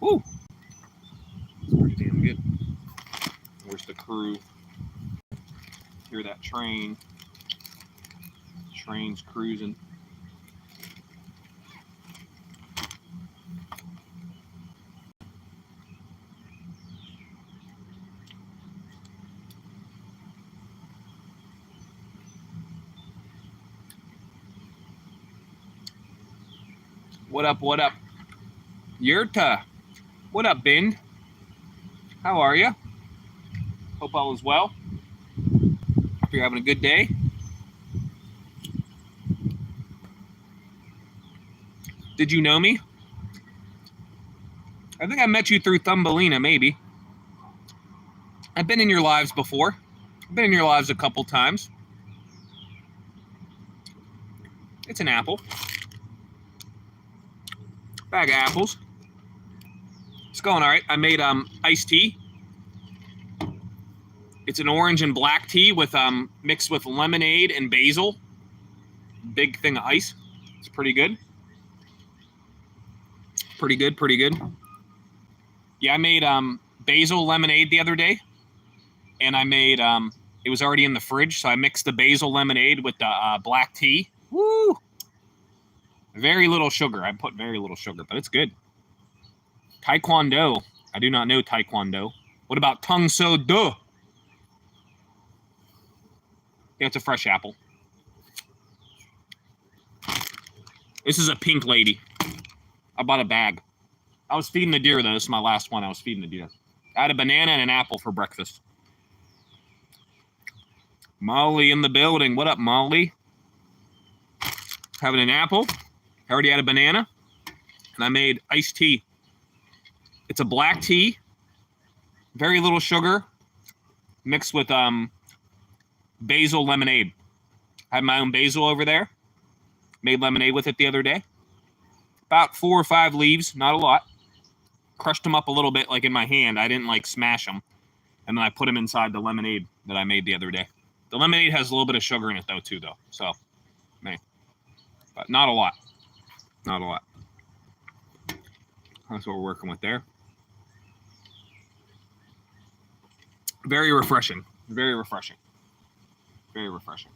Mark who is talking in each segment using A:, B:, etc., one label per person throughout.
A: Woo! It's pretty damn good. Where's the crew? Hear that train? Train's cruising. What up, what up? Yurta. What up, Bind? How are you? Hope all is well. Hope you're having a good day. Did you know me? I think I met you through Thumbelina, maybe. I've been in your lives before. I've been in your lives a couple times. It's an apple. Bag of apples. It's going all right. I made iced tea. It's an orange and black tea with mixed with lemonade and basil. Big thing of ice. It's pretty good. Pretty good, pretty good. Yeah, I made basil lemonade the other day. And I made, it was already in the fridge, so I mixed the basil lemonade with the black tea. Woo! Very little sugar. I put very little sugar, but it's good. Taekwondo. I do not know Taekwondo. What about Tung So Do? Yeah, it's a fresh apple. This is a pink lady. I bought a bag. I was feeding the deer, though. This is my last one. I was feeding the deer. I had a banana and an apple for breakfast. Molly in the building. What up, Molly? Having an apple. I already had a banana. And I made iced tea. It's a black tea. Very little sugar. Mixed with basil lemonade. I had my own basil over there. Made lemonade with it the other day. About 4 or 5 leaves. Not a lot. Crushed them up a little bit like in my hand. I didn't like smash them. And then I put them inside the lemonade that I made the other day. The lemonade has a little bit of sugar in it though too though. So, man. But not a lot. Not a lot. That's what we're working with there. Very refreshing. Very refreshing. Very refreshing.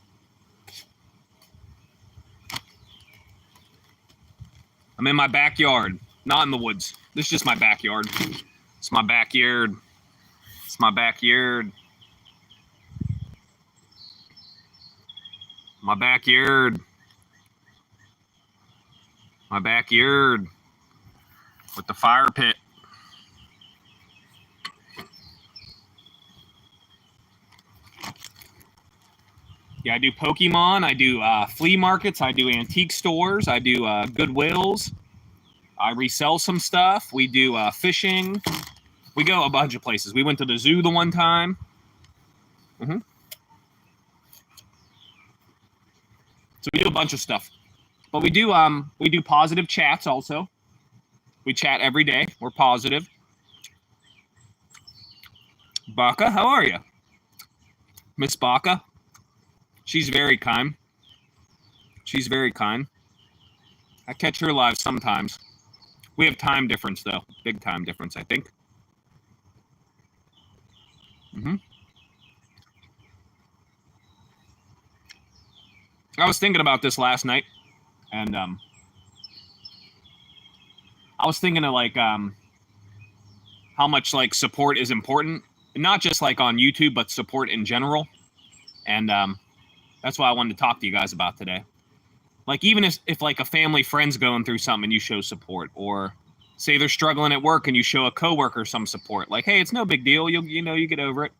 A: I'm in my backyard. Not in the woods. This is just my backyard. It's my backyard. It's my backyard. My backyard. My backyard. With the fire pit. Yeah, I do Pokemon. I do flea markets. I do antique stores. I do Goodwills. I resell some stuff. We do fishing. We go a bunch of places. We went to the zoo the one time. So we do a bunch of stuff. But we do positive chats also. We chat every day. We're positive. Baka, how are you? Miss Baka? She's very kind. She's very kind. I catch her live sometimes. We have time difference, though. Big time difference, I think. I was thinking about this last night, and I was thinking of like how much like support is important, not just like on YouTube, but support in general. And that's what I wanted to talk to you guys about today. Like even if like a family friend's going through something and you show support, or say they're struggling at work and you show a coworker some support, like, hey, it's no big deal. You get over it.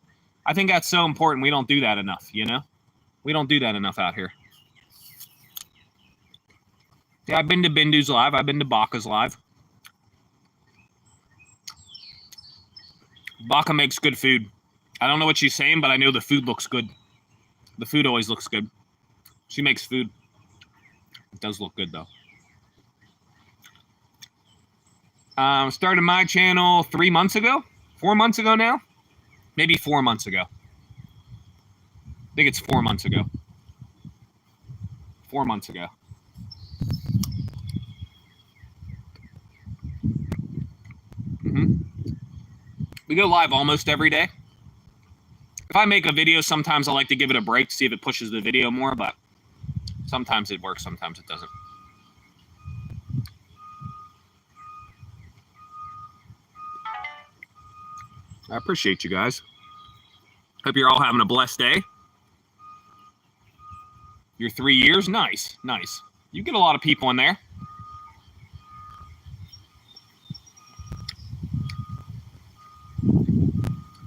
A: I think that's so important. We don't do that enough, you know? We don't do that enough out here. Yeah, I've been to Bindu's live. I've been to Baka's live. Baka makes good food. I don't know what she's saying, but I know the food looks good. The food always looks good. She makes food. It does look good, though. Started my channel 3 months ago. 4 months ago now? Maybe 4 months ago. I think it's 4 months ago. 4 months ago. We go live almost every day. If I make a video, sometimes I like to give it a break to see if it pushes the video more, but sometimes it works, sometimes it doesn't. I appreciate you guys. Hope you're all having a blessed day. Your 3 years, nice, nice. You get a lot of people in there.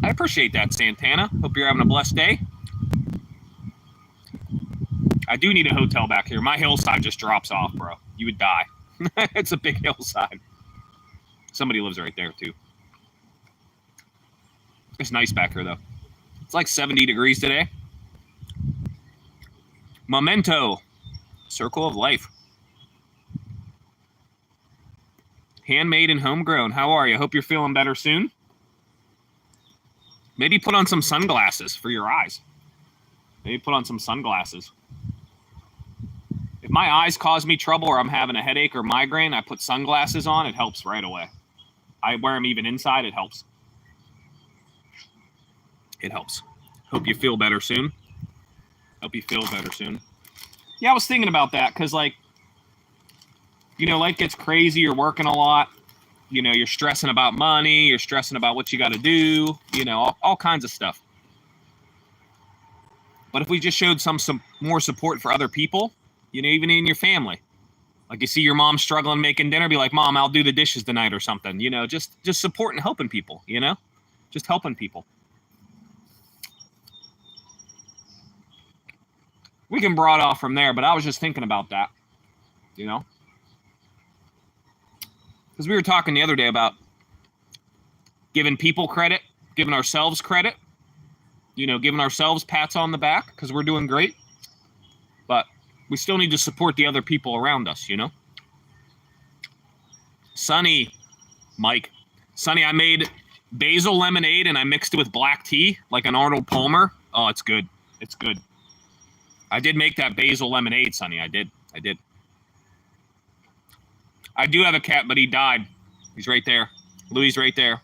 A: I appreciate that, Santana. Hope you're having a blessed day. I do need a hotel back here. My hillside just drops off, bro. You would die. It's a big hillside. Somebody lives right there, too. It's nice back here, though. It's like 70 degrees today. Memento. Circle of life. Handmade and homegrown. How are you? Hope you're feeling better soon. Maybe put on some sunglasses for your eyes. Maybe put on some sunglasses. If my eyes cause me trouble or I'm having a headache or migraine, I put sunglasses on. It helps right away. I wear them even inside. It helps. It helps. Hope you feel better soon. Hope you feel better soon. Yeah, I was thinking about that because, like, you know, life gets crazy. You're working a lot. You know, you're stressing about money. You're stressing about what you got to do. You know, all kinds of stuff. But if we just showed some more support for other people, you know, even in your family. Like you see your mom struggling making dinner, be like, Mom, I'll do the dishes tonight or something. You know, just supporting and helping people, you know? Just helping people. We can broad off from there, but I was just thinking about that, you know? Because we were talking the other day about giving people credit, giving ourselves credit, you know, giving ourselves pats on the back because we're doing great. But we still need to support the other people around us, you know? Sonny, Mike. Sonny, I made basil lemonade and I mixed it with black tea like an Arnold Palmer. Oh, it's good. It's good. I did make that basil lemonade, Sonny. I did. I do have a cat, but he died. He's right there. Louis right there.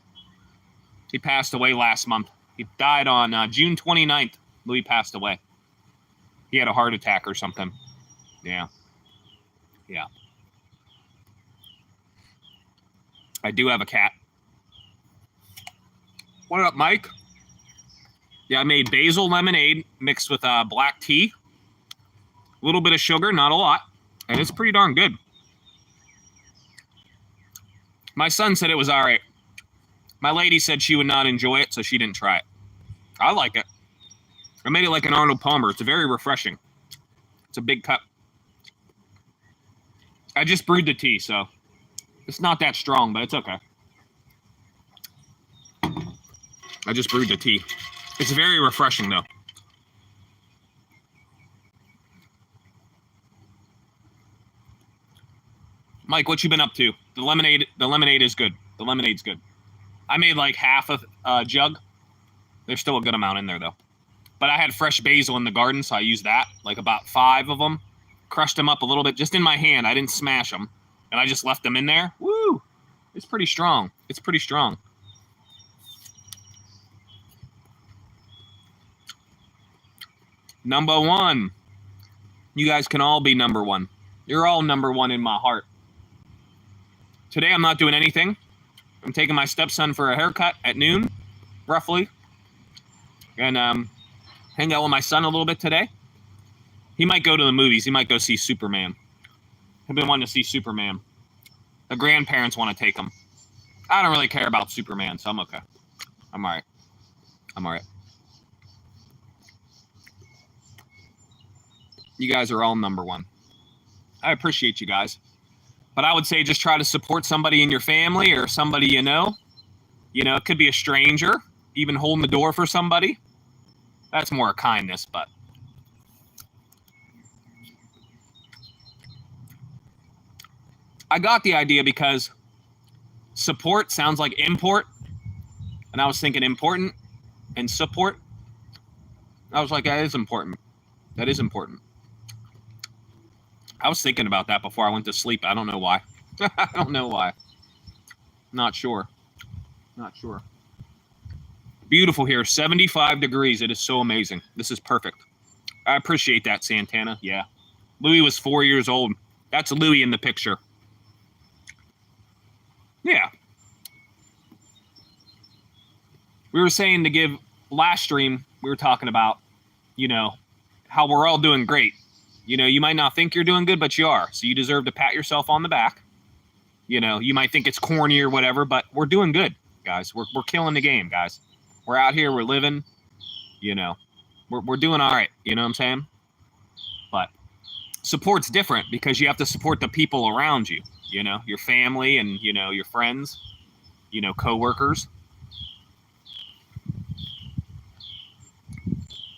A: He passed away last month. He died on June 29th. Louis passed away. He had a heart attack or something. Yeah. I do have a cat. What up, Mike? Yeah, I made basil lemonade mixed with black tea. A little bit of sugar, not a lot. And it's pretty darn good. My son said it was all right. My lady said she would not enjoy it, so she didn't try it. I like it. I made it like an Arnold Palmer. It's very refreshing. It's a big cup. I just brewed the tea, so it's not that strong, but it's okay. I just brewed the tea. It's very refreshing, though. Mike, what you been up to? The lemonade is good. The lemonade's good. I made like half a jug. There's still a good amount in there, though. But I had fresh basil in the garden, so I used that, like about 5 of them. Crushed them up a little bit, just in my hand. I didn't smash them. And I just left them in there. Woo! It's pretty strong. It's pretty strong. Number one. You guys can all be number one. You're all number one in my heart. Today I'm not doing anything. I'm taking my stepson for a haircut at noon, roughly. And hang out with my son a little bit today. He might go to the movies. He might go see Superman. I've been wanting to see Superman. The grandparents want to take him. I don't really care about Superman, so I'm okay. I'm all right. You guys are all number one. I appreciate you guys. But I would say just try to support somebody in your family or somebody you know. You know, it could be a stranger, even holding the door for somebody. That's more a kindness, but. I got the idea because support sounds like import. And I was thinking important and support. I was like, that is important. That is important. I was thinking about that before I went to sleep. I don't know why. I don't know why. Not sure. Not sure. Beautiful here. 75 degrees. It is so amazing. This is perfect. I appreciate that, Santana. Yeah. Louis was 4 years old. That's Louis in the picture. Yeah. We were saying to give last stream, we were talking about, how we're all doing great. You might not think you're doing good, but you are. So you deserve to pat yourself on the back. You might think it's corny or whatever, but we're doing good, guys. We're killing the game, guys. We're out here. We're living. We're doing all right. You know what I'm saying? But support's different because you have to support the people around you. Your family and your friends. Coworkers.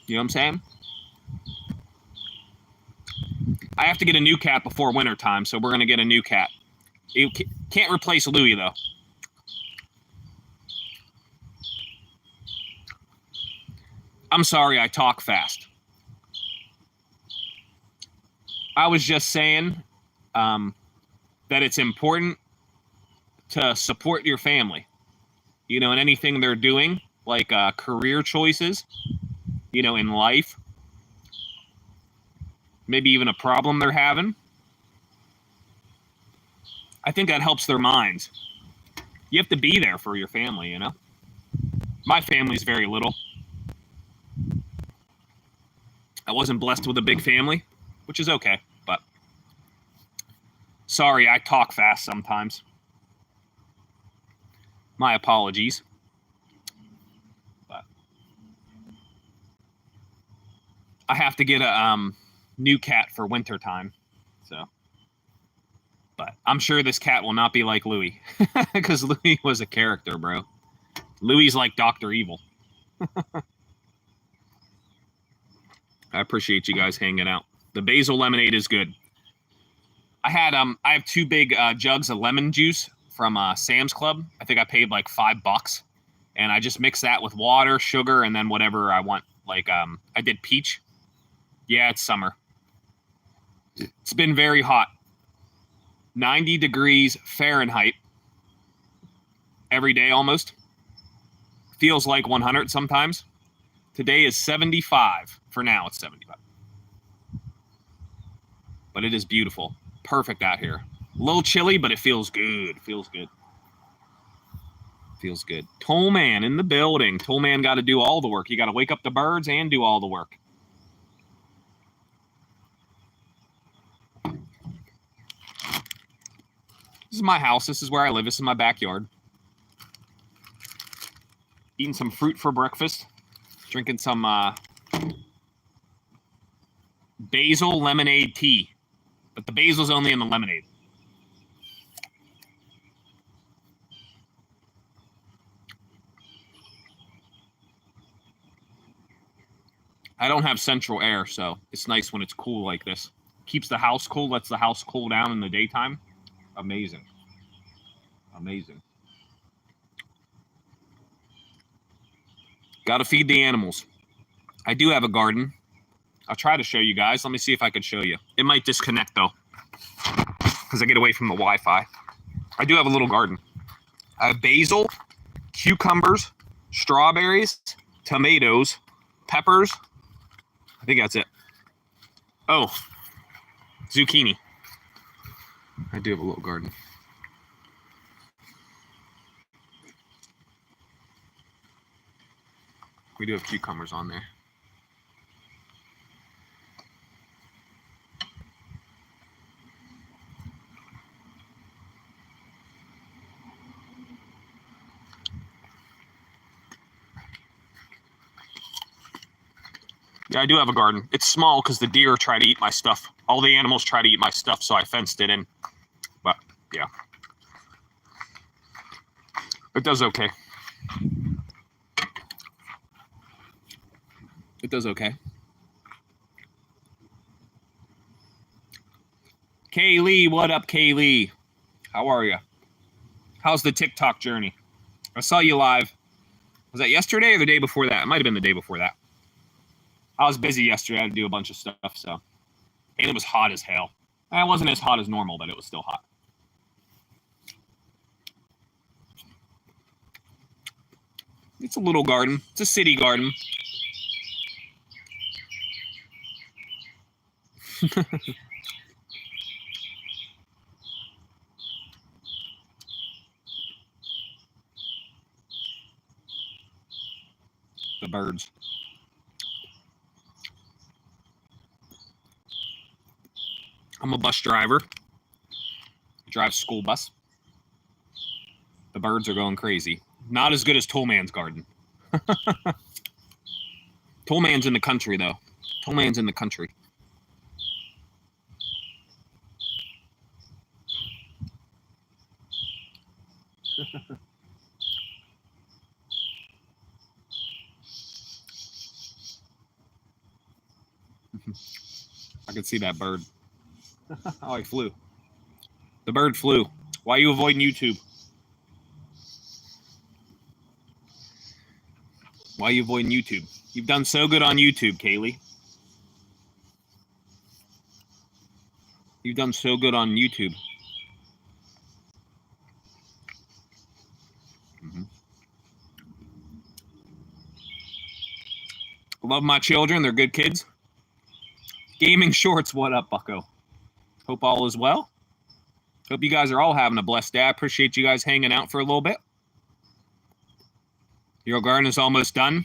A: You know what I'm saying? I have to get a new cat before winter time, so we're going to get a new cat. You can't replace Louis, though. I'm sorry I talk fast. I was just saying that it's important to support your family, in anything they're doing, like career choices, in life. Maybe even a problem they're having. I think that helps their minds. You have to be there for your family, My family's very little. I wasn't blessed with a big family, which is okay, but sorry, I talk fast sometimes. My apologies. But I have to get a new cat for winter time, so. But I'm sure this cat will not be like Louis, because Louis was a character, bro. Louis's like Dr. Evil. I appreciate you guys hanging out. The basil lemonade is good. I have 2 big jugs of lemon juice from Sam's Club. I think I paid like $5, and I just mix that with water, sugar, and then whatever I want. Like I did peach. Yeah, it's summer. It's been very hot. 90 degrees Fahrenheit every day almost. Feels like 100 sometimes. Today is 75. For now, it's 75. But it is beautiful. Perfect out here. A little chilly, but it feels good. Feels good. Feels good. Toll Man in the building. Toll Man got to do all the work. You got to wake up the birds and do all the work. This is my house. This is where I live. This is my backyard. Eating some fruit for breakfast. Drinking some basil lemonade tea. But the basil's only in the lemonade. I don't have central air, so it's nice when it's cool like this. Keeps the house cool, lets the house cool down in the daytime. Amazing. Amazing. Got to feed the animals. I do have a garden. I'll try to show you guys. Let me see if I can show you. It might disconnect, though, because I get away from the Wi-Fi. I do have a little garden. I have basil, cucumbers, strawberries, tomatoes, peppers. I think that's it. Oh, zucchini. I do have a little garden. We do have cucumbers on there. Yeah, I do have a garden. It's small because the deer try to eat my stuff. All the animals try to eat my stuff, so I fenced it in. But, yeah. It does okay. It does okay. Kaylee, what up, Kaylee? How are you? How's the TikTok journey? I saw you live. Was that yesterday or the day before that? It might have been the day before that. I was busy yesterday. I had to do a bunch of stuff, so. And it was hot as hell. It wasn't as hot as normal, but it was still hot. It's a little garden. It's a city garden. The birds. I'm a bus driver. I drive school bus. The birds are going crazy. Not as good as Tollman's garden. Tollman's in the country, though. Tollman's in the country. I can see that bird. Oh, he flew. The bird flew. Why are you avoiding YouTube? Why are you avoiding YouTube? You've done so good on YouTube, Kaylee. You've done so good on YouTube. Love my children. They're good kids. Gaming Shorts, what up, bucko? Hope all is well. Hope you guys are all having a blessed day. I appreciate you guys hanging out for a little bit. Your garden is almost done.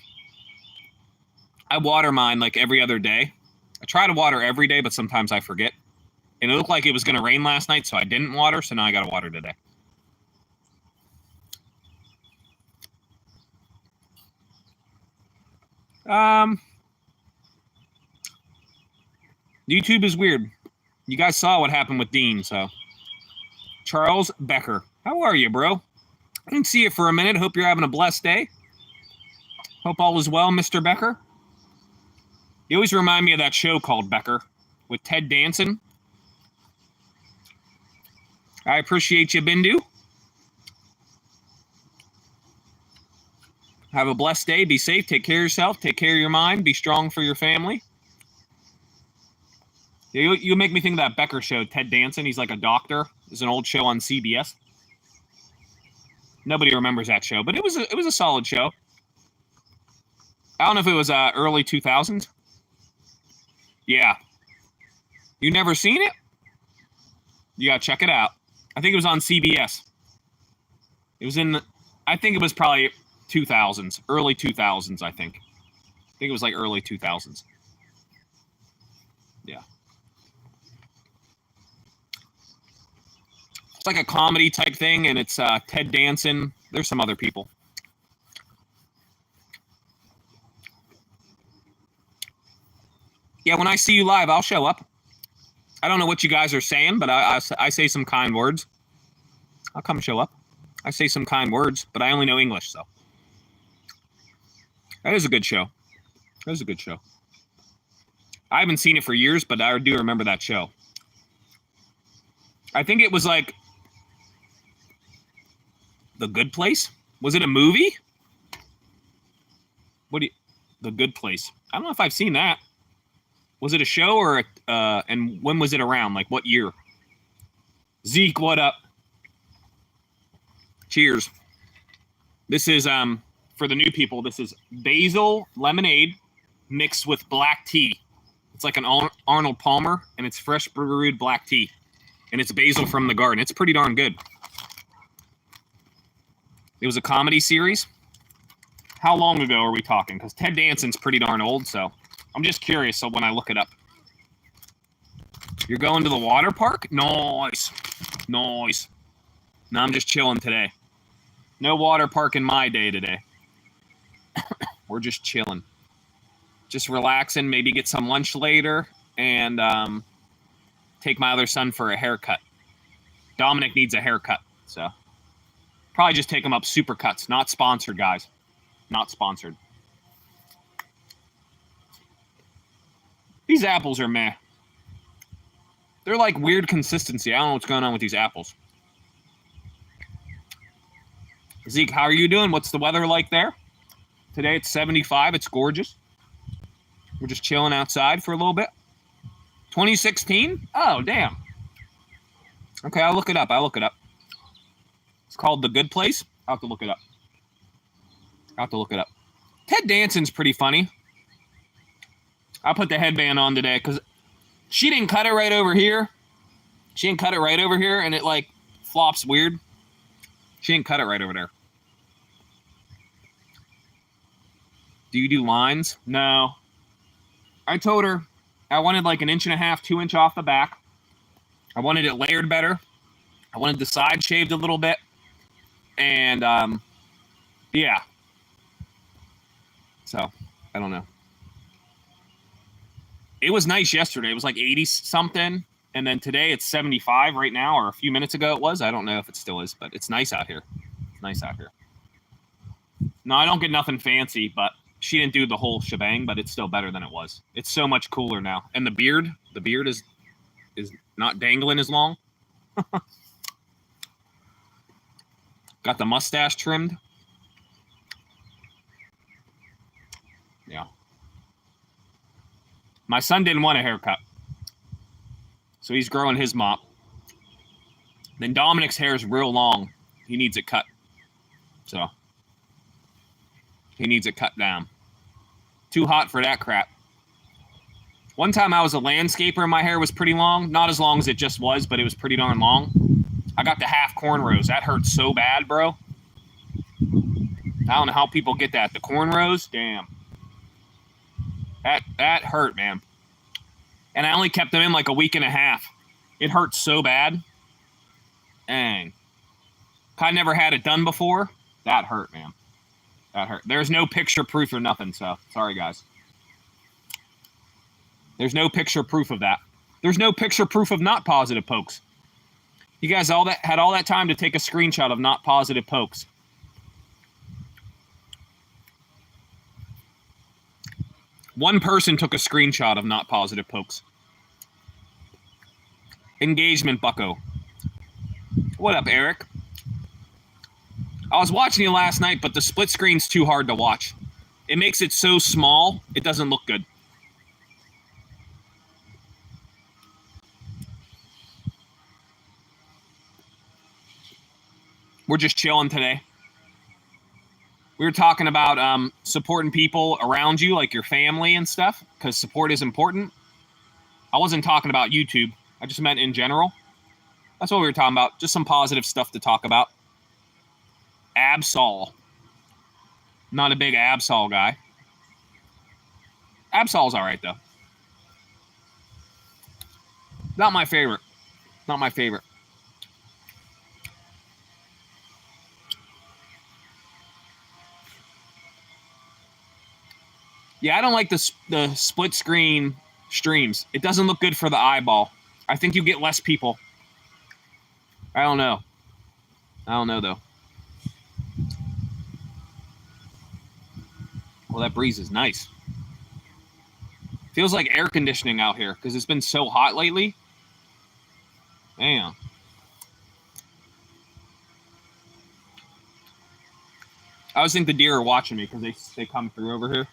A: I water mine like every other day. I try to water every day, but sometimes I forget. And it looked like it was going to rain last night, so I didn't water, so now I got to water today. YouTube is weird. You guys saw what happened with Dean, so. Charles Becker. How are you, bro? I didn't see you for a minute. Hope you're having a blessed day. Hope all is well, Mr. Becker. You always remind me of that show called Becker with Ted Danson. I appreciate you, Bindu. Have a blessed day. Be safe. Take care of yourself. Take care of your mind. Be strong for your family. You make me think of that Becker show, Ted Danson. He's like a doctor. It's an old show on CBS. Nobody remembers that show, but it was a solid show. I don't know if it was early 2000s. Yeah. You never seen it? You gotta check it out. I think it was on CBS. It was I think it was probably 2000s, early 2000s, I think. I think it was like early 2000s. Yeah. It's like a comedy type thing, and it's Ted Danson. There's some other people. Yeah, when I see you live, I'll show up. I don't know what you guys are saying, but I say some kind words. I'll come show up. I say some kind words, but I only know English, so. That is a good show. That is a good show. I haven't seen it for years, but I do remember that show. I think it was like The Good Place. Was it a movie? The Good Place. I don't know if I've seen that. Was it a show or and when was it around? Like what year? Zeke, what up? Cheers. This is for the new people. This is basil lemonade mixed with black tea. It's like an Arnold Palmer, and it's fresh brewed black tea, and it's basil from the garden. It's pretty darn good. It was a comedy series. How long ago are we talking? Because Ted Danson's pretty darn old, so I'm just curious. So when I look it up, you're going to the water park? Nice, nice. No, I'm just chilling today. No water park in my day today. We're just chilling. Just relaxing, maybe get some lunch later, and take my other son for a haircut. Dominic needs a haircut, so probably just take him up Supercuts. Not sponsored, guys. Not sponsored. These apples are meh. They're like weird consistency. I don't know what's going on with these apples. Zeke, how are you doing? What's the weather like there? Today it's 75. It's gorgeous. We're just chilling outside for a little bit. 2016? Oh, damn. Okay, I'll look it up. It's called The Good Place. I'll have to look it up. Ted Danson's pretty funny. I'll put the headband on today because she didn't cut it right over here. And it, like, flops weird. She didn't cut it right over there. Do you do lines? No. I told her I wanted like 1.5 inches, 2 inch off the back. I wanted it layered better. I wanted the side shaved a little bit. And, yeah. So, I don't know. It was nice yesterday. It was like 80 something. And then today it's 75 right now, or a few minutes ago it was. I don't know if it still is, but it's nice out here. No, I don't get nothing fancy, but she didn't do the whole shebang, but it's still better than it was. It's so much cooler now. And the beard is not dangling as long. Got the mustache trimmed. Yeah. My son didn't want a haircut, so he's growing his mop. Then Dominic's hair is real long. He needs it cut. So he needs it cut down. Too hot for that crap. One time I was a landscaper and my hair was pretty long. Not as long as it just was, but it was pretty darn long. I got the half cornrows. That hurt so bad, bro. I don't know how people get that. The cornrows, damn. That hurt, man. And I only kept them in like a week and a half. It hurt so bad. Dang. I never had it done before. That hurt, man. That hurt. There's no picture proof or nothing, so sorry, guys. There's no picture proof of that. There's no picture proof of not positive pokes. You guys had all that time to take a screenshot of not positive pokes. One person took a screenshot of not positive pokes. Engagement bucko. What up, Eric? I was watching you last night, but the split screen's too hard to watch. It makes it so small, it doesn't look good. We're just chilling today. We were talking about supporting people around you, like your family and stuff, because support is important. I wasn't talking about YouTube. I just meant in general. That's what we were talking about. Just some positive stuff to talk about. Absol. Not a big Absol guy. Absol's all right, though. Not my favorite. Yeah, I don't like the split screen streams. It doesn't look good for the eyeball. I think you get less people. I don't know, though. Well, that breeze is nice. Feels like air conditioning out here because it's been so hot lately. Damn. I always think the deer are watching me because they come through over here.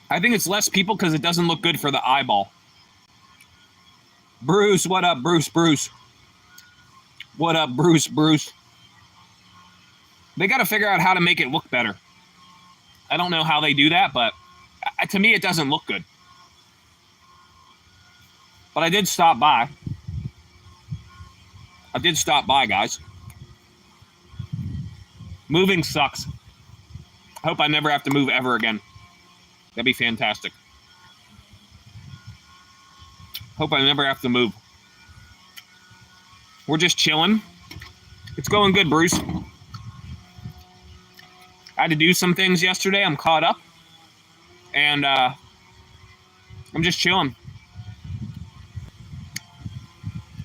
A: I think it's less people because it doesn't look good for the eyeball. Bruce, what up, Bruce? What up, Bruce? They got to figure out how to make it look better. I don't know how they do that, but to me, it doesn't look good. But I did stop by. Guys. Moving sucks. I hope I never have to move ever again. That'd be fantastic. Hope I never have to move. We're just chilling. It's going good, Bruce. I had to do some things yesterday. I'm caught up. And I'm just chilling.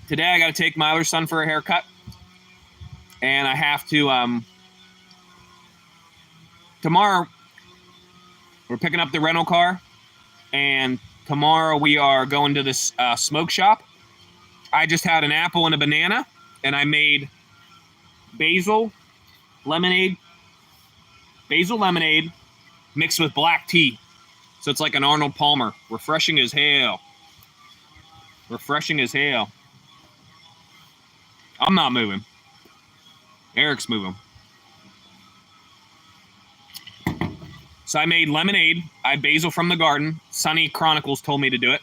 A: Today I got to take my other son for a haircut. And I have to... tomorrow, we're picking up the rental car. And tomorrow we are going to this smoke shop. I just had an apple and a banana. And I made basil lemonade, basil lemonade mixed with black tea. So it's like an Arnold Palmer. Refreshing as hell. Refreshing as hell. I'm not moving. Eric's moving. So I made lemonade. I had basil from the garden. Sunny Chronicles told me to do it.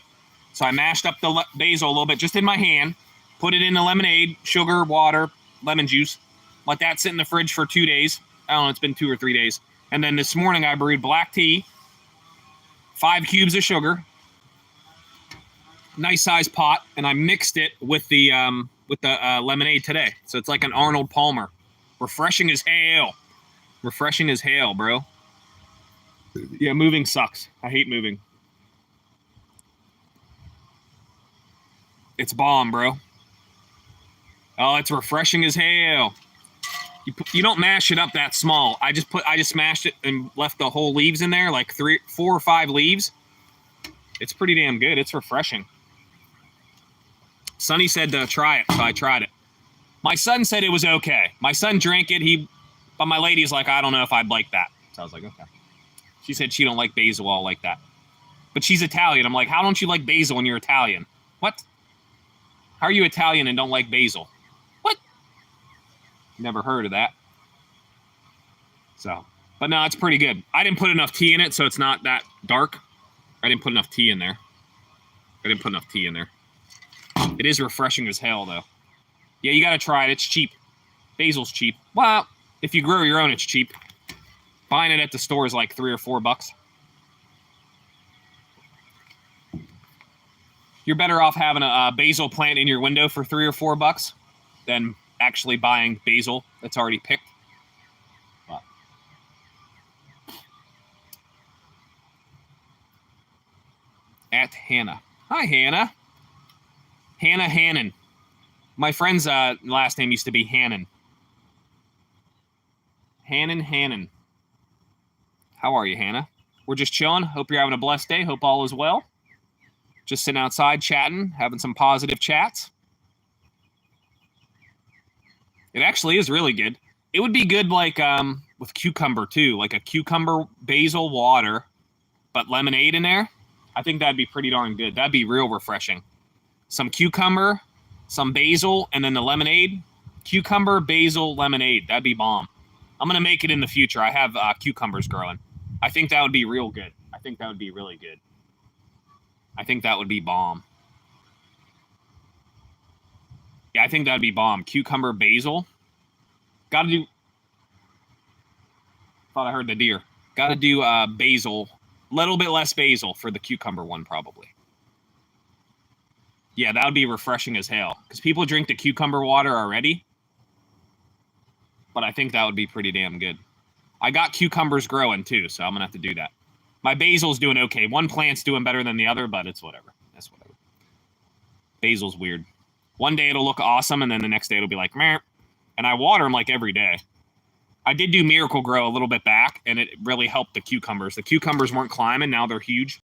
A: So I mashed up the basil a little bit just in my hand, put it in the lemonade, sugar, water, lemon juice. Let that sit in the fridge for 2 days. I don't know, it's been 2 or 3 days. And then this morning I brewed black tea, 5 cubes of sugar, nice size pot, and I mixed it with the lemonade today. So it's like an Arnold Palmer. Refreshing as hell. Refreshing as hell, bro. Yeah, moving sucks. I hate moving. It's bomb, bro. Oh, it's refreshing as hell. You don't mash it up that small. I just mashed it and left the whole leaves in there, like 4 or 5 leaves. It's pretty damn good. It's refreshing. Sonny said to try it, so I tried it. My son said it was okay. My son drank it. But my lady's like, I don't know if I'd like that. So I was like, okay. She said she don't like basil all like that. But she's Italian. I'm like, how don't you like basil when you're Italian? What? How are you Italian and don't like basil? What? Never heard of that. So, but no, it's pretty good. I didn't put enough tea in it, so it's not that dark. I didn't put enough tea in there. It is refreshing as hell, though. Yeah, you got to try it. It's cheap. Basil's cheap. Well, if you grow your own, it's cheap. Buying it at the store is like $3 or $4. You're better off having a basil plant in your window for $3 or $4 than actually buying basil that's already picked. But at Hannah. Hi, Hannah. Hannah Hannon. My friend's last name used to be Hannon. Hannon. How are you, Hannah? We're just chilling. Hope you're having a blessed day. Hope all is well. Just sitting outside chatting, having some positive chats. It actually is really good. It would be good like with cucumber too, like a cucumber basil water, but lemonade in there. I think that'd be pretty darn good. That'd be real refreshing. Some cucumber, some basil, and then the lemonade. Cucumber, basil, lemonade. That'd be bomb. I'm going to make it in the future. I have cucumbers growing. I think that would be real good. I think that would be really good. I think that would be bomb. Yeah, I think that'd be bomb. Cucumber, basil. Got to do... Thought I heard the deer. Got to do basil. A little bit less basil for the cucumber one, probably. Yeah, that would be refreshing as hell. Because people drink the cucumber water already. But I think that would be pretty damn good. I got cucumbers growing too, so I'm going to have to do that. My basil's doing okay. One plant's doing better than the other, but it's whatever. That's whatever. Basil's weird. One day it'll look awesome, and then the next day it'll be like, meh. And I water them like every day. I did do Miracle Grow a little bit back, and it really helped the cucumbers. The cucumbers weren't climbing. Now they're huge.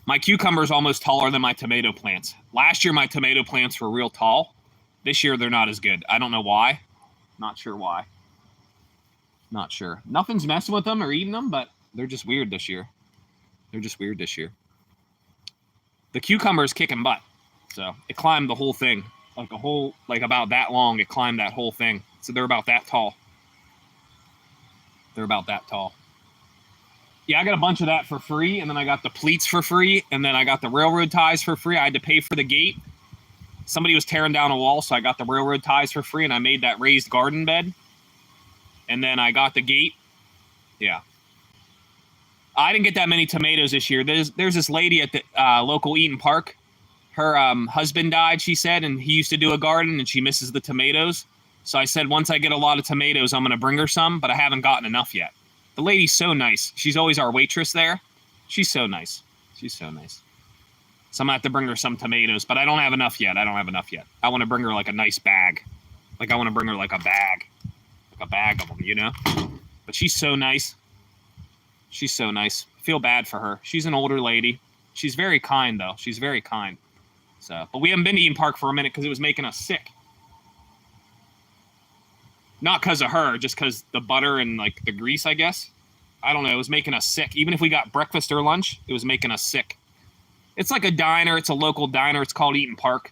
A: My cucumber's almost taller than my tomato plants. Last year, my tomato plants were real tall. This year, they're not as good. I don't know why. Not sure why. Not sure. Nothing's messing with them or eating them, but they're just weird this year. The cucumber's kicking butt. So it climbed the whole thing. Like about that long, it climbed that whole thing. So they're about that tall. Yeah, I got a bunch of that for free, and then I got the pleats for free, and then I got the railroad ties for free. I had to pay for the gate. Somebody was tearing down a wall, so I got the railroad ties for free, and I made that raised garden bed. And then I got the gate. Yeah. I didn't get that many tomatoes this year. There's this lady at the local Eaton Park. Her husband died, she said, and he used to do a garden, and she misses the tomatoes. So I said, once I get a lot of tomatoes, I'm going to bring her some, but I haven't gotten enough yet. The lady's so nice. She's always our waitress there. She's so nice. So I'm going to have to bring her some tomatoes, but I don't have enough yet. I want to bring her like a nice bag. Like I want to bring her like a bag. Like a bag of them, you know? But she's so nice. I feel bad for her. She's an older lady. She's very kind, though. She's very kind. So, but we haven't been to Eaton Park for a minute because it was making us sick. Not because of her, just because the butter and like the grease, I guess. I don't know. It was making us sick. Even if we got breakfast or lunch, it was making us sick. It's like a diner. It's a local diner. It's called Eaton Park.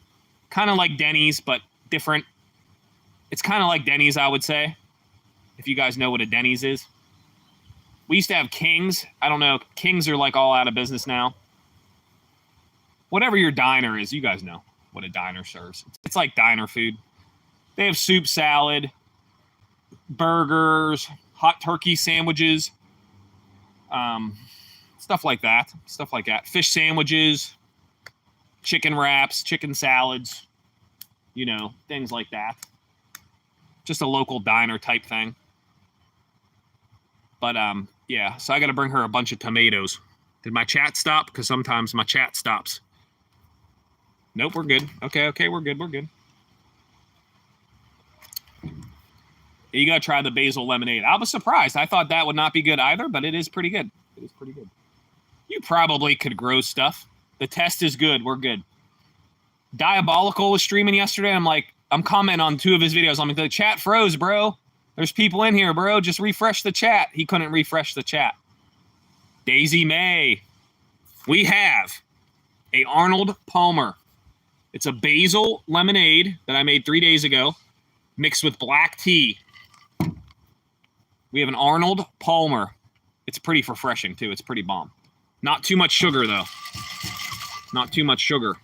A: Kind of like Denny's, but different. It's kind of like Denny's, I would say, if you guys know what a Denny's is. We used to have Kings. I don't know. Kings are like all out of business now. Whatever your diner is, you guys know what a diner serves. It's like diner food. They have soup, salad, burgers, hot turkey sandwiches, stuff like that. Fish sandwiches, chicken wraps, chicken salads, things like that. Just a local diner type thing. But yeah, so I got to bring her a bunch of tomatoes. Did my chat stop? Because sometimes my chat stops. Nope, we're good. Okay, we're good. You got to try the basil lemonade. I was surprised. I thought that would not be good either, but it is pretty good. You probably could grow stuff. The test is good. We're good. Diabolical was streaming yesterday. I'm commenting on 2 of his videos. I'm like, the chat froze, bro. There's people in here, bro. Just refresh the chat. He couldn't refresh the chat. Daisy May. We have a Arnold Palmer. It's a basil lemonade that I made 3 days ago, mixed with black tea. We have an Arnold Palmer. It's pretty refreshing, too. It's pretty bomb. Not too much sugar, though. Not too much sugar.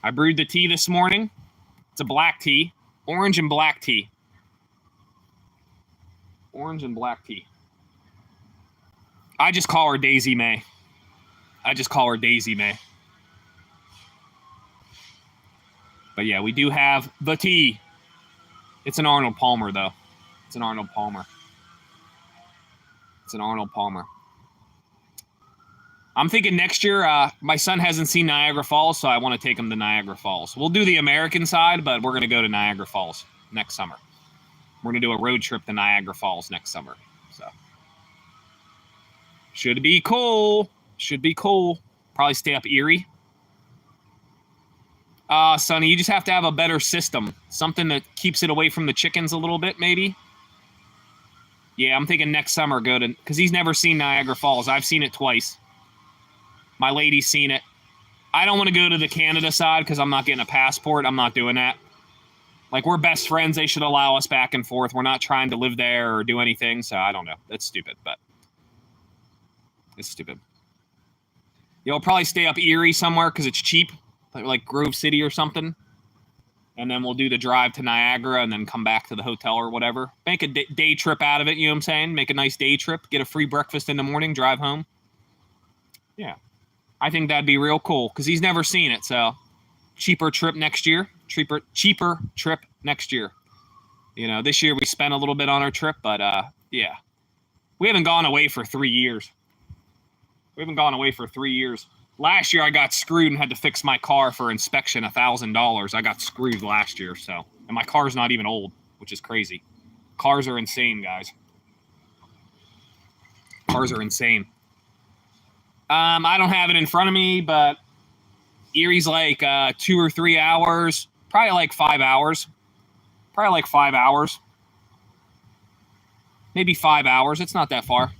A: I brewed the tea this morning. It's a black tea. Orange and black tea. Orange and black tea. I just call her Daisy May. But yeah, we do have the tea. It's an Arnold Palmer, though. It's an Arnold Palmer. I'm thinking next year, my son hasn't seen Niagara Falls, so I want to take him to Niagara Falls. We'll do the American side, but we're going to go to Niagara Falls next summer. We're going to do a road trip to Niagara Falls next summer. So should be cool. Probably stay up Erie. Sonny, you just have to have a better system. Something that keeps it away from the chickens a little bit, maybe. Yeah, I'm thinking next summer go to, because he's never seen Niagara Falls. I've seen it twice. My lady's seen it. I don't want to go to the Canada side because I'm not getting a passport. I'm not doing that. Like, we're best friends. They should allow us back and forth. We're not trying to live there or do anything, so I don't know. That's stupid, but it's stupid. You'll probably stay up Erie somewhere because it's cheap, like Grove City or something. And then we'll do the drive to Niagara and then come back to the hotel or whatever. Make a day trip out of it, you know what I'm saying? Make a nice day trip. Get a free breakfast in the morning, drive home. Yeah. I think that'd be real cool because he's never seen it, so cheaper trip next year. Cheaper trip next year. This year we spent a little bit on our trip, but yeah. We haven't gone away for 3 years. Last year I got screwed and had to fix my car for inspection, $1,000. I got screwed last year, so. And my car's not even old, which is crazy. Cars are insane, guys. Cars are insane. I don't have it in front of me, but Erie's like 2 or 3 hours. Probably like 5 hours. Maybe 5 hours. It's not that far.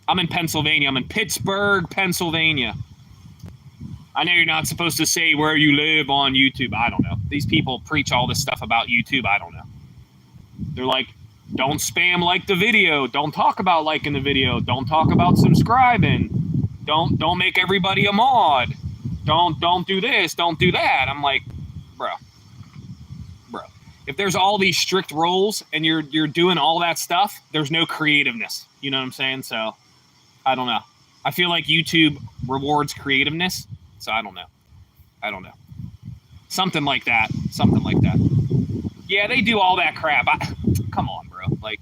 A: I'm in Pennsylvania. I'm in Pittsburgh, Pennsylvania. I know you're not supposed to say where you live on YouTube. I don't know. These people preach all this stuff about YouTube. I don't know. They're like, don't spam like the video. Don't talk about liking the video. Don't talk about subscribing. Don't make everybody a mod. Don't do this. Don't do that. I'm like, bro. If there's all these strict rules and you're doing all that stuff, there's no creativeness. You know what I'm saying? So I don't know. I feel like YouTube rewards creativeness. So I don't know. Something like that. Yeah, they do all that crap. Come on, bro. Like,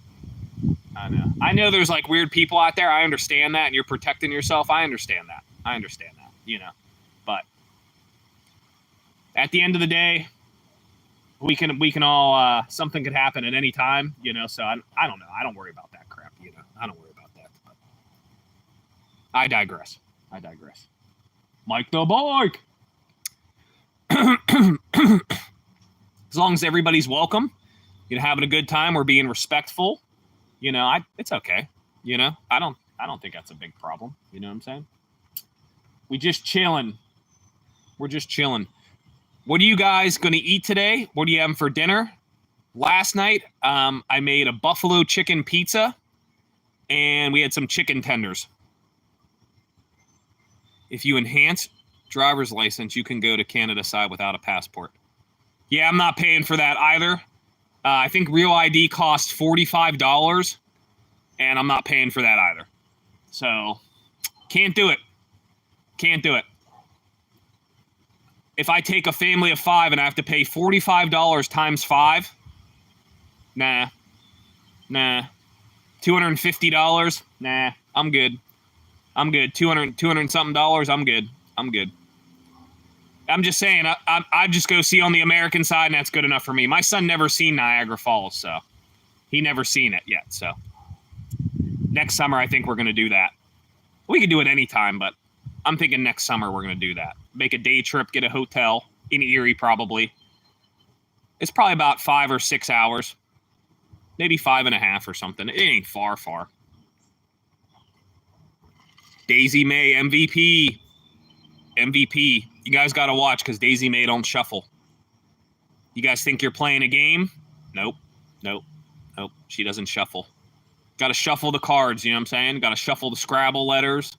A: I know there's like weird people out there. I understand that, and you're protecting yourself. I understand that. But at the end of the day, we can all something could happen at any time, so I don't know. I don't worry about that crap, I don't worry about that. But I digress. Mike the Bike. As long as everybody's welcome, having a good time, we're being respectful. It's okay. I don't think that's a big problem. You know what I'm saying? We just chilling. We're just chilling. What are you guys going to eat today? What are you having for dinner? Last night, I made a buffalo chicken pizza, and we had some chicken tenders. If you enhance driver's license, you can go to Canada side without a passport. Yeah, I'm not paying for that either. I think Real ID costs $45, and I'm not paying for that either. So, can't do it. Can't do it. If I take a family of 5 and I have to pay $45 times 5, nah. $250, nah, I'm good. 200 something dollars, I'm good. I'm just saying, I just go see on the American side, and that's good enough for me. My son never seen Niagara Falls, so he never seen it yet. So next summer, I think we're going to do that. We could do it anytime, but I'm thinking next summer we're going to do that. Make a day trip, get a hotel in Erie probably. It's probably about 5 or 6 hours, maybe 5.5 or something. It ain't far. Daisy May, MVP. You guys got to watch because Daisy May don't shuffle. You guys think you're playing a game? Nope. She doesn't shuffle. Got to shuffle the cards, you know what I'm saying? Got to shuffle the Scrabble letters,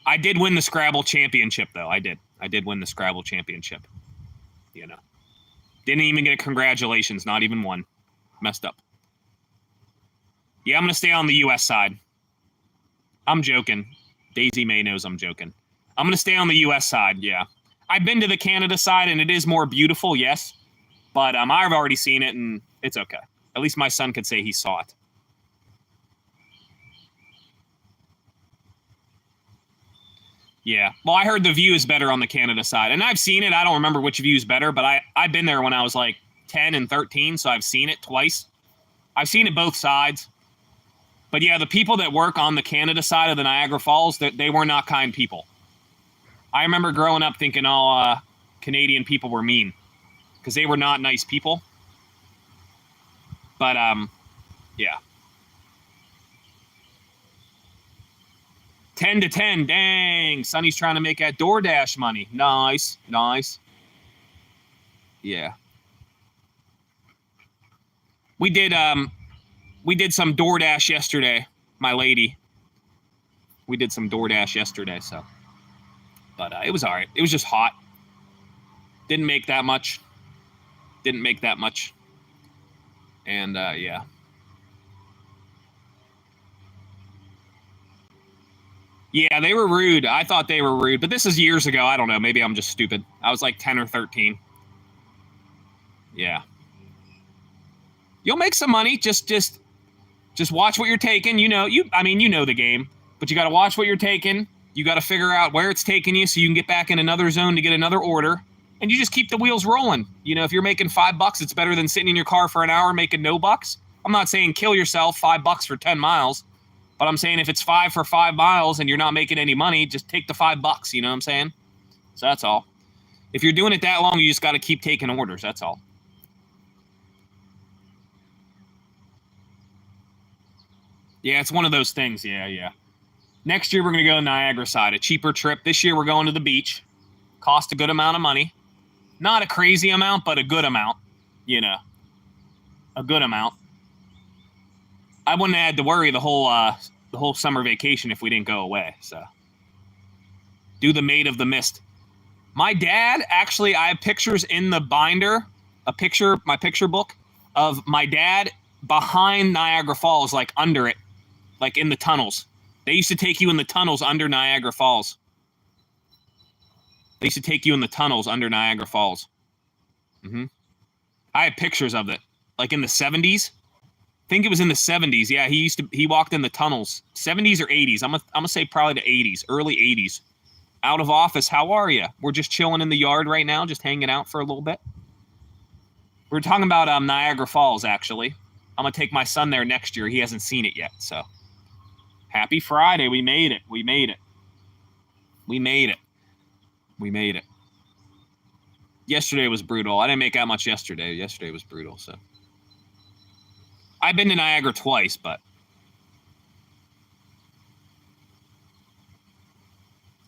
A: I did win the Scrabble championship, though. I did win the Scrabble championship, Didn't even get a congratulations, not even one. Messed up. Yeah, I'm going to stay on the U.S. side. I'm joking. Daisy May knows I'm joking. I'm going to stay on the U.S. side, yeah. I've been to the Canada side, and it is more beautiful, yes. But I've already seen it, and it's okay. At least my son could say he saw it. Yeah. Well, I heard the view is better on the Canada side. And I've seen it. I don't remember which view is better, but I've been there when I was like 10 and 13, so I've seen it twice. I've seen it both sides. But yeah, the people that work on the Canada side of the Niagara Falls, they were not kind people. I remember growing up thinking all Canadian people were mean because they were not nice people. But, yeah. 10 to 10, dang. Sonny's trying to make that DoorDash money. Nice. Yeah. We did some DoorDash yesterday, my lady. We did some DoorDash yesterday, so. But it was all right. It was just hot. Didn't make that much. And, yeah. Yeah, they were rude. I thought they were rude, but this is years ago. I don't know. Maybe I'm just stupid. I was like 10 or 13. Yeah. You'll make some money. Just watch what you're taking. You know the game, but you got to watch what you're taking. You got to figure out where it's taking you so you can get back in another zone to get another order. And you just keep the wheels rolling. If you're making $5, it's better than sitting in your car for an hour making no bucks. I'm not saying kill yourself, $5 for 10 miles. But I'm saying if it's 5 for 5 miles and you're not making any money, just take the $5. You know what I'm saying? So that's all. If you're doing it that long, you just got to keep taking orders. That's all. Yeah, it's one of those things. Yeah. Next year, we're going to go to Niagara side, a cheaper trip. This year, we're going to the beach. Cost a good amount of money. Not a crazy amount, but a good amount. A good amount. I wouldn't have had to worry the whole summer vacation if we didn't go away. So, do the Maid of the Mist. My dad, actually, I have pictures in the binder, my picture book of my dad behind Niagara Falls, like under it, like in the tunnels. They used to take you in the tunnels under Niagara Falls. I have pictures of it, like in the 70s. I think it was in the 70s. Yeah, he walked in the tunnels. 70s or 80s. I'm gonna say probably the 80s, early 80s. Out of office, how are you? We're just chilling in the yard right now, just hanging out for a little bit. We're talking about Niagara Falls, actually. I'm gonna take my son there next year. He hasn't seen it yet, so. Happy Friday. We made it. Yesterday was brutal. I didn't make out much yesterday. Yesterday was brutal, so. I've been to Niagara twice, but.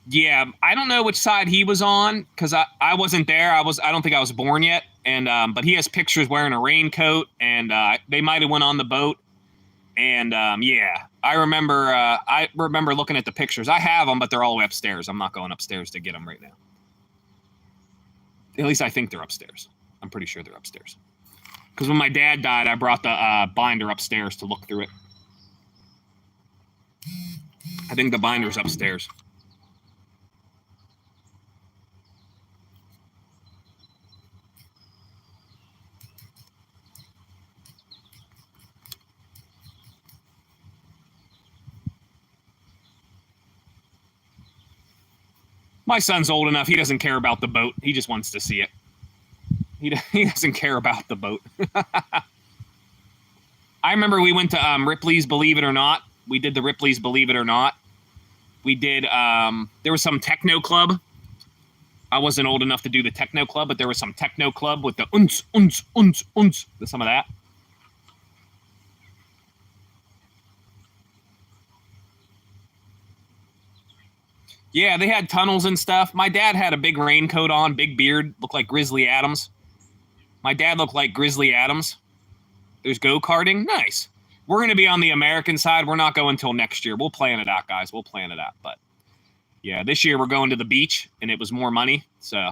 A: Yeah, I don't know which side he was on because I wasn't there. I don't think I was born yet. And but he has pictures wearing a raincoat, and they might have went on the boat. And yeah, I remember looking at the pictures. I have them, but they're all the way upstairs. I'm not going upstairs to get them right now. At least I think they're upstairs. I'm pretty sure they're upstairs. Because when my dad died, I brought the binder upstairs to look through it. I think the binder's upstairs. My son's old enough. He doesn't care about the boat. He just wants to see it. He doesn't care about the boat. I remember we went to Ripley's Believe It or Not. We did the Ripley's Believe It or Not. We did, there was some techno club. I wasn't old enough to do the techno club, but there was some techno club with the unz, some of that. Yeah, they had tunnels and stuff. My dad had a big raincoat on, big beard, looked like Grizzly Adams. My dad looked like Grizzly Adams. There's go-karting. Nice. We're going to be on the American side. We're not going until next year. We'll plan it out, guys. We'll plan it out. But, yeah, this year we're going to the beach, and it was more money. So,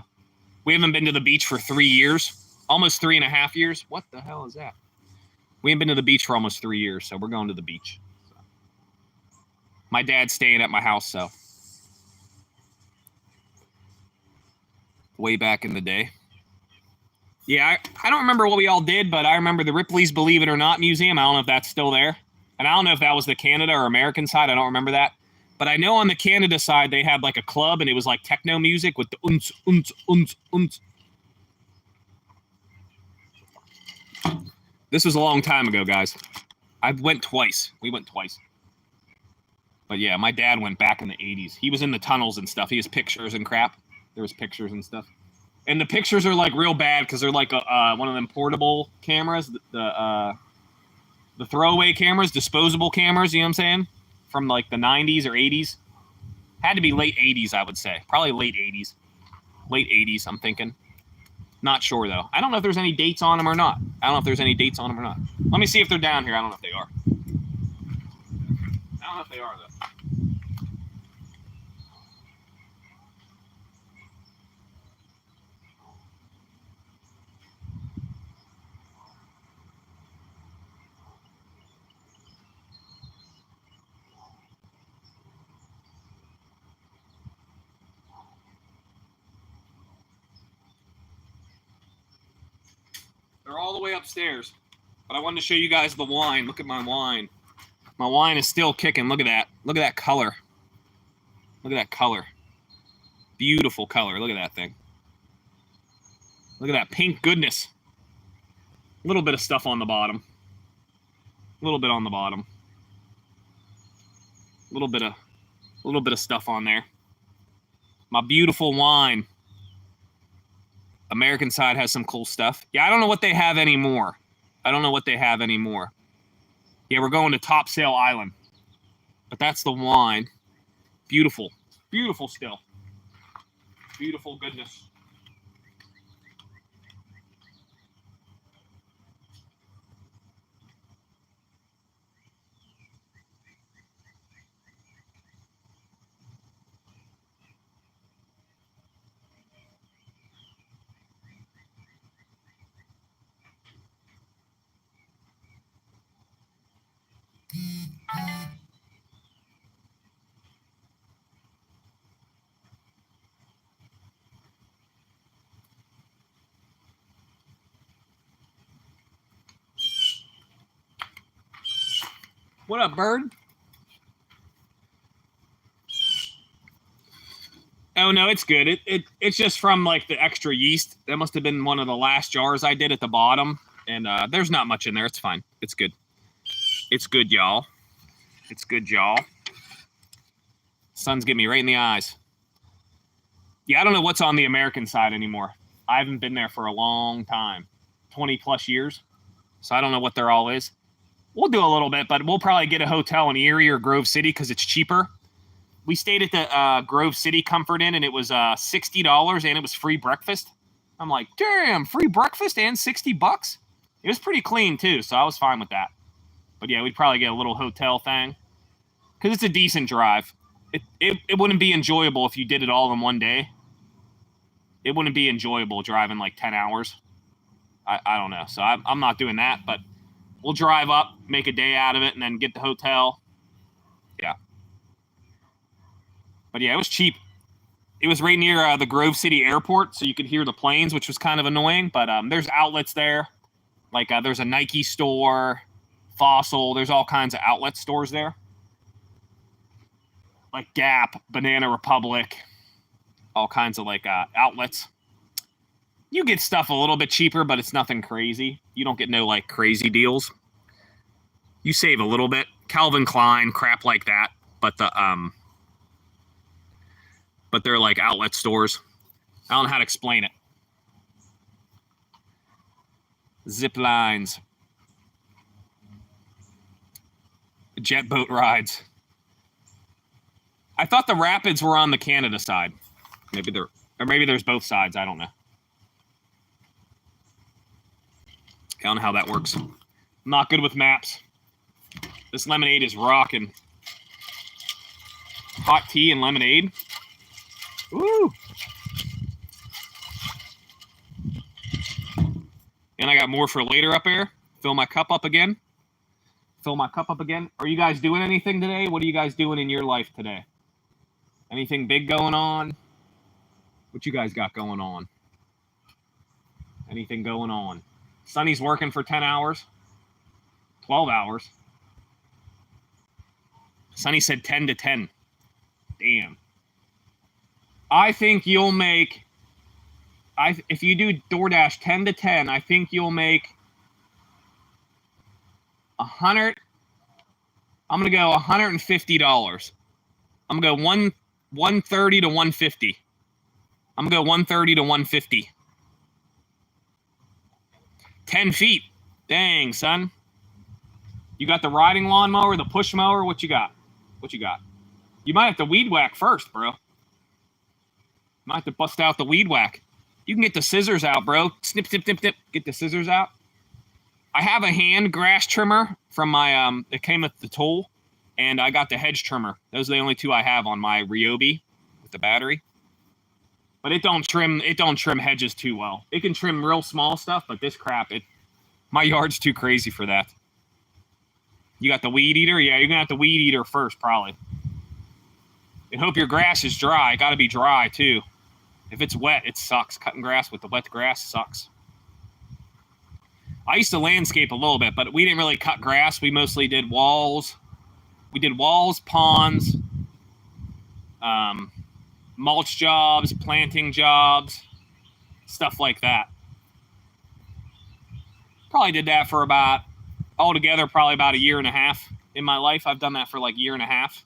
A: we haven't been to the beach for 3 years. Almost 3.5 years. What the hell is that? We haven't been to the beach for almost 3 years, so we're going to the beach. So. My dad's staying at my house, so. Way back in the day. Yeah, I don't remember what we all did, but I remember the Ripley's Believe It or Not Museum. I don't know if that's still there. And I don't know if that was the Canada or American side. I don't remember that. But I know on the Canada side, they had like a club, and it was like techno music with the unz, unz, unz, unz. This was a long time ago, guys. I went twice. We went twice. But yeah, my dad went back in the 80s. He was in the tunnels and stuff. He has pictures and crap. There was pictures and stuff. And the pictures are like real bad because they're like one of them portable cameras, the throwaway cameras, disposable cameras, you know what I'm saying? From like the 90s or 80s. Had to be late 80s, I would say. Probably late 80s. Late 80s, I'm thinking. Not sure, though. I don't know if there's any dates on them or not. I don't know if there's any dates on them or not. Let me see if they're down here. I don't know if they are. I don't know if they are, though. They're all the way upstairs. But I wanted to show you guys the wine. Look at my wine. My wine is still kicking. Look at that. Look at that color. Look at that color. Beautiful color. Look at that thing. Look at that pink goodness. A little bit of stuff on the bottom. A little bit on the bottom. A little bit of stuff on there. My beautiful wine. American side has some cool stuff. Yeah, I don't know what they have anymore. I don't know what they have anymore. Yeah, we're going to Topsail Island. But that's the wine. Beautiful. Beautiful still. Beautiful goodness. What up, bird? Oh, no, it's good. It's just from, like, the extra yeast. That must have been one of the last jars I did at the bottom. And there's not much in there. It's fine. It's good. It's good, y'all. It's good, y'all. Sun's getting me right in the eyes. Yeah, I don't know what's on the American side anymore. I haven't been there for a long time, 20 plus years. So I don't know what there all is. We'll do a little bit, but we'll probably get a hotel in Erie or Grove City because it's cheaper. We stayed at the Grove City Comfort Inn, and it was $60, and it was free breakfast. I'm like, damn, free breakfast and $60? It was pretty clean, too, so I was fine with that. But, yeah, we'd probably get a little hotel thing because it's a decent drive. It wouldn't be enjoyable if you did it all in one day. It wouldn't be enjoyable driving like 10 hours. I don't know. So I'm not doing that, but we'll drive up, make a day out of it, and then get the hotel. Yeah. But, yeah, it was cheap. It was right near the Grove City Airport, so you could hear the planes, which was kind of annoying. But there's outlets there. Like there's a Nike store, Fossil. There's all kinds of outlet stores there. Like Gap, Banana Republic, all kinds of like outlets. You get stuff a little bit cheaper, but it's nothing crazy. You don't get no like crazy deals. You save a little bit. Calvin Klein, crap like that. But they're like outlet stores. I don't know how to explain it. Zip lines. Jet boat rides. I thought the rapids were on the Canada side. Maybe there's both sides. I don't know. I don't know how that works. I'm not good with maps. This lemonade is rocking. Hot tea and lemonade. Woo! And I got more for later up there. Fill my cup up again. Are you guys doing anything today? What are you guys doing in your life today? Anything big going on? What you guys got going on? Anything going on? Sonny's working for 10 hours. 12 hours. Sonny said 10 to 10. Damn. I think you'll make... if you do DoorDash 10 to 10, I think you'll make 100... I'm going to go $150. I'm going to go 130 to 150. I'm going to go 130 to 150. 10 feet. Dang, son. You got the riding lawnmower, the push mower? What you got? You might have to weed whack first, bro. Might have to bust out the weed whack. You can get the scissors out, bro. Snip, snip, snip, snip. Get the scissors out. I have a hand grass trimmer from my, it came with the tool, and I got the hedge trimmer. Those are the only two I have on my Ryobi with the battery. But it don't trim hedges too well. It can trim real small stuff, but this crap, my yard's too crazy for that. You got the weed eater? Yeah, you're going to have the weed eater first, probably. And hope your grass is dry. Got to be dry, too. If it's wet, it sucks. Cutting grass with the wet grass sucks. I used to landscape a little bit, but we didn't really cut grass. We mostly did walls. We did walls, ponds, mulch jobs, planting jobs, stuff like that. Probably did that for altogether, probably about a year and a half in my life. I've done that for like a year and a half.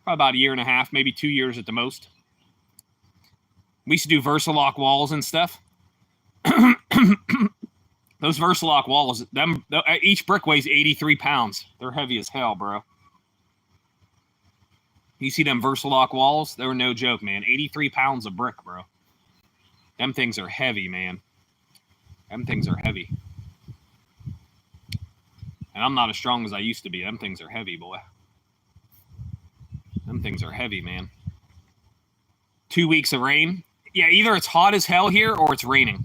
A: Probably about a year and a half, maybe 2 years at the most. We used to do Versalock walls and stuff. Those Versalock walls, each brick weighs 83 pounds. They're heavy as hell, bro. You see them Versalock walls? They were no joke, man. 83 pounds of brick, bro. Them things are heavy, man. Them things are heavy. And I'm not as strong as I used to be. Them things are heavy, boy. Them things are heavy, man. 2 weeks of rain. Yeah, either it's hot as hell here or it's raining.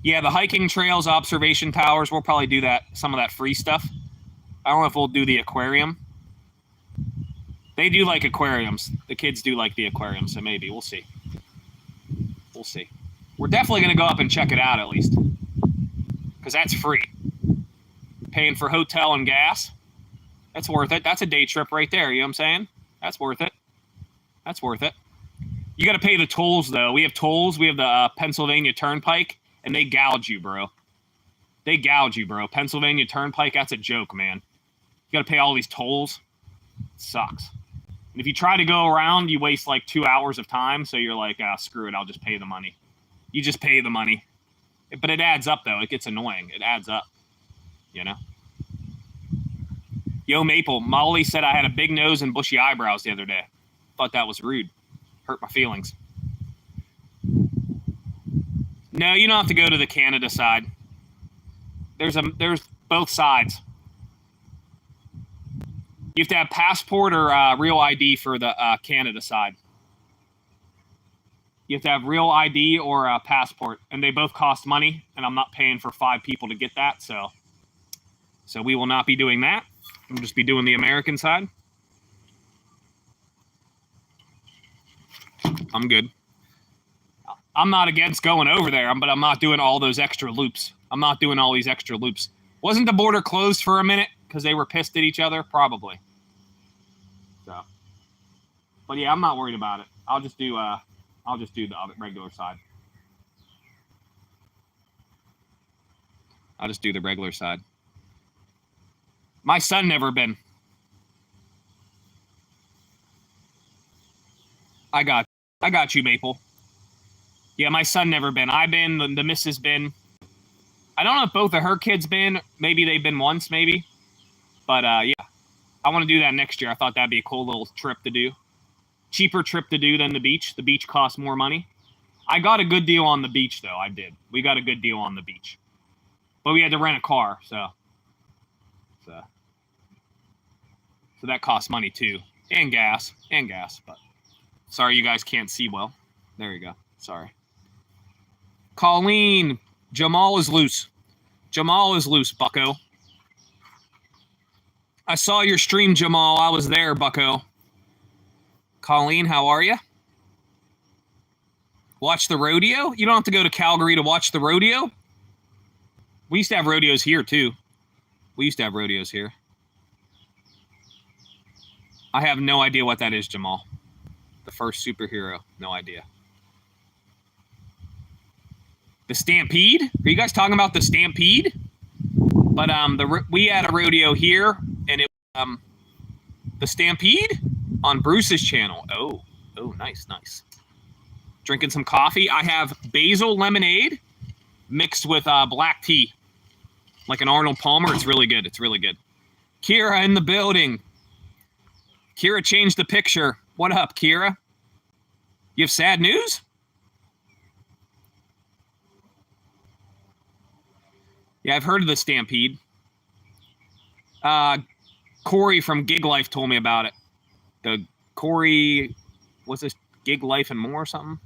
A: Yeah, the hiking trails, observation towers, we'll probably do that. Some of that free stuff. I don't know if we'll do the aquarium. They do like aquariums. The kids do like the aquarium, so maybe. We'll see. We'll see. We're definitely going to go up and check it out at least. Because that's free. Paying for hotel and gas. That's worth it. That's a day trip right there. You know what I'm saying? That's worth it. That's worth it. You got to pay the tolls, though. We have tolls. We have the Pennsylvania Turnpike, and they gouge you, bro. They gouge you, bro. Pennsylvania Turnpike, that's a joke, man. You got to pay all these tolls. It sucks. And If you try to go around, you waste like 2 hours of time. So you're like, screw it, I'll just pay the money. You just pay the money. But it adds up, though. It gets annoying. It adds up, you know? Yo, Maple, Molly said I had a big nose and bushy eyebrows the other day. Thought that was rude. Hurt my feelings. No, you don't have to go to the Canada side. There's both sides. You have to have passport or real ID for the Canada side. You have to have real ID or a passport, and they both cost money, and I'm not paying for 5 people to get that, so we will not be doing that. We'll just be doing the American side. I'm good. I'm not against going over there, but I'm not doing all those extra loops. I'm not doing all these extra loops. Wasn't the border closed for a minute because they were pissed at each other? Probably. So, but yeah, I'm not worried about it. I'll just do the regular side. I'll just do the regular side. My son never been. I got you, Maple. Yeah, my son never been. I've been, the missus been. I don't know if both of her kids been. Maybe they've been once, maybe. But yeah, I want to do that next year. I thought that'd be a cool little trip to do. Cheaper trip to do than the beach. The beach costs more money. I got a good deal on the beach, though. I did. We got a good deal on the beach. But we had to rent a car, so that costs money, too. And gas. But sorry you guys can't see well. There you go. Sorry. Colleen, Jamal is loose. Jamal is loose, bucko. I saw your stream, Jamal. I was there, bucko. Colleen, how are you? Watch the rodeo? You don't have to go to Calgary to watch the rodeo. We used to have rodeos here, too. I have no idea what that is, Jamal. The first superhero. No idea. The Stampede? Are you guys talking about the Stampede? But we had a rodeo here, and it the Stampede on Bruce's channel. Oh, nice. Drinking some coffee. I have basil lemonade mixed with black tea, like an Arnold Palmer. It's really good. Kira in the building. Kira changed the picture. What up, Kira? You have sad news? Yeah, I've heard of the Stampede. Corey from Gig Life told me about it. The Corey, what's this, Gig Life and More or something?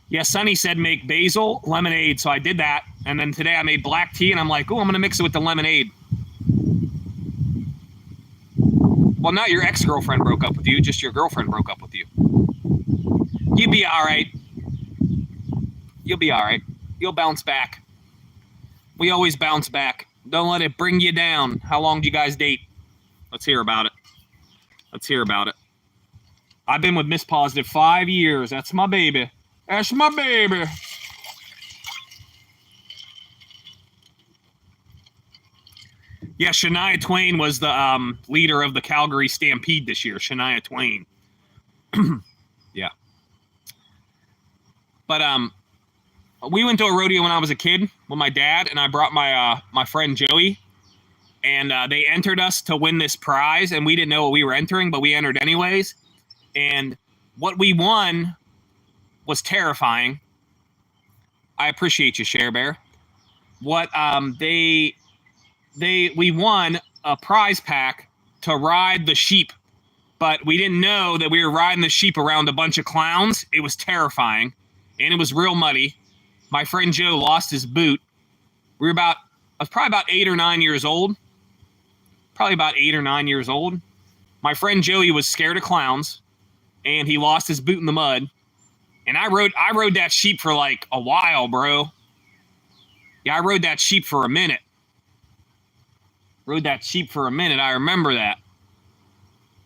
A: Yeah, Sonny said make basil lemonade, so I did that. And then today I made black tea, and I'm like, oh, I'm going to mix it with the lemonade. Well, not your ex-girlfriend broke up with you, just your girlfriend broke up with you. You'll be all right. You'll bounce back. We always bounce back. Don't let it bring you down. How long do you guys date? Let's hear about it. I've been with Miss Positive 5 years. That's my baby. Yeah, Shania Twain was the leader of the Calgary Stampede this year. Shania Twain. Yeah. But we went to a rodeo when I was a kid with my dad, and I brought my friend Joey, and they entered us to win this prize, and we didn't know what we were entering, but we entered anyways. And what we won was terrifying. I appreciate you, Share Bear. What we won a prize pack to ride the sheep, but we didn't know that we were riding the sheep around a bunch of clowns. It was terrifying, and it was real muddy. My friend Joe lost his boot. I was probably about 8 or 9 years old. My friend Joey was scared of clowns, and he lost his boot in the mud. And I rode that sheep for like a while, bro. Yeah, I rode that sheep for a minute. I remember that.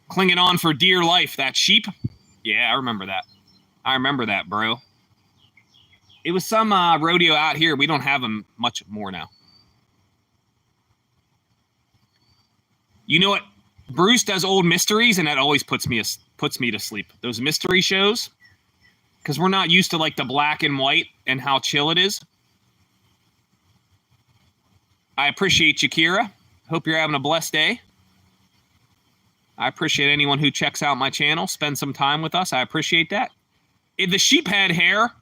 A: Clinging on for dear life, that sheep. Yeah, I remember that, bro. It was some rodeo out here. We don't have them much more now. You know what? Bruce does old mysteries, and that always puts me to sleep. Those mystery shows, because we're not used to like the black and white and how chill it is. I appreciate you, Kira. Hope you're having a blessed day. I appreciate anyone who checks out my channel, spend some time with us. I appreciate that. The sheep had hair,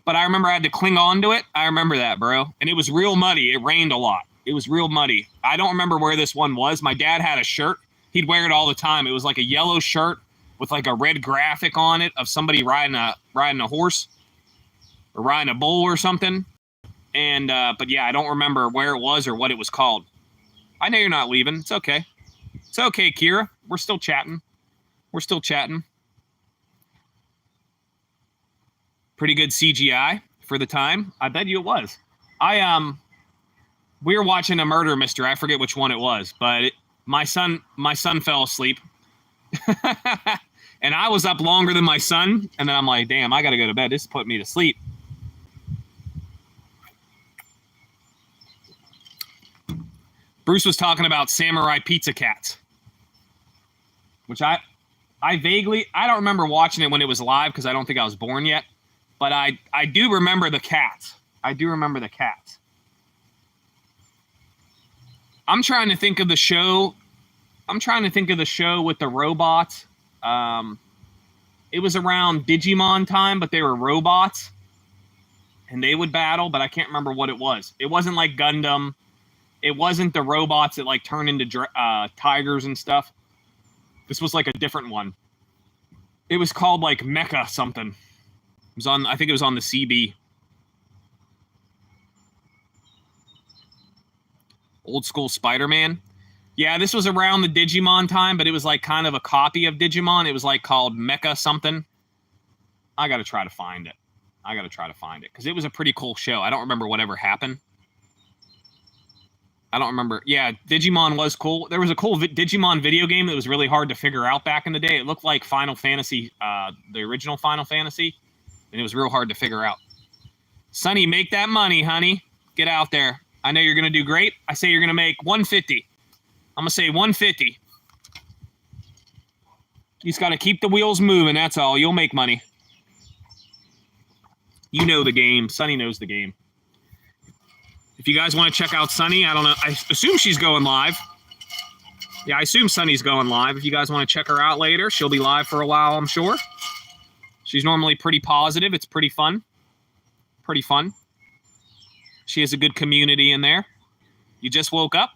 A: but I remember I had to cling on to it. I remember that, bro. And it was real muddy. It rained a lot. It was real muddy. I don't remember where this one was. My dad had a shirt. He'd wear it all the time. It was like a yellow shirt with like a red graphic on it of somebody riding a horse or riding a bull or something. And but yeah, I don't remember where it was or what it was called. I know you're not leaving. It's okay. It's okay, Kira. We're still chatting. We're still chatting. Pretty good CGI for the time. I bet you it was. We were watching a murder mystery. I forget which one it was, but my son fell asleep. And I was up longer than my son, and then I'm like, damn, I gotta go to bed. This put me to sleep. Bruce was talking about Samurai Pizza Cats, which I don't remember watching it when it was live because I don't think I was born yet, but I do remember the cats. I do remember the cats. I'm trying to think of the show. With the robots. It was around Digimon time, but they were robots, and they would battle, but I can't remember what it was. It wasn't like Gundam. It wasn't the robots that like turn into tigers and stuff. This was like a different one. It was called like Mecha something. It was on. I think it was on the CB. Old school Spider-Man. Yeah, this was around the Digimon time, but it was like kind of a copy of Digimon. It was like called Mecha something. I got to try to find it. Because it was a pretty cool show. I don't remember whatever happened. I don't remember. Yeah, Digimon was cool. There was a cool Digimon video game that was really hard to figure out back in the day. It looked like Final Fantasy, the original Final Fantasy, and it was real hard to figure out. Sonny, make that money, honey. Get out there. I know you're going to do great. I say you're going to make 150. I'm going to say 150. You just got to keep the wheels moving. That's all. You'll make money. You know the game. Sonny knows the game. If you guys want to check out Sonny, I don't know. I assume she's going live. Yeah, I assume Sonny's going live. If you guys want to check her out later, she'll be live for a while, I'm sure. She's normally pretty positive. It's pretty fun. Pretty fun. She has a good community in there. You just woke up?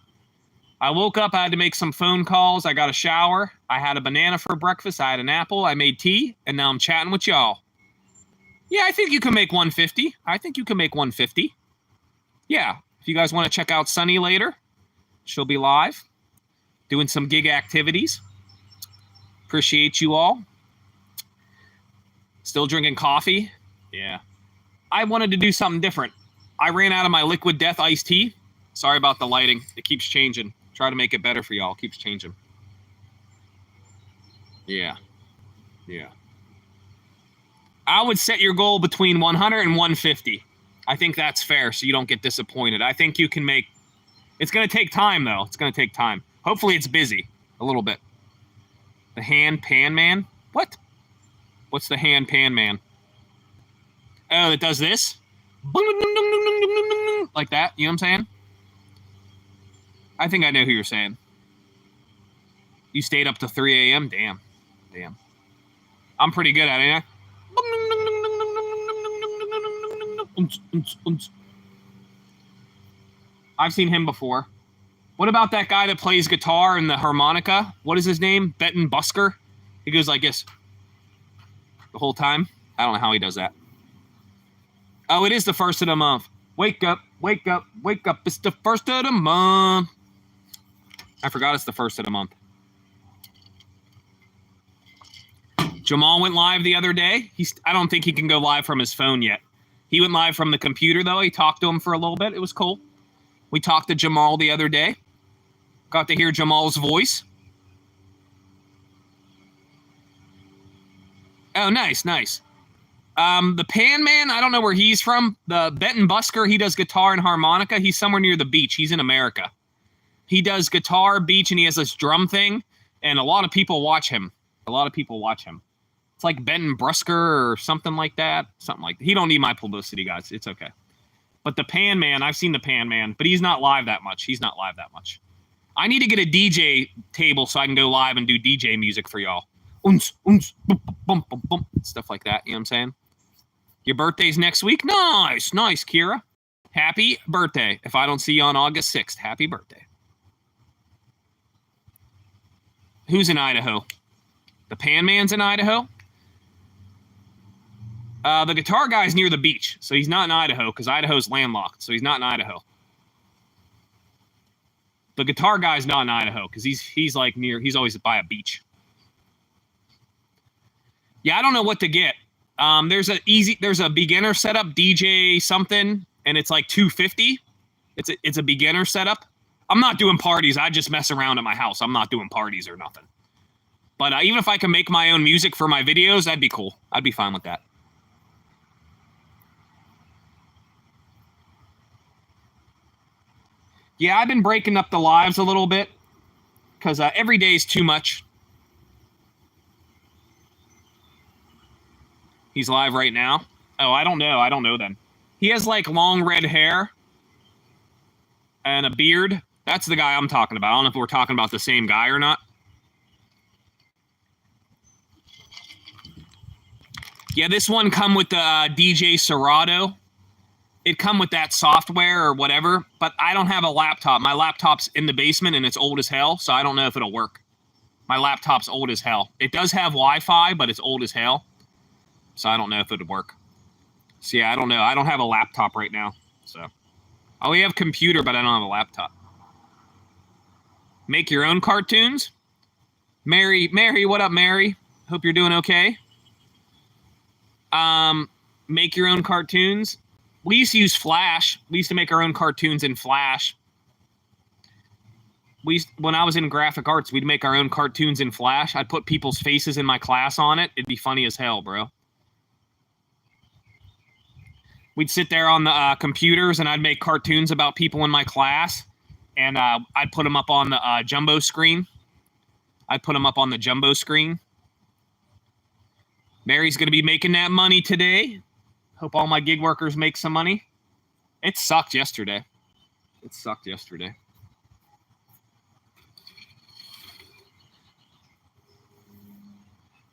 A: I woke up. I had to make some phone calls. I got a shower. I had a banana for breakfast. I had an apple. I made tea. And now I'm chatting with y'all. Yeah, I think you can make 150. I think you can make 150. Yeah, if you guys want to check out Sunny later, she'll be live doing some gig activities. Appreciate you all. Still drinking coffee? Yeah. I wanted to do something different. I ran out of my Liquid Death iced tea. Sorry about the lighting. It keeps changing. Try to make it better for y'all. It keeps changing. Yeah. Yeah. I would set your goal between 100 and 150. I think that's fair, so you don't get disappointed. I think you can make... It's going to take time, though. It's going to take time. Hopefully it's busy. A little bit. The hand pan man? What? What's the hand pan man? Oh, it does this? Like that? You know what I'm saying? I think I know who you're saying. You stayed up to 3 a.m.? Damn. Damn. I'm pretty good at it. I've seen him before. What about that guy that plays guitar and the harmonica? What is his name? Benton Busker? He goes like this the whole time. I don't know how he does that. Oh, it is the first of the month. Wake up, wake up, wake up. It's the first of the month. I forgot it's the first of the month. Jamal went live the other day. I don't think he can go live from his phone yet. He went live from the computer, though. He talked to him for a little bit. It was cool. We talked to Jamal the other day. Got to hear Jamal's voice. Oh, nice, nice. The Pan Man, I don't know where he's from. The Benton Busker, he does guitar and harmonica. He's somewhere near the beach. He's in America. He does guitar, beach, and he has this drum thing. And a lot of people watch him. It's like Benton Brusker or something like that. He don't need my publicity, guys. It's okay. But the Pan Man, I've seen the Pan Man, but he's not live that much. I need to get a DJ table so I can go live and do DJ music for y'all. Uns, uns, bum, bum, bum, bum, stuff like that. You know what I'm saying? Your birthday's next week? Nice, Kira. Happy birthday. If I don't see you on August 6th, happy birthday. Who's in Idaho? The Pan Man's in Idaho? The guitar guy's near the beach, so he's not in Idaho because Idaho's landlocked, so he's not in Idaho. The guitar guy's not in Idaho because he's always by a beach. Yeah, I don't know what to get. There's a beginner setup, DJ something, and it's like $250. It's a beginner setup. I'm not doing parties. I just mess around at my house. I'm not doing parties or nothing. But even if I can make my own music for my videos, that'd be cool. I'd be fine with that. Yeah, I've been breaking up the lives a little bit because every day is too much. He's live right now. Oh, I don't know then. He has like long red hair and a beard. That's the guy I'm talking about. I don't know if we're talking about the same guy or not. Yeah, this one come with the DJ Serato. It come with that software or whatever, but I don't have a laptop. My laptop's in the basement and it's old as hell, so I don't know if it'll work. My laptop's old as hell. It does have Wi-Fi, but it's old as hell, so I don't know if it'll work. So yeah, I don't know. I don't have a laptop right now, so. I only have computer, but I don't have a laptop. Make your own cartoons? Mary, what up, Mary? Hope you're doing okay. Make your own cartoons. We used to use Flash. We used to make our own cartoons in Flash. When I was in graphic arts, we'd make our own cartoons in Flash. I'd put people's faces in my class on it. It'd be funny as hell, bro. We'd sit there on the computers, and I'd make cartoons about people in my class, and I'd put them up on the jumbo screen. Mary's going to be making that money today. Hope all my gig workers make some money. It sucked yesterday.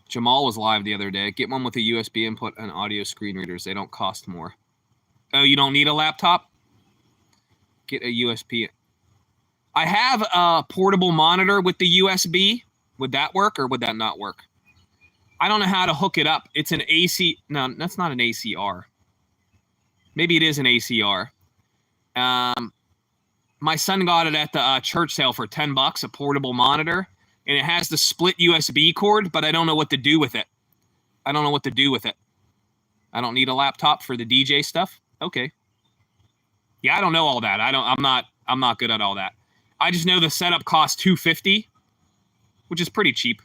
A: Jamal was live the other day. Get one with a USB input and audio screen readers. They don't cost more. Oh, you don't need a laptop? Get a USB. I have a portable monitor with the USB. Would that work or would that not work? I don't know how to hook it up. It's an AC. No, that's not an ACR. Maybe it is an ACR. My son got it at the church sale for $10, a portable monitor. And it has the split USB cord, but I don't know what to do with it. I don't need a laptop for the DJ stuff. Okay. Yeah, I don't know all that. I'm not good at all that. I just know the setup costs $250, which is pretty cheap.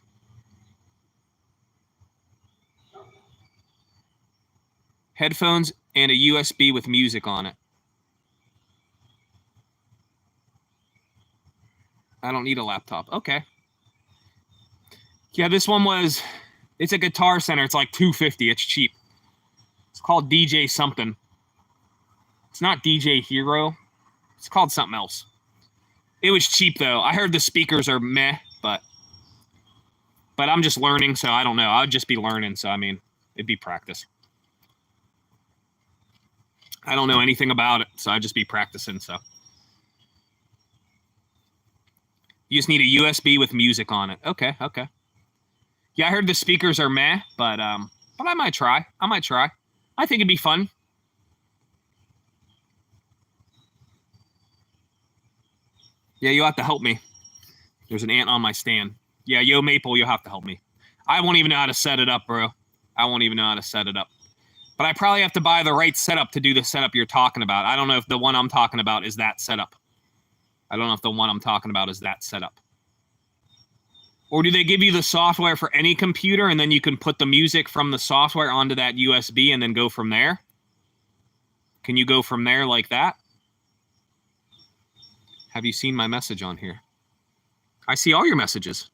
A: Headphones and a USB with music on it. I don't need a laptop. Okay. Yeah, this one it's a Guitar Center. It's like $250. It's cheap. It's called DJ something. It's not DJ Hero. It's called something else. It was cheap, though. I heard the speakers are meh, but I'm just learning, so I don't know. I would just be learning, so, I mean, it'd be practice. I don't know anything about it, so I'd just be practicing, so. You just need a USB with music on it. Okay. Yeah, I heard the speakers are meh, but I might try. I think it'd be fun. Yeah, you'll have to help me. There's an ant on my stand. Yeah, Yo Maple, you'll have to help me. I won't even know how to set it up, bro. But I probably have to buy the right setup to do the setup you're talking about. I don't know if the one I'm talking about is that setup. Or do they give you the software for any computer and then you can put the music from the software onto that USB and then go from there? Can you go from there like that? Have you seen my message on here? I see all your messages.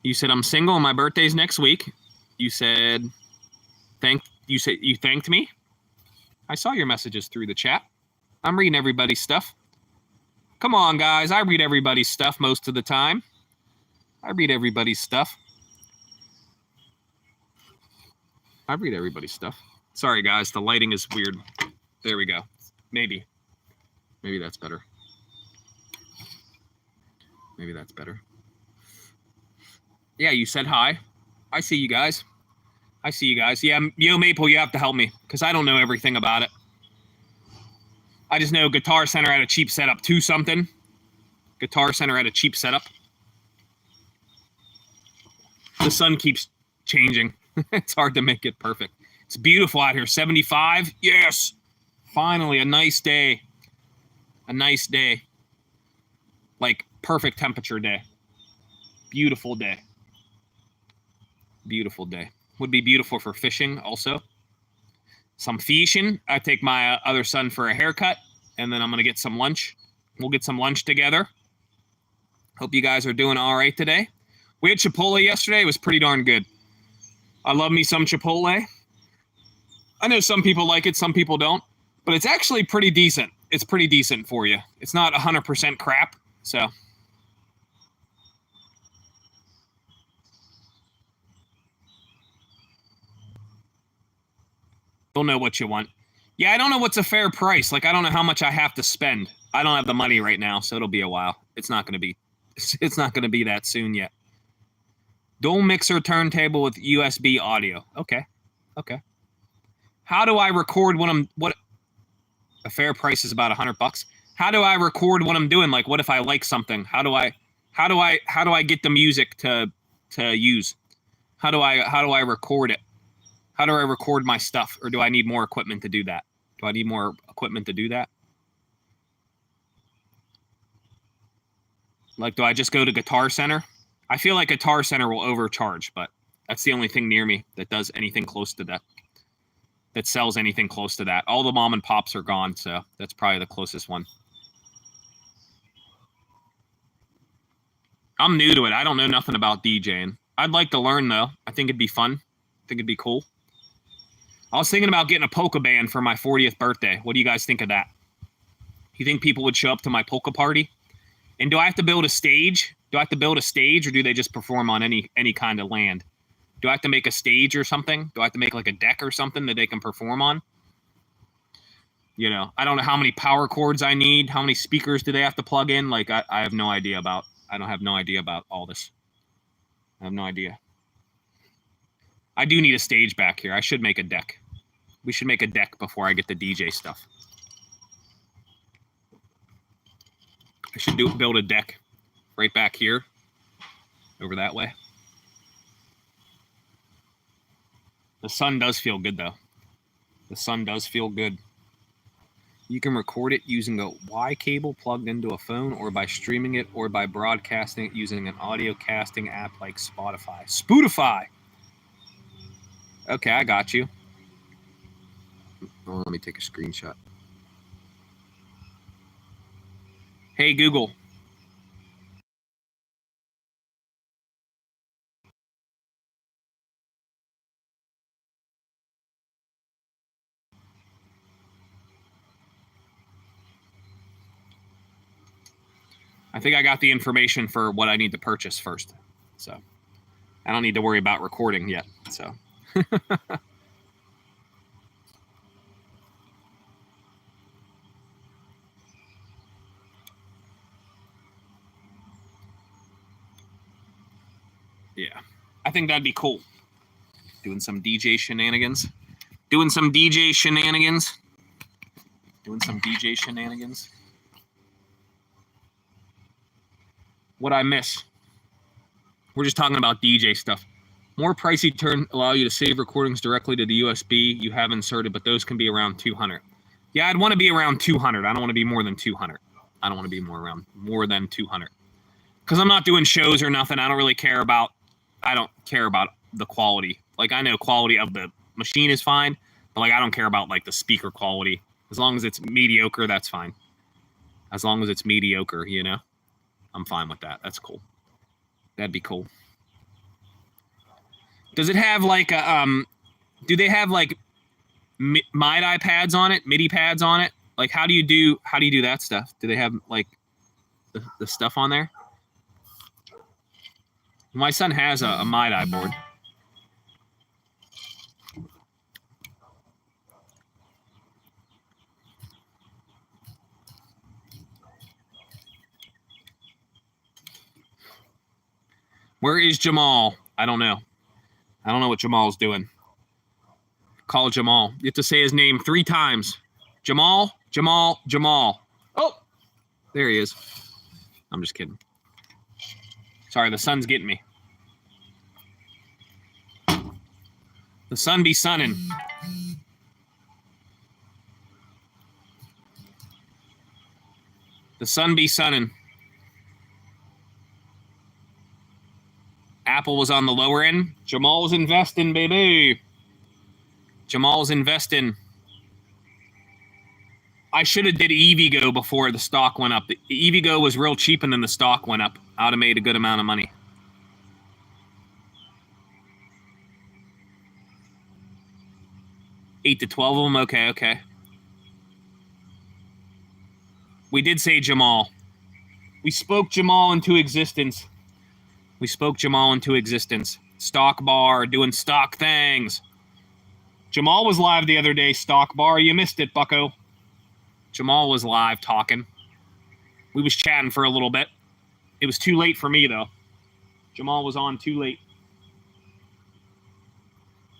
A: You said I'm single and my birthday's next week. You said you thanked me. I saw your messages through the chat. I'm reading everybody's stuff. Come on, guys. I read everybody's stuff most of the time. I read everybody's stuff. Sorry, guys. The lighting is weird. There we go. Maybe that's better. Maybe that's better. Yeah, you said hi. I see you guys. Yeah, Yo Maple, you have to help me because I don't know everything about it. I just know Guitar Center had a cheap setup. 2-something. Guitar Center had a cheap setup. The sun keeps changing. It's hard to make it perfect. It's beautiful out here. 75. Yes. Finally, a nice day. A nice day. Like perfect temperature day. Beautiful day. Beautiful day. Would be beautiful for fishing also. Some fishing. I take my other son for a haircut, and then I'm going to get some lunch. We'll get some lunch together. Hope you guys are doing all right today. We had Chipotle yesterday. It was pretty darn good. I love me some Chipotle. I know some people like it, some people don't, but it's actually pretty decent. It's pretty decent for you. It's not 100% crap, so. You'll know what you want. Yeah, I don't know what's a fair price. Like, I don't know how much I have to spend. I don't have the money right now, so it'll be a while. It's not going to be that soon yet. Dual mixer turntable with USB audio. Okay. How do I record when a fair price is about $100? How do I record what I'm doing? Like, what if I like something? How do I get the music to use? How do I record it? How do I record my stuff? Or do I need more equipment to do that? Like, do I just go to Guitar Center? I feel like Guitar Center will overcharge, but that's the only thing near me that does anything close to that. That sells anything close to that. All the mom and pops are gone, so that's probably the closest one. I'm new to it. I don't know nothing about DJing. I'd like to learn, though. I think it'd be fun. I think it'd be cool. I was thinking about getting a polka band for my 40th birthday. What do you guys think of that? You think people would show up to my polka party? And do I have to build a stage? Or do they just perform on any kind of land? Do I have to make a stage or something? Do I have to make like a deck or something that they can perform on? You know, I don't know how many power cords I need. How many speakers do they have to plug in? Like, I have no idea about. I don't have no idea about all this. I have no idea. I do need a stage back here. I should make a deck. We should make a deck before I get the DJ stuff. I should build a deck right back here, over that way. The sun does feel good, though. The sun does feel good. You can record it using a Y cable plugged into a phone, or by streaming it, or by broadcasting it using an audio casting app like Spotify. Spotify! Okay, I got you. Oh, let me take a screenshot. Hey, Google. I think I got the information for what I need to purchase first. So I don't need to worry about recording yet. So yeah, I think that'd be cool. Doing some DJ shenanigans. What I miss? We're just talking about DJ stuff. More pricey turn allow you to save recordings directly to the USB you have inserted, but those can be around 200. Yeah, I'd want to be around 200. I don't want to be more than 200. I don't want to be more than 200. Because I'm not doing shows or nothing. I don't care about the quality. Like, I know quality of the machine is fine, but like, I don't care about like the speaker quality. As long as it's mediocre, that's fine. As long as it's mediocre, you know, I'm fine with that. That's cool. That'd be cool. Does it have like a do they have like MIDI pads on it, MIDI pads on it? Like how do you do that stuff? Do they have like the stuff on there? My son has a MIDI board. Where is Jamal? I don't know. I don't know what Jamal's doing. Call Jamal. You have to say his name 3 times. Jamal, Jamal, Jamal. Oh, there he is. I'm just kidding. Sorry, the sun's getting me. The sun be sunning. The sun be sunning. Apple was on the lower end. Jamal's investing, baby. Jamal's investing. I should have did EVgo before the stock went up. The EVgo was real cheap and then the stock went up. I would have made a good amount of money. Eight to 12 of them? Okay. We did say Jamal. We spoke Jamal into existence. Stock bar, doing stock things. Jamal was live the other day, stock bar. You missed it, bucko. Jamal was live talking. We was chatting for a little bit. It was too late for me, though. Jamal was on too late.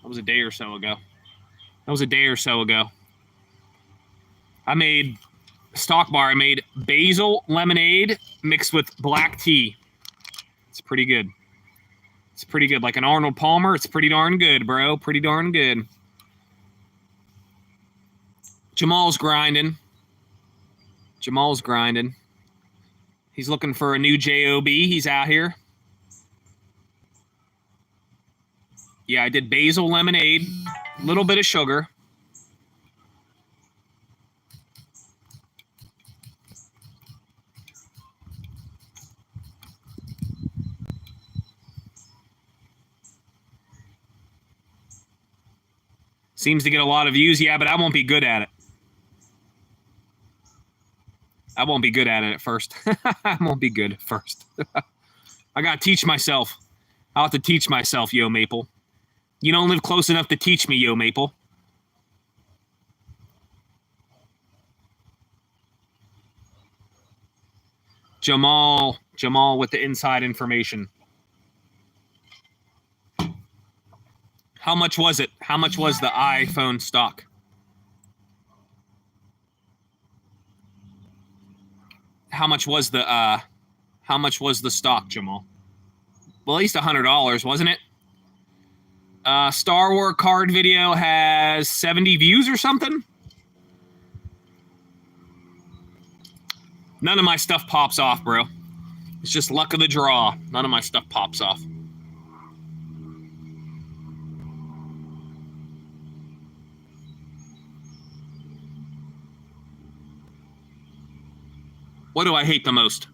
A: That was a day or so ago. I made stock bar. I made basil lemonade mixed with black tea. It's pretty good. Like an Arnold Palmer. It's pretty darn good, bro. Pretty darn good. Jamal's grinding. He's looking for a new job. He's out here. Yeah, I did basil lemonade. A little bit of sugar. Seems to get a lot of views. Yeah, but I won't be good at it. I won't be good at it at first. I won't be good at first. I got to teach myself. I'll have to teach myself, Yo Maple. You don't live close enough to teach me, Yo Maple. Jamal with the inside information. How much was it? How much was the iPhone stock? How much was the stock, Jamal? Well, at least $100, wasn't it? Star Wars card video has 70 views or something. None of my stuff pops off, bro. It's just luck of the draw. None of my stuff pops off. What do I hate the most?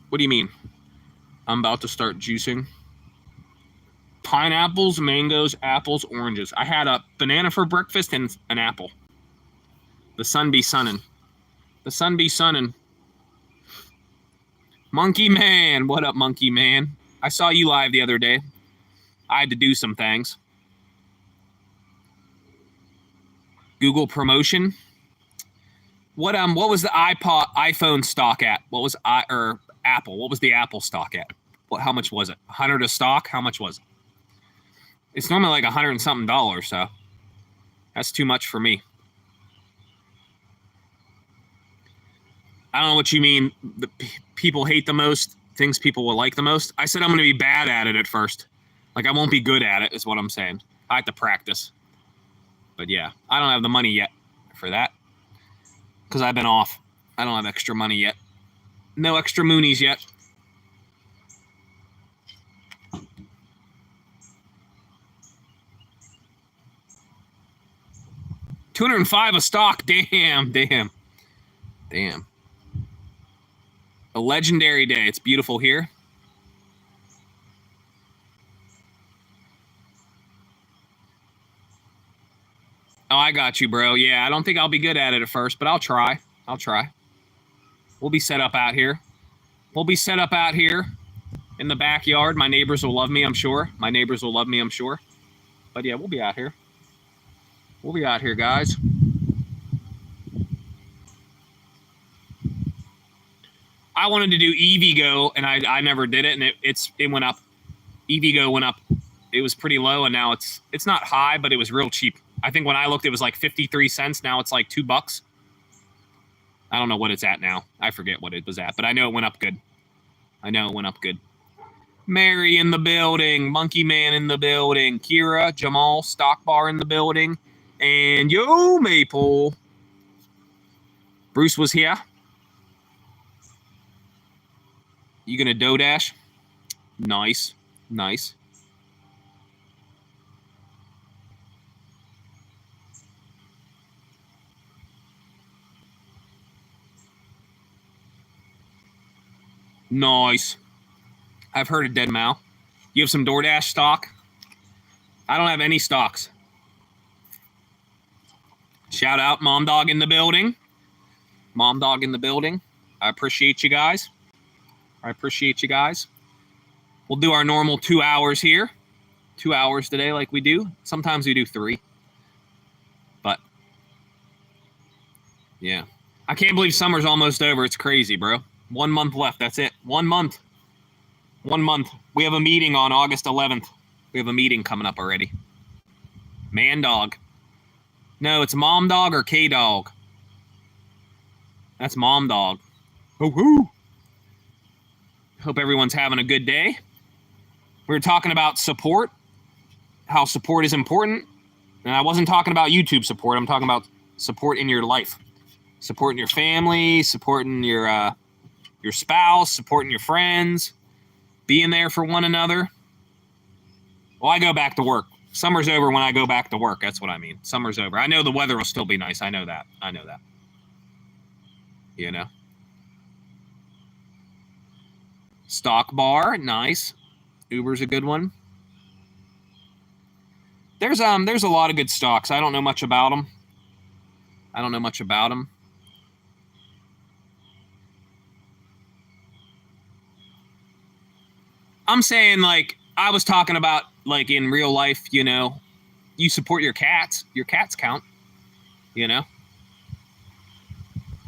A: What do you mean? I'm about to start juicing. Pineapples, mangoes, apples, oranges. I had a banana for breakfast and an apple. The sun be sunning. Monkey Man. What up, Monkey Man? I saw you live the other day. I had to do some things. Google promotion. What was the iPhone stock at? What was Apple? What was the Apple stock at? How much was it? 100 a stock? How much was it? It's normally like $100 and something, so that's too much for me. I don't know what you mean. The people hate the most, things people will like the most. I said I'm going to be bad at it at first. Like I won't be good at it is what I'm saying. I have to practice. But yeah, I don't have the money yet for that because I've been off. I don't have extra money yet. No extra moonies yet. $205 a stock. Damn. A legendary day. It's beautiful here. Oh, I got you, bro. Yeah, I don't think I'll be good at it at first, but I'll try. I'll try. We'll be set up out here. We'll be set up out here in the backyard. My neighbors will love me, I'm sure. My neighbors will love me, I'm sure. But yeah, we'll be out here. We'll be out here, guys. I wanted to do EVgo, and I never did it, and it went up. EVgo went up. It was pretty low, and now it's not high, but it was real cheap. I think when I looked, it was like 53 cents. Now it's like $2. I don't know what it's at now. I forget what it was at, but I know it went up good. I know it went up good. Mary in the building. Monkey Man in the building. Kira, Jamal, Stock Bar in the building. And Yo Maple. Bruce was here. You gonna DoorDash? Nice. Nice. Nice. I've heard of Dead Mal. You have some DoorDash stock? I don't have any stocks. Shout out Mom Dog in the building. Mom Dog in the building. I appreciate you guys. I appreciate you guys. We'll do our normal 2 hours here. 2 hours today like we do. Sometimes we do 3. But, yeah. I can't believe summer's almost over. It's crazy, bro. 1 month left. That's it. 1 month. 1 month. We have a meeting on August 11th. We have a meeting coming up already. Man Dog. No, it's Mom Dog or K Dog. That's Mom Dog. Hoo-hoo. Hope everyone's having a good day. We were talking about support, how support is important. And I wasn't talking about YouTube support. I'm talking about support in your life. Supporting your family, supporting your spouse, supporting your friends, being there for one another. Well, I go back to work. Summer's over when I go back to work. That's what I mean. Summer's over. I know the weather will still be nice. I know that. I know that. You know. Stock Bar, nice. Uber's a good one. There's a lot of good stocks. I don't know much about them. I'm saying, like, I was talking about, like, in real life, you know, you support your cats. Your cats count, you know.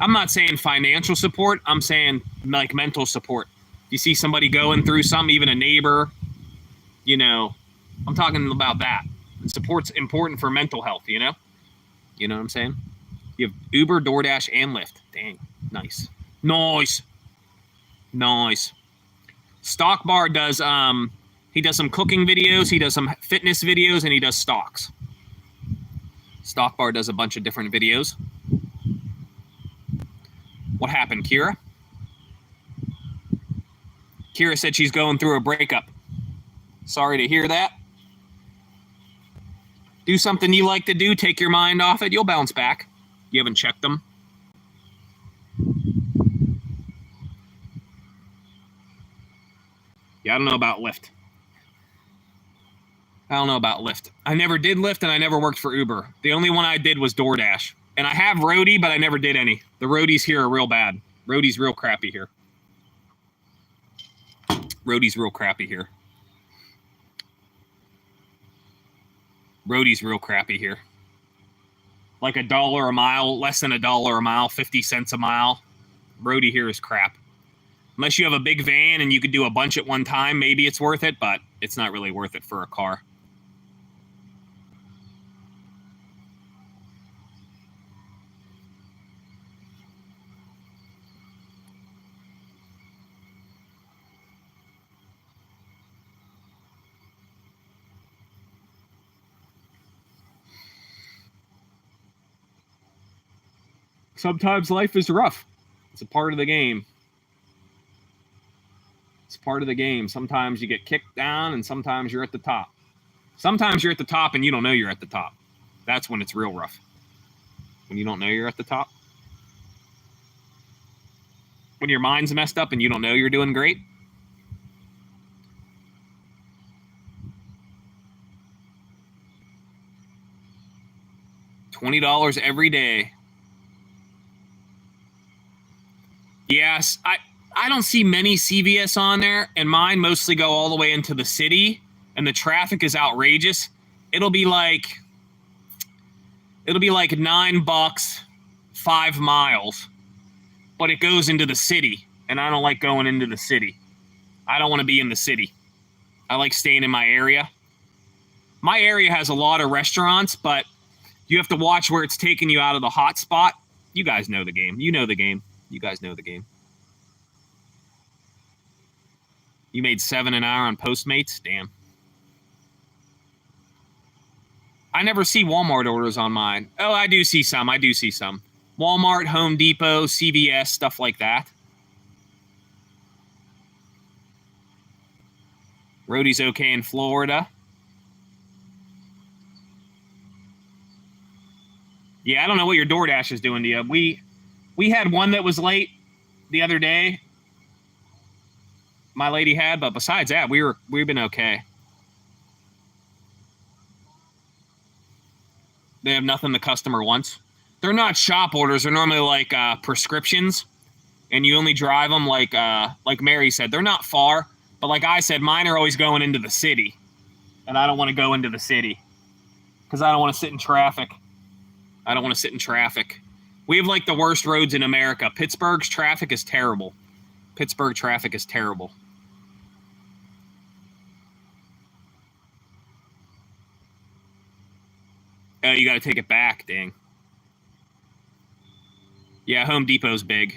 A: I'm not saying financial support. I'm saying, like, mental support. You see somebody going through something, even a neighbor, you know, I'm talking about that. Support's important for mental health, you know? You know what I'm saying? You have Uber, DoorDash, and Lyft. Dang, nice. Nice. Nice. Stock Bar does, he does some cooking videos, he does some fitness videos, and he does stocks. Stock Bar does a bunch of different videos. What happened, Kira? Kira said she's going through a breakup. Sorry to hear that. Do something you like to do. Take your mind off it. You'll bounce back. You haven't checked them. Yeah, I don't know about Lyft. I never did Lyft, and I never worked for Uber. The only one I did was DoorDash. And I have Roadie, but I never did any. The Roadies here are real bad. Roadie's real crappy here. Roadie's real crappy here. Like $1 a mile, less than $1 a mile, 50 cents a mile. Roadie here is crap. Unless you have a big van and you could do a bunch at one time, maybe it's worth it, but it's not really worth it for a car. Sometimes life is rough. It's a part of the game. Sometimes you get kicked down and sometimes you're at the top. Sometimes you're at the top and you don't know you're at the top. That's when it's real rough. When you don't know you're at the top. When your mind's messed up and you don't know you're doing great. $20 every day. Yes, I don't see many CVS on there, and mine mostly go all the way into the city, and the traffic is outrageous. It'll be like $9, 5 miles, but it goes into the city, and I don't like going into the city. I don't want to be in the city. I like staying in my area. My area has a lot of restaurants, but you have to watch where it's taking you out of the hot spot. You guys know the game. You know the game. You guys know the game. You made $7 an hour on Postmates? Damn. I never see Walmart orders on mine. Oh, I do see some. Walmart, Home Depot, CVS, stuff like that. Roadie's okay in Florida. Yeah, I don't know what your DoorDash is doing to you. We had one that was late the other day. My lady had, but besides that, we've been okay. They have nothing the customer wants. They're not shop orders. They're normally like prescriptions, and you only drive them like Mary said. They're not far, but like I said, mine are always going into the city, and I don't want to go into the city because I don't want to sit in traffic. We have like the worst roads in America. Pittsburgh's traffic is terrible. Oh, you got to take it back, dang. Yeah, Home Depot's big.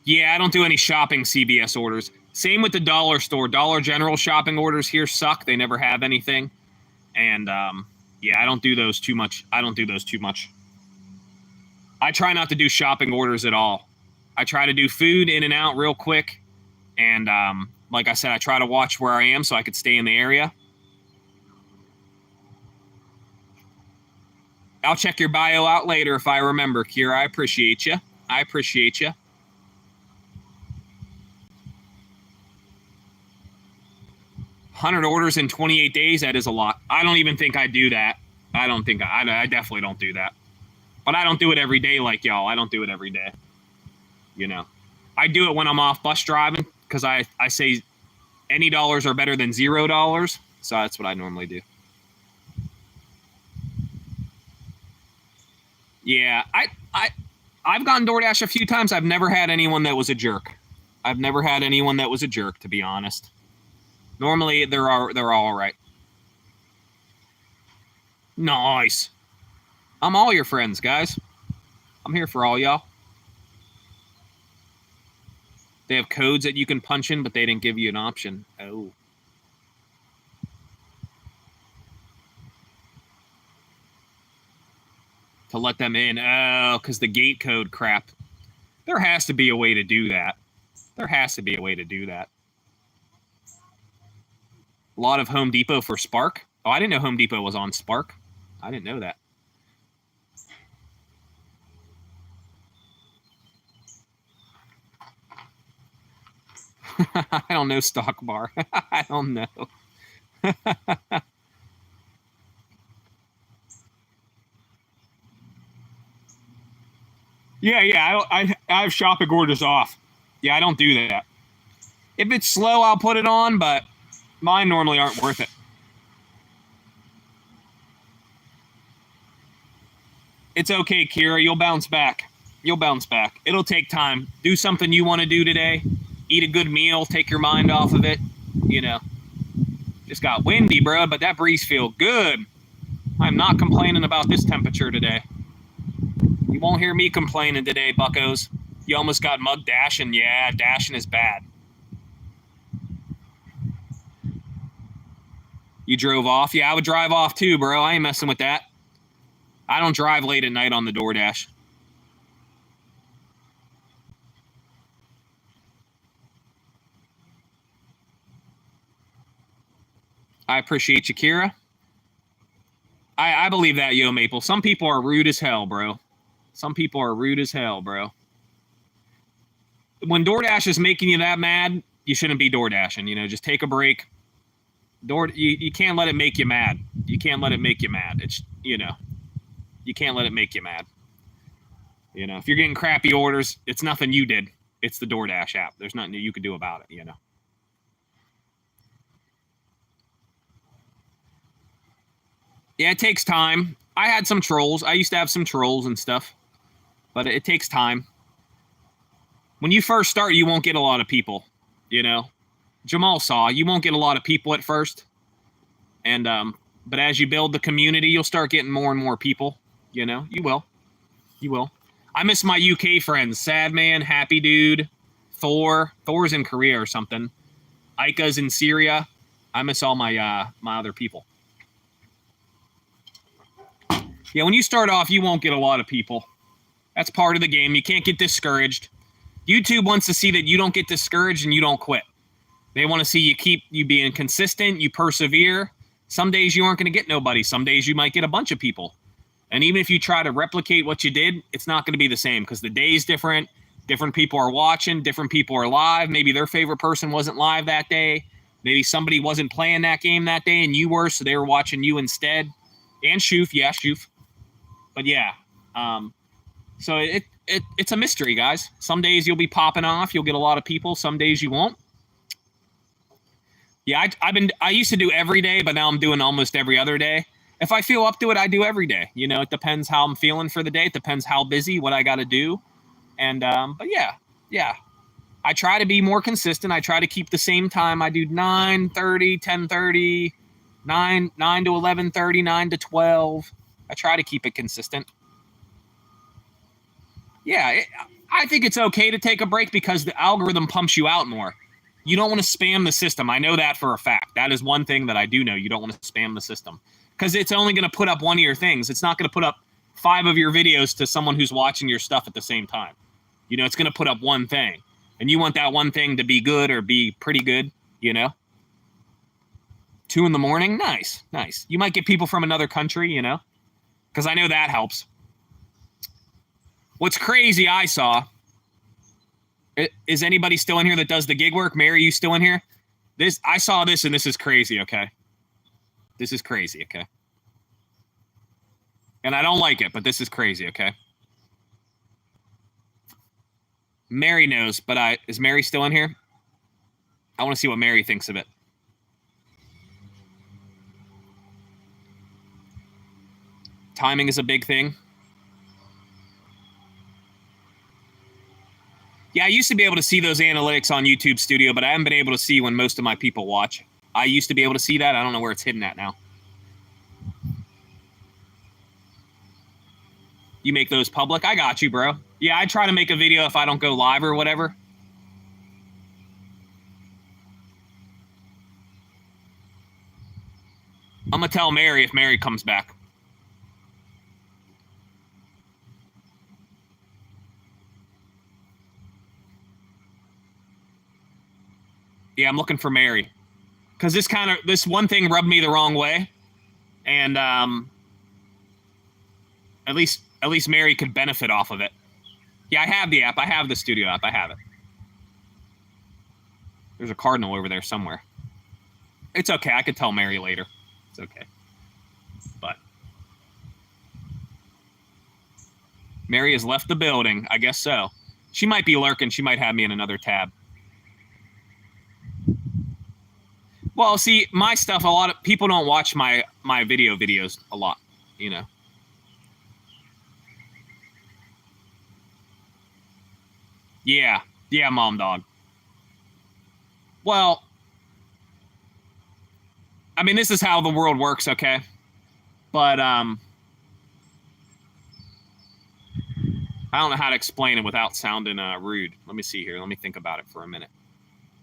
A: Yeah, I don't do any shopping CVS orders. Same with the dollar store. Dollar General shopping orders here suck. They never have anything. And, yeah, I don't do those too much. I try not to do shopping orders at all. I try to do food in and out real quick. And, like I said, I try to watch where I am so I could stay in the area. I'll check your bio out later if I remember, Kira. I appreciate you. 100 orders in 28 days, that is a lot. I don't even think I do that. I definitely don't do that. But I don't do it every day like y'all. I don't do it every day. You know. I do it when I'm off bus driving because I say any dollars are better than $0. So that's what I normally do. Yeah, I've gotten DoorDash a few times. I've never had anyone that was a jerk. To be honest. Normally, they're all right. Nice. I'm all your friends, guys. I'm here for all y'all. They have codes that you can punch in, but they didn't give you an option. Oh. To let them in. Oh, because the gate code crap. There has to be a way to do that. A lot of Home Depot for Spark. Oh, I didn't know Home Depot was on Spark. I didn't know that. I don't know Stock Bar. I don't know. Yeah. I have shopping orders off. Yeah, I don't do that. If it's slow, I'll put it on, but mine normally aren't worth it. It's okay, Kira. You'll bounce back. It'll take time. Do something you want to do today. Eat a good meal. Take your mind off of it. You know. Just got windy, bro, but that breeze feel good. I'm not complaining about this temperature today. You won't hear me complaining today, buckos. You almost got mugged dashing. Yeah, dashing is bad. You drove off? Yeah, I would drive off too, bro. I ain't messing with that. I don't drive late at night on the DoorDash. I appreciate you, Kira. I believe that, Yo Maple. Some people are rude as hell, bro. When DoorDash is making you that mad, you shouldn't be DoorDashing. You know, just take a break. You can't let it make you mad. You can't let it make you mad. It's, you can't let it make you mad. If you're getting crappy orders, it's nothing you did. It's the DoorDash app. There's nothing you could do about it, Yeah, it takes time. I had some trolls. I used to have some trolls and stuff, but it takes time. When you first start, you won't get a lot of people, Jamal saw, you won't get a lot of people at first. And, but as you build the community, you'll start getting more and more people, you will. You will. I miss my UK friends, Sad Man, Happy Dude, Thor. Thor's in Korea or something. Ika's in Syria. I miss all my my other people. Yeah, when you start off, you won't get a lot of people. That's part of the game. You can't get discouraged. YouTube wants to see that you don't get discouraged and you don't quit. They want to see you being consistent, you persevere. Some days you aren't going to get nobody. Some days you might get a bunch of people. And even if you try to replicate what you did, it's not going to be the same because the day's different. Different people are watching. Different people are live. Maybe their favorite person wasn't live that day. Maybe somebody wasn't playing that game that day and you were, so they were watching you instead. And Shoof. Yeah, Shoof. But yeah. So it's a mystery, guys. Some days you'll be popping off. You'll get a lot of people. Some days you won't. Yeah, I used to do every day, but now I'm doing almost every other day. If I feel up to it, I do every day. It depends how I'm feeling for the day. It depends how busy, what I got to do. And, but yeah. I try to be more consistent. I try to keep the same time. I do 9:30, 10:30, 9 to 11:30, 9 to 12. I try to keep it consistent. Yeah, I think it's okay to take a break because the algorithm pumps you out more. You don't want to spam the system. I know that for a fact. That is one thing that I do know. You don't want to spam the system. Because it's only going to put up one of your things. It's not going to put up 5 of your videos to someone who's watching your stuff at the same time. It's going to put up one thing. And you want that one thing to be good or be pretty good, 2 in the morning? Nice. You might get people from another country, because I know that helps. What's crazy I saw, is anybody still in here that does the gig work? Mary, you still in here? I saw this and this is crazy, okay? This is crazy, okay? And I don't like it, but this is crazy, okay? Mary knows, but is Mary still in here? I want to see what Mary thinks of it. Timing is a big thing. Yeah, I used to be able to see those analytics on YouTube Studio, but I haven't been able to see when most of my people watch. I used to be able to see that. I don't know where it's hidden at now. You make those public? I got you, bro. Yeah, I try to make a video if I don't go live or whatever. I'm going to tell Mary if Mary comes back. Yeah, I'm looking for Mary. Because this one thing rubbed me the wrong way. And at least Mary could benefit off of it. Yeah, I have the app. I have the studio app. I have it. There's a cardinal over there somewhere. It's okay. I could tell Mary later. It's okay. But Mary has left the building. I guess so. She might be lurking. She might have me in another tab. Well, see, my stuff, a lot of people don't watch my videos a lot, Yeah, mom dog. Well, I mean, this is how the world works, okay? But I don't know how to explain it without sounding rude. Let me see here. Let me think about it for a minute.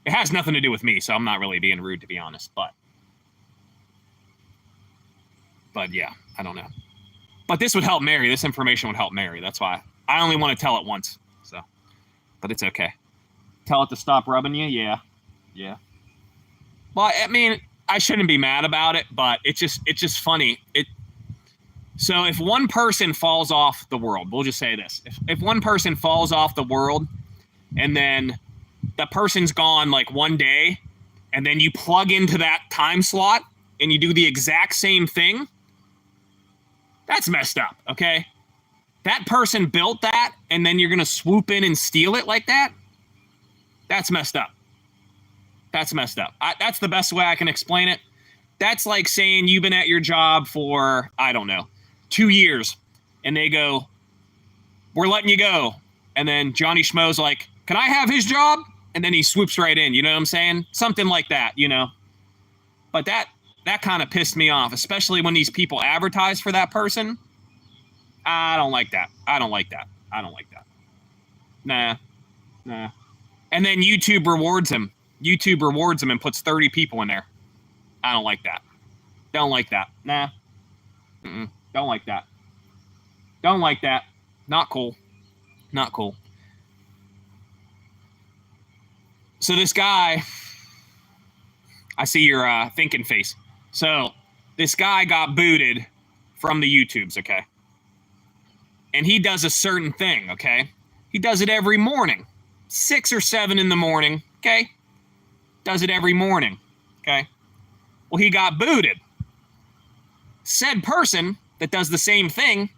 A: It has nothing to do with me, so I'm not really being rude, to be honest. But yeah, I don't know. But this would help Mary. This information would help Mary. That's why I only want to tell it once. So, but it's okay. Tell it to stop rubbing you. Yeah. Well, I mean, I shouldn't be mad about it, but it's just funny. So if one person falls off the world, we'll just say this: if one person falls off the world, and then the person's gone like one day, and then you plug into that time slot and you do the exact same thing, that's messed up, okay? That person built that, and then you're going to swoop in and steal it like that? That's messed up. That's messed up. That's the best way I can explain it. That's like saying you've been at your job for, I don't know, 2 years, and they go, we're letting you go. And then Johnny Schmo's like, can I have his job? And then he swoops right in, you know what I'm saying? Something like that, you know? But that kind of pissed me off, especially when these people advertise for that person. I don't like that. I don't like that. I don't like that. Nah. And then YouTube rewards him. YouTube rewards him and puts 30 people in there. I don't like that. Don't like that. Nah. Don't like that. Don't like that. Not cool. Not cool. So this guy, I see your thinking face. So this guy got booted from the YouTubes, okay? And he does a certain thing, okay? He does it every morning. 6 or 7 in the morning, okay? Does it every morning, okay? Well, he got booted. Said person that does the same thing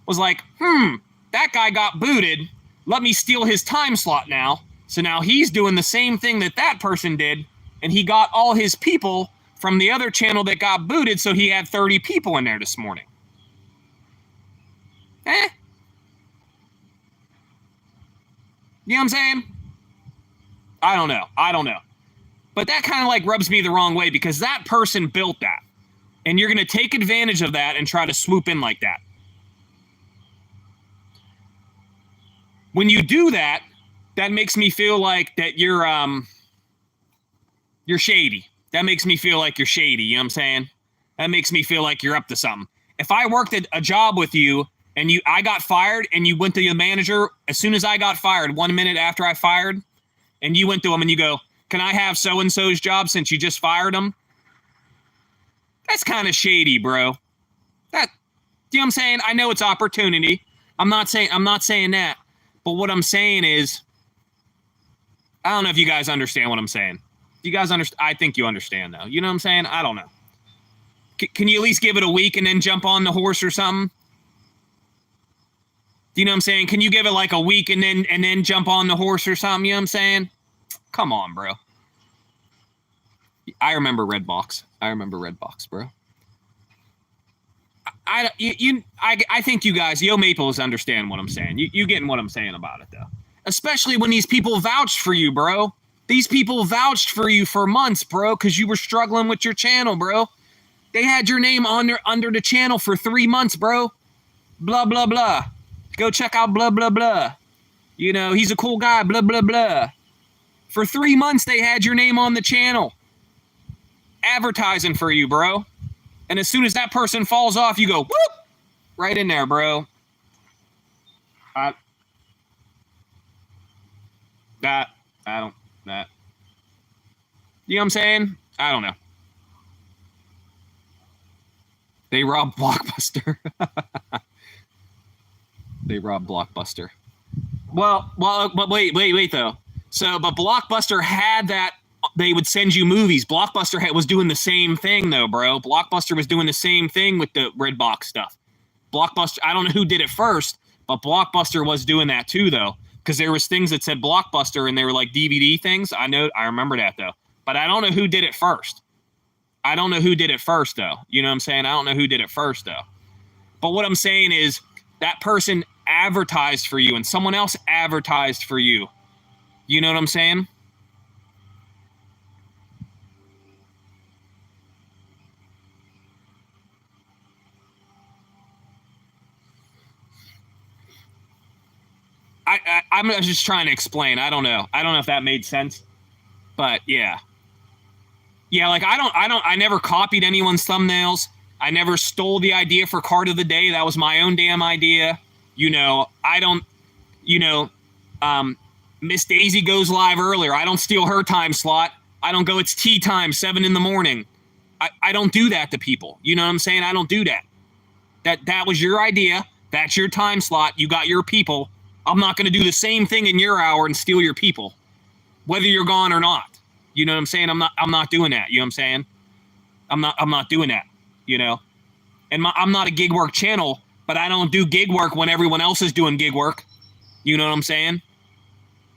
A: was like, that guy got booted. Let me steal his time slot now. So now he's doing the same thing that person did, and he got all his people from the other channel that got booted, so he had 30 people in there this morning. You know what I'm saying? I don't know. But that kind of like rubs me the wrong way because that person built that. And you're going to take advantage of that and try to swoop in like that. When you do that, that makes me feel like that you're shady. That makes me feel like you're shady, you know what I'm saying? That makes me feel like you're up to something. If I worked at a job with you and I got fired and you went to your manager as soon as I got fired, 1 minute after I fired, and you went to him and you go, can I have so-and-so's job since you just fired him? That's kind of shady, bro. That, you know what I'm saying? I know it's opportunity. I'm not saying that. But what I'm saying is, I don't know if you guys understand what I'm saying. You guys understand? I think you understand, though. You know what I'm saying? I don't know. Can you at least give it a week and then jump on the horse or something? Do you know what I'm saying? Can you give it like a week and then jump on the horse or something? You know what I'm saying? Come on, bro. I remember Redbox. Bro. I think you guys, Yo Maples, understand what I'm saying. You getting what I'm saying about it, though. Especially when these people vouched for you, bro. These people vouched for you for months, bro, because you were struggling with your channel, bro. They had your name under the channel for 3 months, bro. Blah, blah, blah. Go check out blah, blah, blah. You know, he's a cool guy, blah, blah, blah. For 3 months, they had your name on the channel. Advertising for you, bro. And as soon as that person falls off, you go, whoop! Right in there, bro. That. You know what I'm saying? I don't know. They robbed Blockbuster. They robbed Blockbuster. Well, but wait, though. So, but Blockbuster had that. They would send you movies. Blockbuster was doing the same thing, though, bro. Blockbuster was doing the same thing with the Redbox stuff. Blockbuster, I don't know who did it first, but Blockbuster was doing that too, though. Because there was things that said Blockbuster and they were like DVD things. I remember that, though. But I don't know who did it first. though. You know what I'm saying? I don't know who did it first, though. But what I'm saying is that person advertised for you and someone else advertised for you. You know what I'm saying? I'm just trying to explain. I don't know if that made sense, but yeah. Like I never copied anyone's thumbnails. I never stole the idea for card of the day. That was my own damn idea. You know, I don't, Miss Daisy goes live earlier. I don't steal her time slot. I don't go, it's tea time, 7 a.m. I don't do that to people. You know what I'm saying? I don't do that. That was your idea. That's your time slot. You got your people. I'm not going to do the same thing in your hour and steal your people, whether you're gone or not. You know what I'm saying? I'm not doing that. You know what I'm saying? I'm not doing that, you know? And I'm not a gig work channel, but I don't do gig work when everyone else is doing gig work. You know what I'm saying?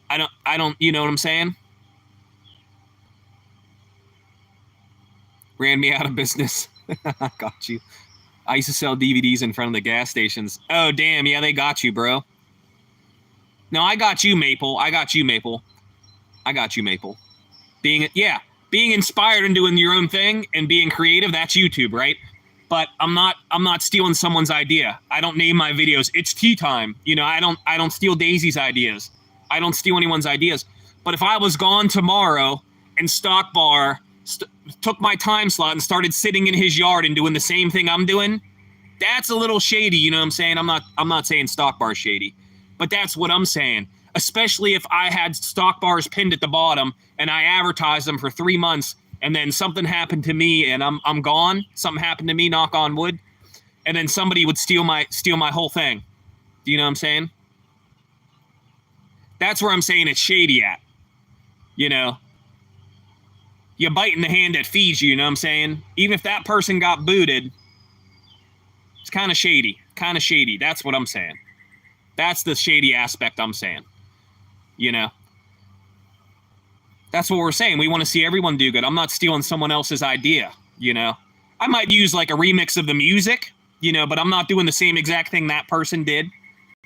A: I don't, you know what I'm saying? Ran me out of business. Got you. I used to sell DVDs in front of the gas stations. Oh, damn. Yeah, they got you, bro. No, I got you, Maple. I got you, Maple. Being inspired and doing your own thing and being creative, that's YouTube, right? But I'm not stealing someone's idea. I don't name my videos "It's Tea Time." You know, I don't steal Daisy's ideas. I don't steal anyone's ideas. But if I was gone tomorrow and Stock Bar took my time slot and started sitting in his yard and doing the same thing I'm doing, that's a little shady, you know what I'm saying? I'm not saying Stock Bar's shady, but that's what I'm saying. Especially if I had Stock Bars pinned at the bottom and I advertised them for 3 months and then something happened to me and I'm gone. Something happened to me, knock on wood, and then somebody would steal my whole thing. Do you know what I'm saying? That's where I'm saying it's shady at. You know, you bite in the hand that feeds you, you know what I'm saying? Even if that person got booted, it's kind of shady. That's what I'm saying. That's the shady aspect I'm saying. You know, that's what we're saying. We want to see everyone do good. I'm not stealing someone else's idea. You know, I might use like a remix of the music, you know, but I'm not doing the same exact thing that person did.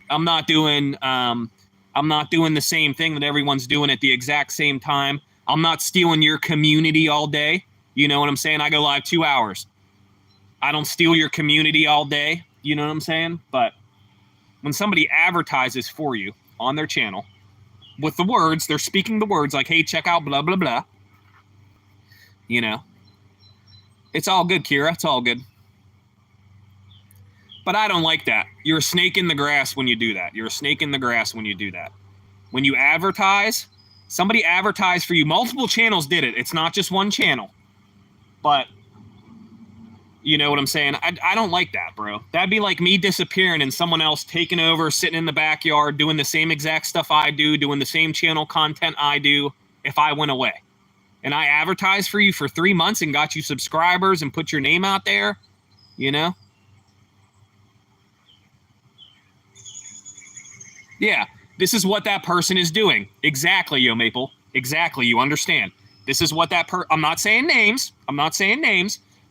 A: I'm not doing the same thing that everyone's doing at the exact same time. I'm not stealing your community all day. You know what I'm saying? I go live 2 hours. I don't steal your community all day. You know what I'm saying? But when somebody advertises for you on their channel with the words, they're speaking the words like, hey, check out blah, blah, blah. You know, it's all good, Kira. It's all good. But I don't like that. You're a snake in the grass when you do that. When you advertise, somebody advertised for you. Multiple channels did it. It's not just one channel. But you know what I'm saying? I don't like that, bro. That'd be like me disappearing and someone else taking over, sitting in the backyard, doing the same exact stuff I do, doing the same channel content I do if I went away. And I advertised for you for 3 months and got you subscribers and put your name out there, you know? Yeah, this is what that person is doing. Exactly, Yo Maple. Exactly, you understand. This is what that I'm not saying names.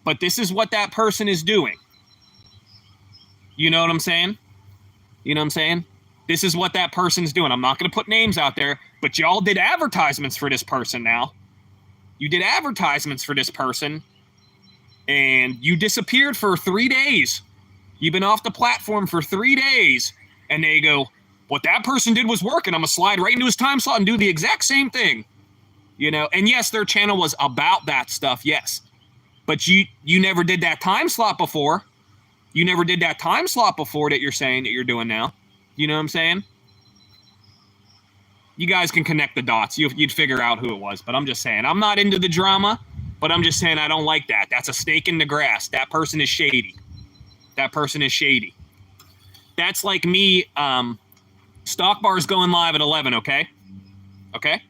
A: But this is what that person is doing. You know what I'm saying? This is what that person's doing. I'm not going to put names out there, but y'all did advertisements for this person now. You did advertisements for this person, and you disappeared for 3 days. You've been off the platform for 3 days, and they go, what that person did was work, and I'm going to slide right into his time slot and do the exact same thing. You know, and yes, their channel was about that stuff, yes. But you never did that time slot before. That you're saying that you're doing now. You know what I'm saying? You guys can connect the dots. You'd figure out who it was. But I'm just saying, I'm not into the drama, but I'm just saying I don't like that. That's a snake in the grass. That person is shady. That's like me, Stock Bar's going live at 11, okay? Okay?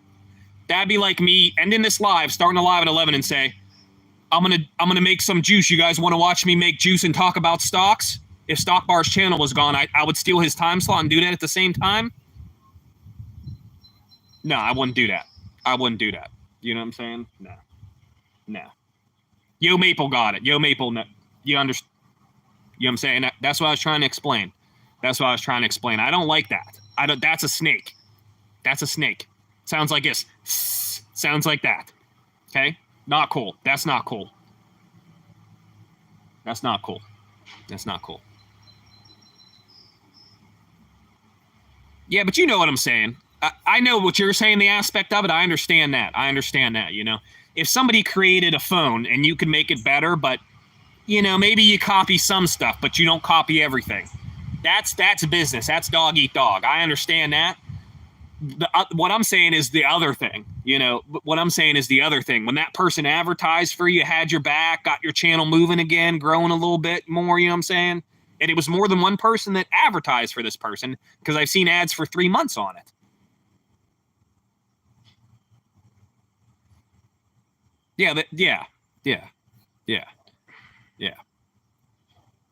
A: That'd be like me ending this live, starting a live at 11 and say, I'm gonna make some juice. You guys want to watch me make juice and talk about stocks? If Stock Bar's channel was gone, I would steal his time slot and do that at the same time? No, I wouldn't do that. You know what I'm saying? No. Yo Maple got it. Yo Maple, no, you understand? You know what I'm saying? That's what I was trying to explain. I don't like that. That's a snake. Sounds like this. Sounds like that. Okay? Not cool. That's not cool. Yeah, but you know what I'm saying. I know what you're saying, the aspect of it. I understand that, you know. If somebody created a phone and you can make it better, but, you know, maybe you copy some stuff, but you don't copy everything. That's business. That's dog eat dog. I understand that. What I'm saying is the other thing, you know. When that person advertised for you, had your back, got your channel moving again, growing a little bit more, you know what I'm saying? And it was more than one person that advertised for this person, because I've seen ads for 3 months on it. Yeah, yeah.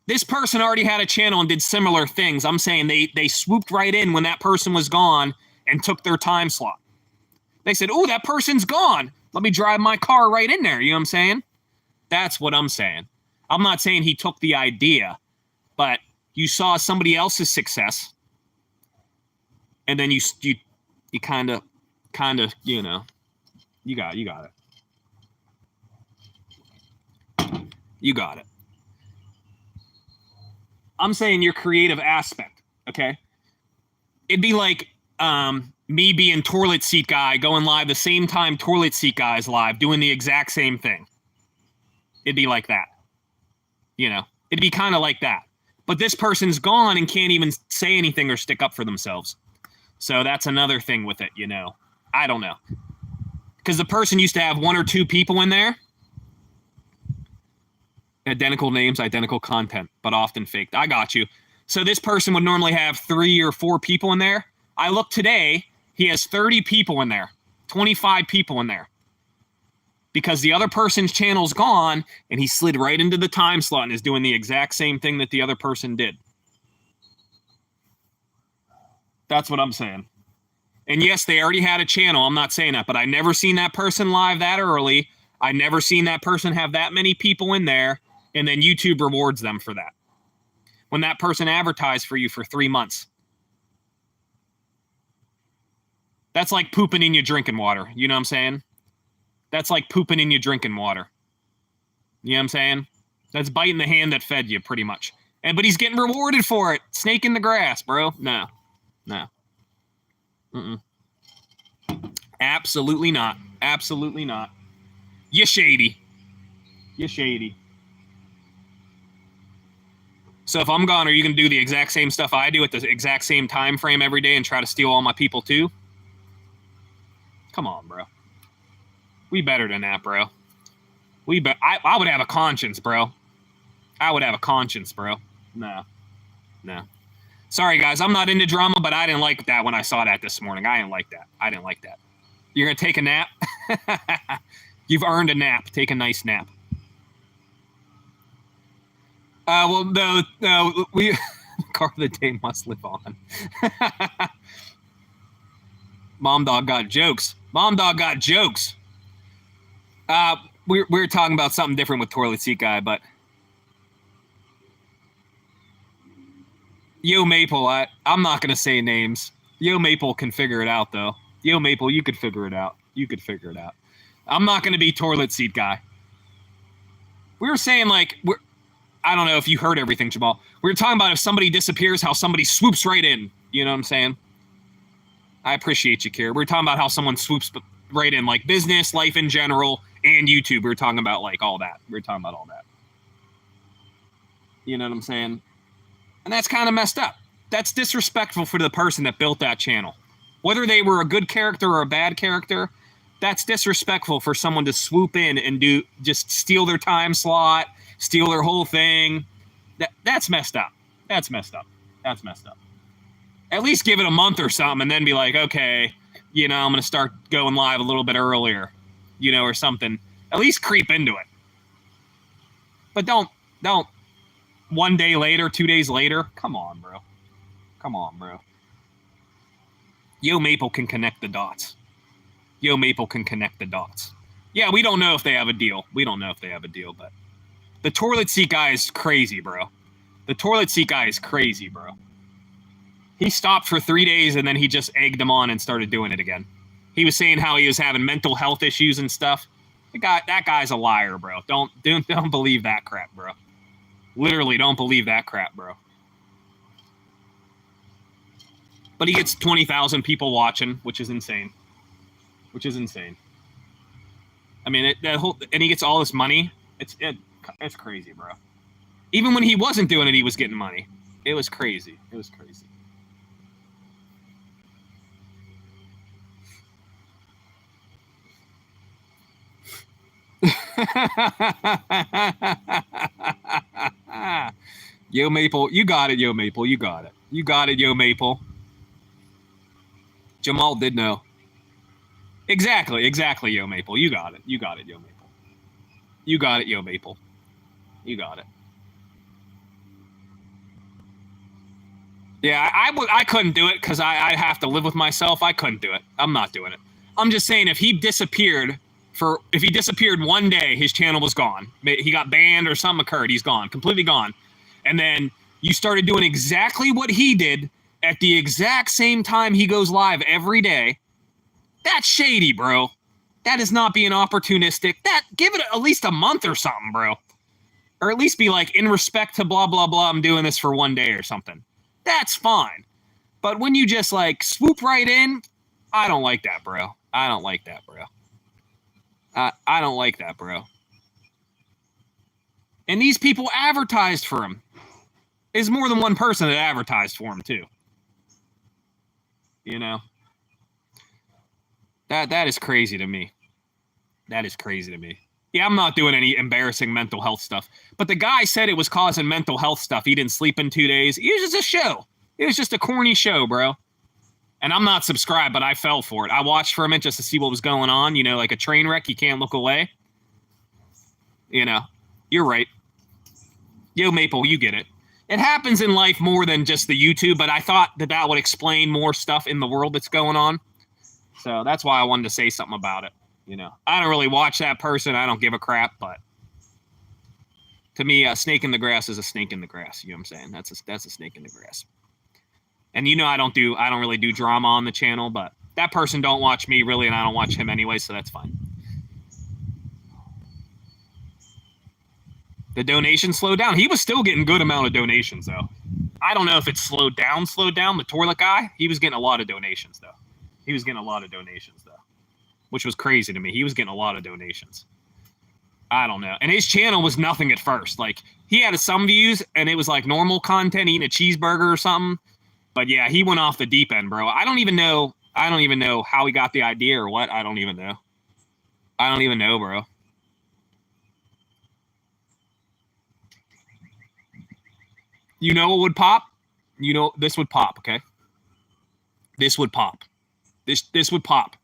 A: This person already had a channel and did similar things. I'm saying they swooped right in when that person was gone and took their time slot. They said, "Oh, that person's gone. Let me drive my car right in there." You know what I'm saying? That's what I'm saying. I'm not saying he took the idea, but you saw somebody else's success, and then you kind of, you know, you got it. You got it. I'm saying your creative aspect, okay? It'd be like me being toilet seat guy going live the same time toilet seat guy is live doing the exact same thing. It'd be like that. You know, it'd be kind of like that. But this person's gone and can't even say anything or stick up for themselves. So that's another thing with it, you know. I don't know. Because the person used to have 1 or 2 people in there. Identical names, identical content, but often faked. I got you. So this person would normally have 3 or 4 people in there. I look today, he has 30 people in there, 25 people in there. Because the other person's channel's gone, and he slid right into the time slot and is doing the exact same thing that the other person did. That's what I'm saying. And yes, they already had a channel. I'm not saying that, but I never seen that person live that early. I never seen that person have that many people in there. And then YouTube rewards them for that. When that person advertised for you for 3 months. That's like pooping in your drinking water. You know what I'm saying? That's like pooping in your drinking water. You know what I'm saying? That's biting the hand that fed you, pretty much. But he's getting rewarded for it. Snake in the grass, bro. No. Absolutely not. Absolutely not. You're shady. You're shady. So if I'm gone, are you going to do the exact same stuff I do at the exact same time frame every day and try to steal all my people too? Come on, bro. We better than that, bro. I would have a conscience, bro. I would have a conscience, bro. No. Sorry, guys. I'm not into drama, but I didn't like that when I saw that this morning. I didn't like that. You're going to take a nap? You've earned a nap. Take a nice nap. Well, no, we car of the day must live on. Mom Dog got jokes. We're talking about something different with Toilet Seat Guy, but Yo Maple, I'm not gonna say names. Yo Maple can figure it out though. Yo Maple, you could figure it out. I'm not gonna be Toilet Seat Guy. We were saying I don't know if you heard everything, Jamal. We were talking about if somebody disappears, how somebody swoops right in. You know what I'm saying? I appreciate you, Kier. We were talking about how someone swoops right in, like business, life in general, and YouTube. We were talking about all that. You know what I'm saying? And that's kind of messed up. That's disrespectful for the person that built that channel. Whether they were a good character or a bad character, that's disrespectful for someone to swoop in and just steal their time slot, steal their whole thing. That's messed up. That's messed up. At least give it a month or something and then be like, okay, I'm going to start going live a little bit earlier, or something. At least creep into it. But don't 1 day later, 2 days later. Come on, bro. Yo Maple can connect the dots. Yeah, we don't know if they have a deal. But the Toilet Seat Guy is crazy, bro. He stopped for 3 days and then he just egged him on and started doing it again. He was saying how he was having mental health issues and stuff. That guy's a liar, bro. Don't believe that crap, bro. Literally, don't believe that crap, bro. But he gets 20,000 people watching, which is insane. I mean, and he gets all this money. It's crazy, bro. Even when he wasn't doing it, he was getting money. It was crazy. Yo Maple, you got it, Yo Maple. Yo Maple. Jamal did know. Exactly, Yo Maple. You got it, Yo Maple. You got it, Yo Maple. You got it. Yeah, I couldn't do it because I have to live with myself. I couldn't do it. I'm not doing it. I'm just saying if he disappeared one day, his channel was gone. He got banned or something occurred. He's gone, completely gone. And then you started doing exactly what he did at the exact same time he goes live every day. That's shady, bro. That is not being opportunistic. Give it at least a month or something, bro. Or at least be like, in respect to blah, blah, blah, I'm doing this for one day or something. That's fine. But when you just like swoop right in, I don't like that, bro. I don't like that, bro. I don't like that, bro. And these people advertised for him. There's more than one person that advertised for him, too. You know? That is crazy to me. That is crazy to me. Yeah, I'm not doing any embarrassing mental health stuff. But the guy said it was causing mental health stuff. He didn't sleep in 2 days. It was just a show. It was just a corny show, bro. And I'm not subscribed, but I fell for it. I watched for a minute just to see what was going on. You know, like a train wreck, you can't look away. You know, you're right. Yo, Maple, you get it. It happens in life more than just the YouTube, but I thought that would explain more stuff in the world that's going on. So that's why I wanted to say something about it. You know, I don't really watch that person. I don't give a crap, but to me, a snake in the grass is a snake in the grass. You know what I'm saying? That's a snake in the grass. And you know, I don't really do drama on the channel, but that person don't watch me really, and I don't watch him anyway, so that's fine. The donation slowed down. He was still getting good amount of donations, though. I don't know if it slowed down. The toilet guy, he was getting a lot of donations, though. Which was crazy to me. He was getting a lot of donations. I don't know. And his channel was nothing at first. Like, he had some views, and it was like normal content, eating a cheeseburger or something. But yeah, he went off the deep end, bro. I don't even know how he got the idea or what. I don't even know, bro. You know what would pop? You know, this would pop, okay? This would pop. This would pop.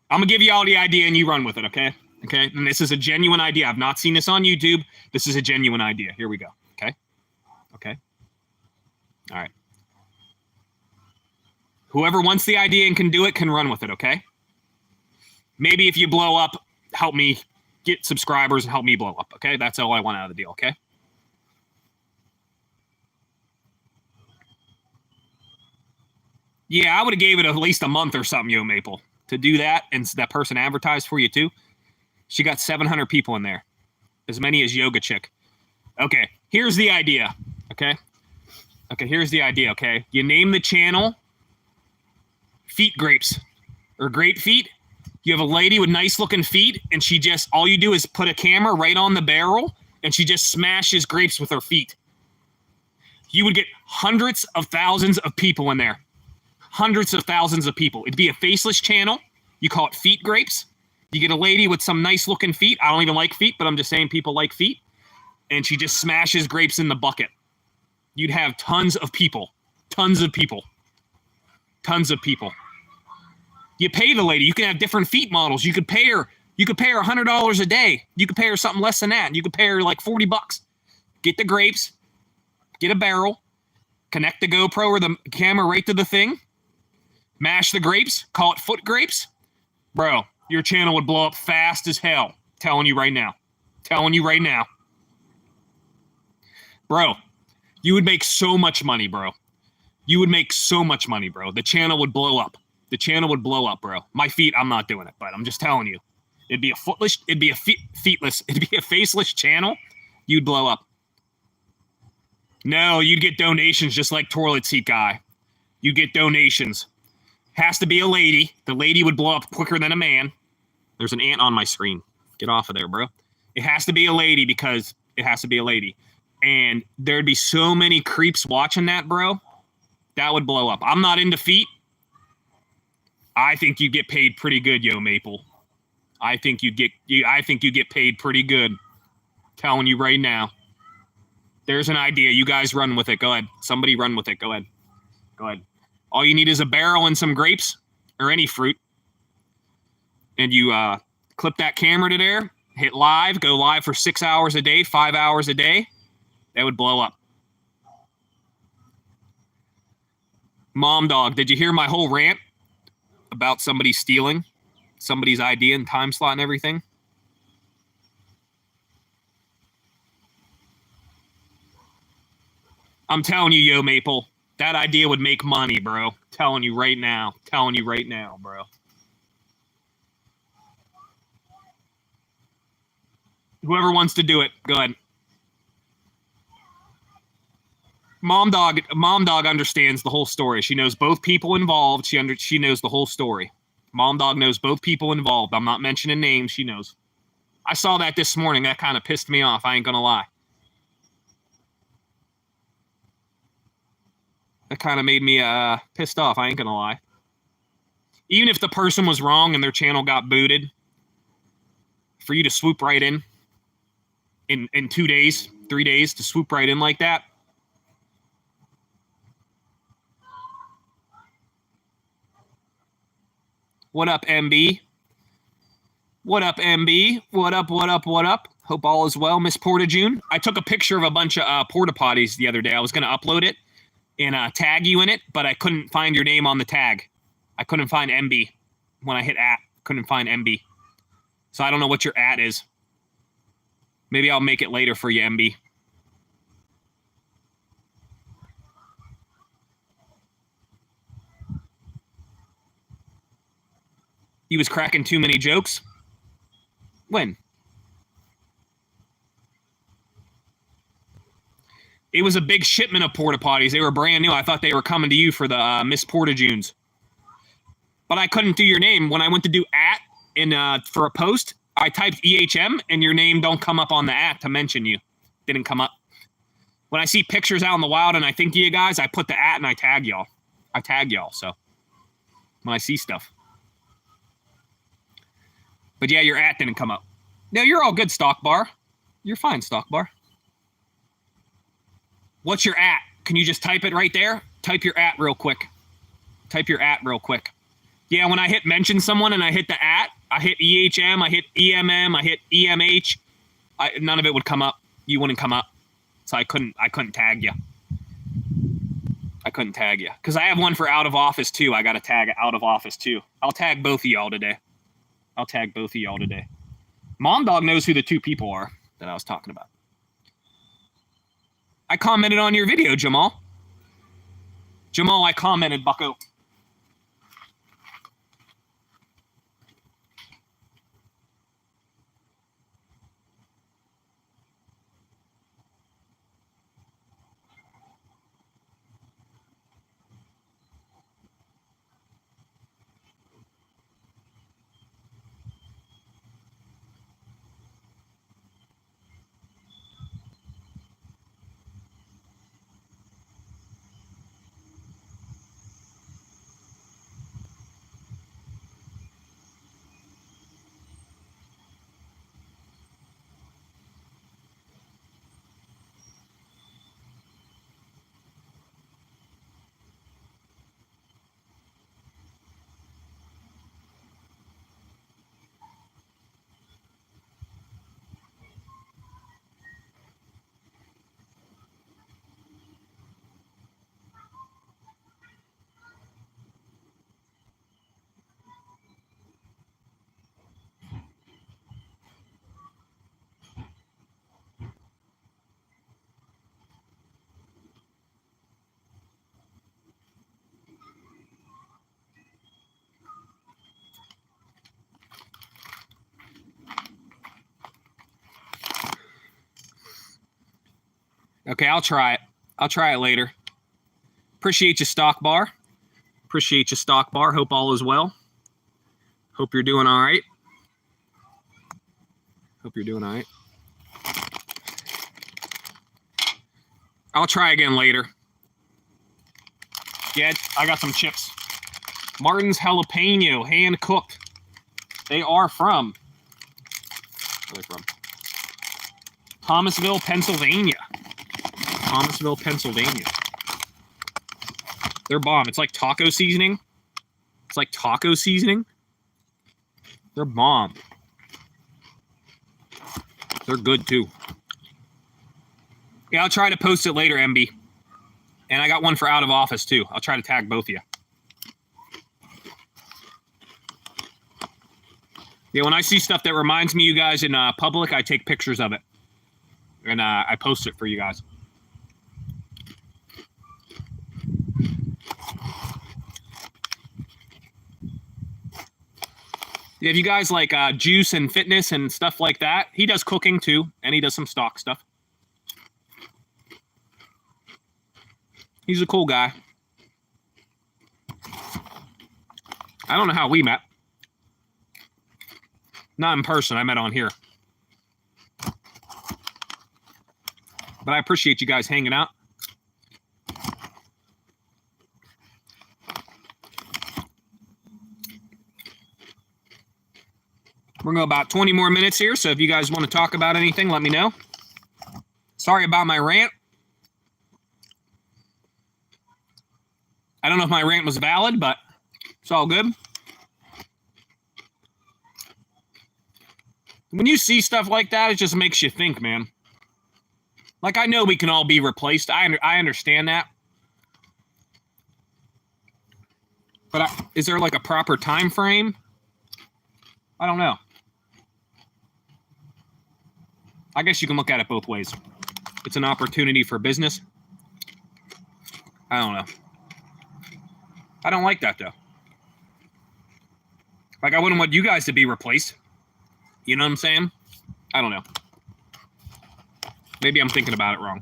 A: I'm going to give you all the idea and you run with it, okay? Okay? And this is a genuine idea. I've not seen this on YouTube. This is a genuine idea. Here we go, okay? Okay? All right. Whoever wants the idea and can do it can run with it, okay? Maybe if you blow up, help me get subscribers and help me blow up, okay? That's all I want out of the deal, okay? Yeah, I would have gave it at least a month or something, Yo Maple, to do that, and that person advertised for you too. She got 700 people in there, as many as Yoga Chick. Okay, here's the idea, okay? Okay, here's the idea, okay? You name the channel Feet Grapes, or Grape Feet. You have a lady with nice looking feet, and she just, all you do is put a camera right on the barrel, and she just smashes grapes with her feet. You would get hundreds of thousands of people in there. Hundreds of thousands of people. It'd be a faceless channel. You call it Feet Grapes. You get a lady with some nice looking feet. I don't even like feet, but I'm just saying people like feet. And she just smashes grapes in the bucket. You'd have tons of people. Tons of people. Tons of people. You pay the lady. You can have different feet models. You could pay her $100 a day. You could pay her something less than that. You could pay her like $40. Get the grapes. Get a barrel. Connect the GoPro or the camera right to the thing. Mash the grapes. Call it Foot Grapes. Bro, your channel would blow up fast as hell. Telling you right now. Bro, you would make so much money, bro. The channel would blow up. Bro. My feet, I'm not doing it, but I'm just telling you. It'd be a faceless channel. You'd blow up. No, you'd get donations just like Toilet Seat Guy. You get donations. Has to be a lady. The lady would blow up quicker than a man. There's an ant on my screen. Get off of there, bro. It has to be a lady because it has to be a lady. And there'd be so many creeps watching that, bro. That would blow up. I'm not into feet. I think you get paid pretty good, Yo Maple. I think you get paid pretty good. Telling you right now. There's an idea. You guys run with it. Go ahead. Somebody run with it. Go ahead. All you need is a barrel and some grapes or any fruit. And you clip that camera to there. hit live, go live for 6 hours a day, 5 hours a day, they would blow up. Mom Dog, did you hear my whole rant about somebody stealing somebody's idea and time slot and everything? I'm telling you, Yo Maple, that idea would make money, bro. Telling you right now. Telling you right now, bro. Whoever wants to do it, go ahead. Mom Dog understands the whole story. She knows both people involved. She knows the whole story. Mom Dog knows both people involved. I'm not mentioning names. She knows. I saw that this morning. That kind of pissed me off. I ain't gonna lie. That kind of made me pissed off. I ain't gonna lie. Even if the person was wrong and their channel got booted, for you to swoop right in 2 days, 3 days, to swoop right in like that. What up, MB? What up, MB? What up, what up, what up? Hope all is well, Miss Porta June. I took a picture of a bunch of porta potties the other day. I was going to upload it and tag you in it, but I couldn't find your name on the tag. I couldn't find MB when I hit @ Couldn't find MB. So I don't know what your @ is. Maybe I'll make it later for you, MB. He was cracking too many jokes? When? It was a big shipment of porta potties. They were brand new. I thought they were coming to you for the Miss Porta Junes. But I couldn't do your name. When I went to do @ in for a post, I typed EHM and your name don't come up on the @ to mention you. Didn't come up. When I see pictures out in the wild and I think of you guys, I put the @ and I tag y'all. So when I see stuff. But yeah, your @ didn't come up. No, you're all good, Stock Bar. You're fine, Stock Bar. What's your @ Can you just type it right there? Type your @ real quick. Type your @ real quick. Yeah, when I hit mention someone and I hit the @ I hit EHM, I hit EMM, I hit EMH. None of it would come up. You wouldn't come up. So I couldn't tag you. I couldn't tag you. Because I have one for out of office too. I got to tag out of office too. I'll tag both of y'all today. Mom Dog knows who the two people are that I was talking about. I commented on your video, Jamal. Jamal, I commented, bucko. Okay, I'll try it. I'll try it later. Appreciate you, Stock Bar. Hope all is well. Hope you're doing all right. I'll try again later. Yeah, I got some chips. Martin's Jalapeno, hand cooked. They are from. Where are they from? Thomasville, Pennsylvania. They're bomb. It's like taco seasoning. They're bomb. They're good too. Yeah, I'll try to post it later, MB. And I got one for out of office too. I'll try to tag both of you. Yeah, when I see stuff that reminds me of you guys in public, I take pictures of it. And I post it for you guys. Yeah, if you guys like juice and fitness and stuff like that, he does cooking too, and he does some stock stuff. He's a cool guy. I don't know how we met. Not in person, I met on here. But I appreciate you guys hanging out. We're going to go about 20 more minutes here, so if you guys want to talk about anything, let me know. Sorry about my rant. I don't know if my rant was valid, but it's all good. When you see stuff like that, it just makes you think, man. Like, I know we can all be replaced. I understand that. But is there like a proper time frame? I don't know. I guess you can look at it both ways. It's an opportunity for business. I don't know. I don't like that, though. Like, I wouldn't want you guys to be replaced. You know what I'm saying? I don't know. Maybe I'm thinking about it wrong.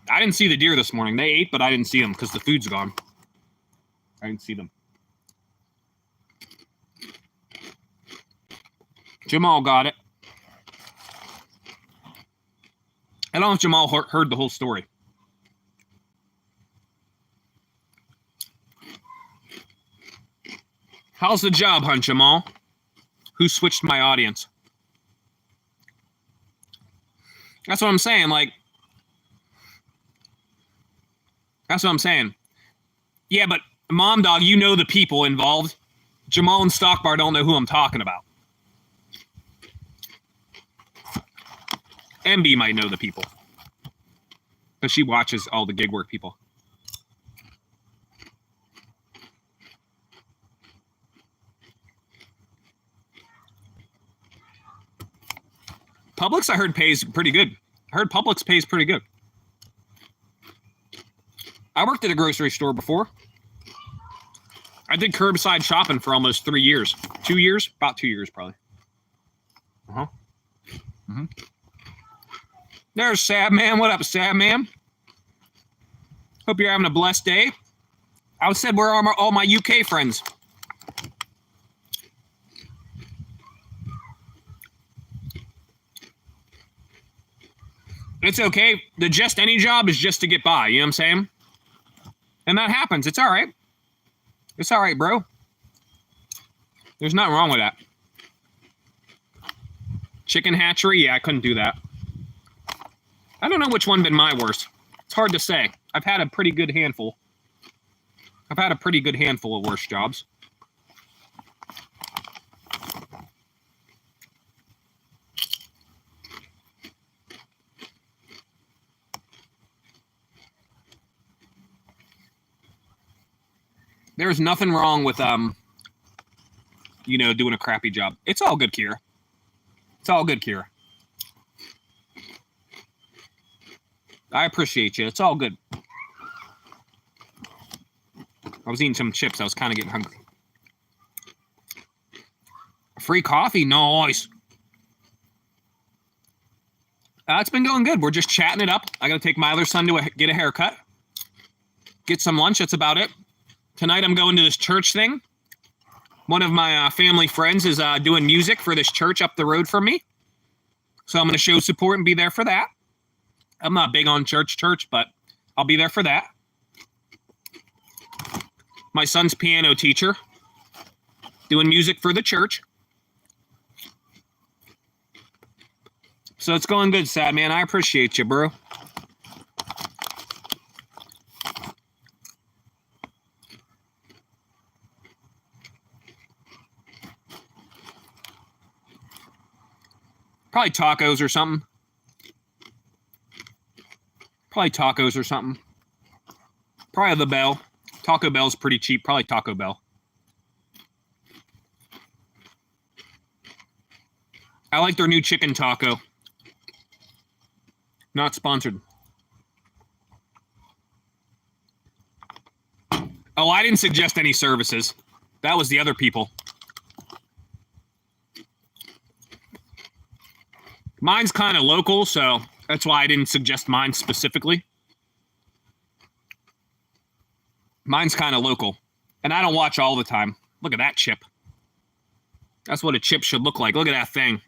A: I didn't see the deer this morning. They ate, but I didn't see them because the food's gone. I didn't see them. Jamal got it. I don't know if Jamal heard the whole story. How's the job hunt, Jamal? Who switched my audience? That's what I'm saying. Like, that's what I'm saying. Yeah, but Mom Dog, you know the people involved. Jamal and Stockbar don't know who I'm talking about. MB might know the people. Because she watches all the gig work people. Publix, I heard, pays pretty good. I heard Publix pays pretty good. I worked at a grocery store before. I did curbside shopping for almost 3 years. 2 years? About 2 years, probably. Uh-huh. Mm-hmm. There's Sad Man. What up, Sad Man? Hope you're having a blessed day. I said, where are all my UK friends? It's okay. The just any job is just to get by. You know what I'm saying? And that happens. It's all right. It's all right, bro. There's nothing wrong with that. Chicken hatchery? Yeah, I couldn't do that. I don't know which one been my worst. It's hard to say. I've had a pretty good handful. I've had a pretty good handful of worse jobs. There's nothing wrong with you know, doing a crappy job. It's all good, Kira. It's all good, Kira. I appreciate you. It's all good. I was eating some chips. I was kind of getting hungry. Free coffee? Nice. It's been going good. We're just chatting it up. I got to take my other son to get a haircut. Get some lunch. That's about it. Tonight I'm going to this church thing. One of my family friends is doing music for this church up the road from me. So I'm going to show support and be there for that. I'm not big on church, but I'll be there for that. My son's piano teacher. Doing music for the church. So it's going good, Sad Man. I appreciate you, bro. Probably tacos or something. Probably tacos or something. Probably the Bell. Taco Bell's pretty cheap. Probably Taco Bell. I like their new chicken taco. Not sponsored. Oh, I didn't suggest any services. That was the other people. Mine's kind of local, so that's why I didn't suggest mine specifically. Mine's kind of local. And I don't watch all the time. Look at that chip. That's what a chip should look like. Look at that thing.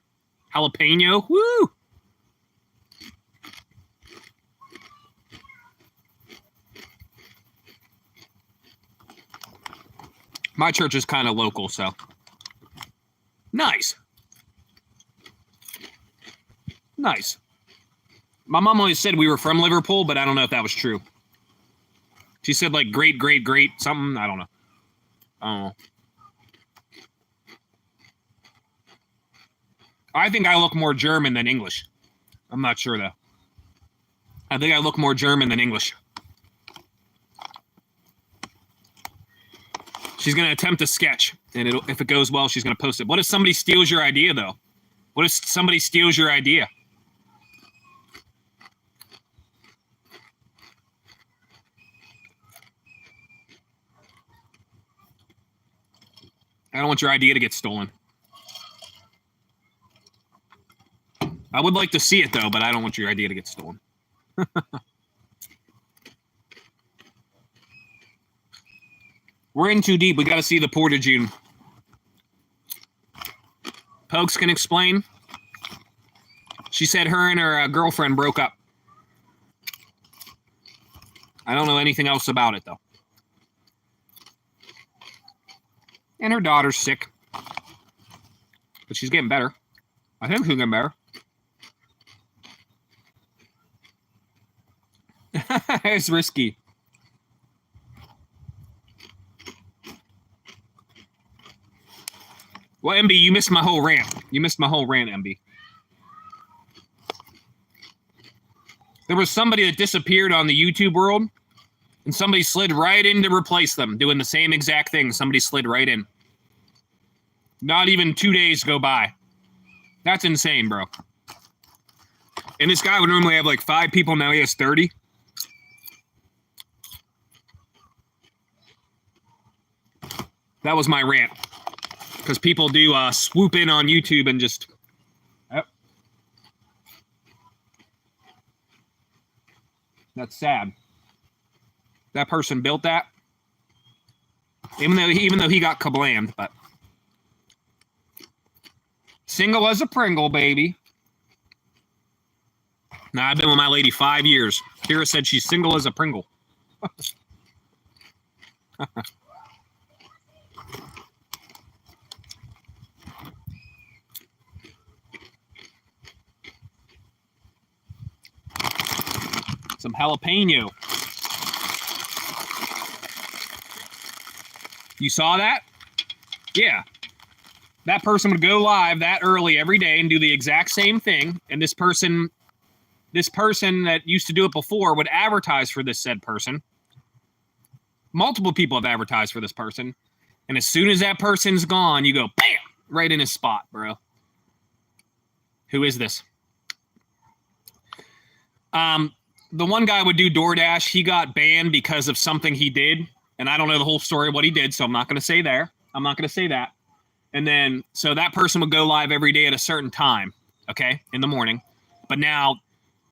A: Jalapeno. Woo! My church is kind of local, so. Nice. Nice. My mom always said we were from Liverpool, but I don't know if that was true. She said like great something. I don't know. I think I look more German than English. I'm not sure though. I think I look more German than English. She's going to attempt a sketch, and if it goes well, she's going to post it. What if somebody steals your idea, though? What if somebody steals your idea? I don't want your idea to get stolen. I would like to see it, though, but I don't want your idea to get stolen. We're in too deep. We got to see the Porta June. Pokes can explain. She said her and her girlfriend broke up. I don't know anything else about it, though. And her daughter's sick. But she's getting better. I think she's getting better. It's risky. Well, MB, you missed my whole rant. You missed my whole rant, MB. There was somebody that disappeared on the YouTube world, and somebody slid right in to replace them, doing the same exact thing. Somebody slid right in. Not even 2 days go by. That's insane, bro. And this guy would normally have like 5 people, now he has 30. That was my rant. Because people do swoop in on YouTube and just... Yep. That's sad. That person built that. Even though he got kablammed, but... Single as a Pringle, baby. Now, I've been with my lady 5 years. Kira said she's single as a Pringle. Some jalapeno. You saw that? Yeah. That person would go live that early every day and do the exact same thing. And this person that used to do it before would advertise for this said person. Multiple people have advertised for this person. And as soon as that person's gone, you go, bam, right in his spot, bro. Who is this? The one guy would do DoorDash. He got banned because of something he did. And I don't know the whole story of what he did, so I'm not going to say there. I'm not going to say that. And then, so that person would go live every day at a certain time, okay, in the morning. But now,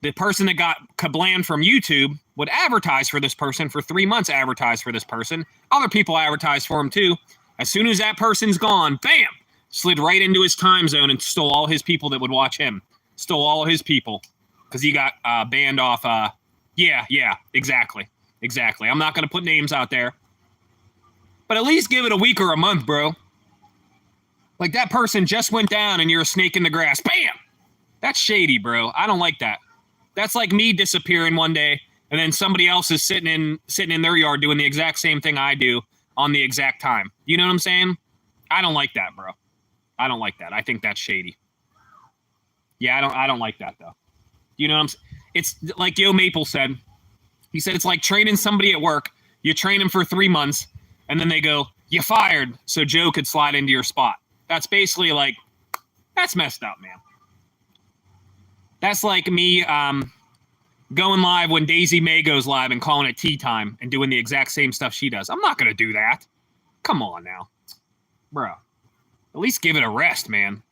A: the person that got kablammed from YouTube would advertise for this person for 3 months, advertise for this person. Other people advertise for him too. As soon as that person's gone, bam, slid right into his time zone and stole all his people that would watch him. Stole all his people. Because he got banned off. Yeah, exactly. I'm not going to put names out there. But at least give it a week or a month, bro. Like that person just went down and you're a snake in the grass. Bam! That's shady, bro. I don't like that. That's like me disappearing one day and then somebody else is sitting in their yard doing the exact same thing I do on the exact time. You know what I'm saying? I don't like that, bro. I don't like that. I think that's shady. Yeah, I don't like that though. You know what I'm saying? It's like Yo Maple said. He said it's like training somebody at work. You train them for 3 months, and then they go, "You fired," so Joe could slide into your spot. That's basically like, that's messed up, man. That's like me going live when Daisy May goes live and calling it tea time and doing the exact same stuff she does. I'm not going to do that. Come on now. Bro. At least give it a rest, man.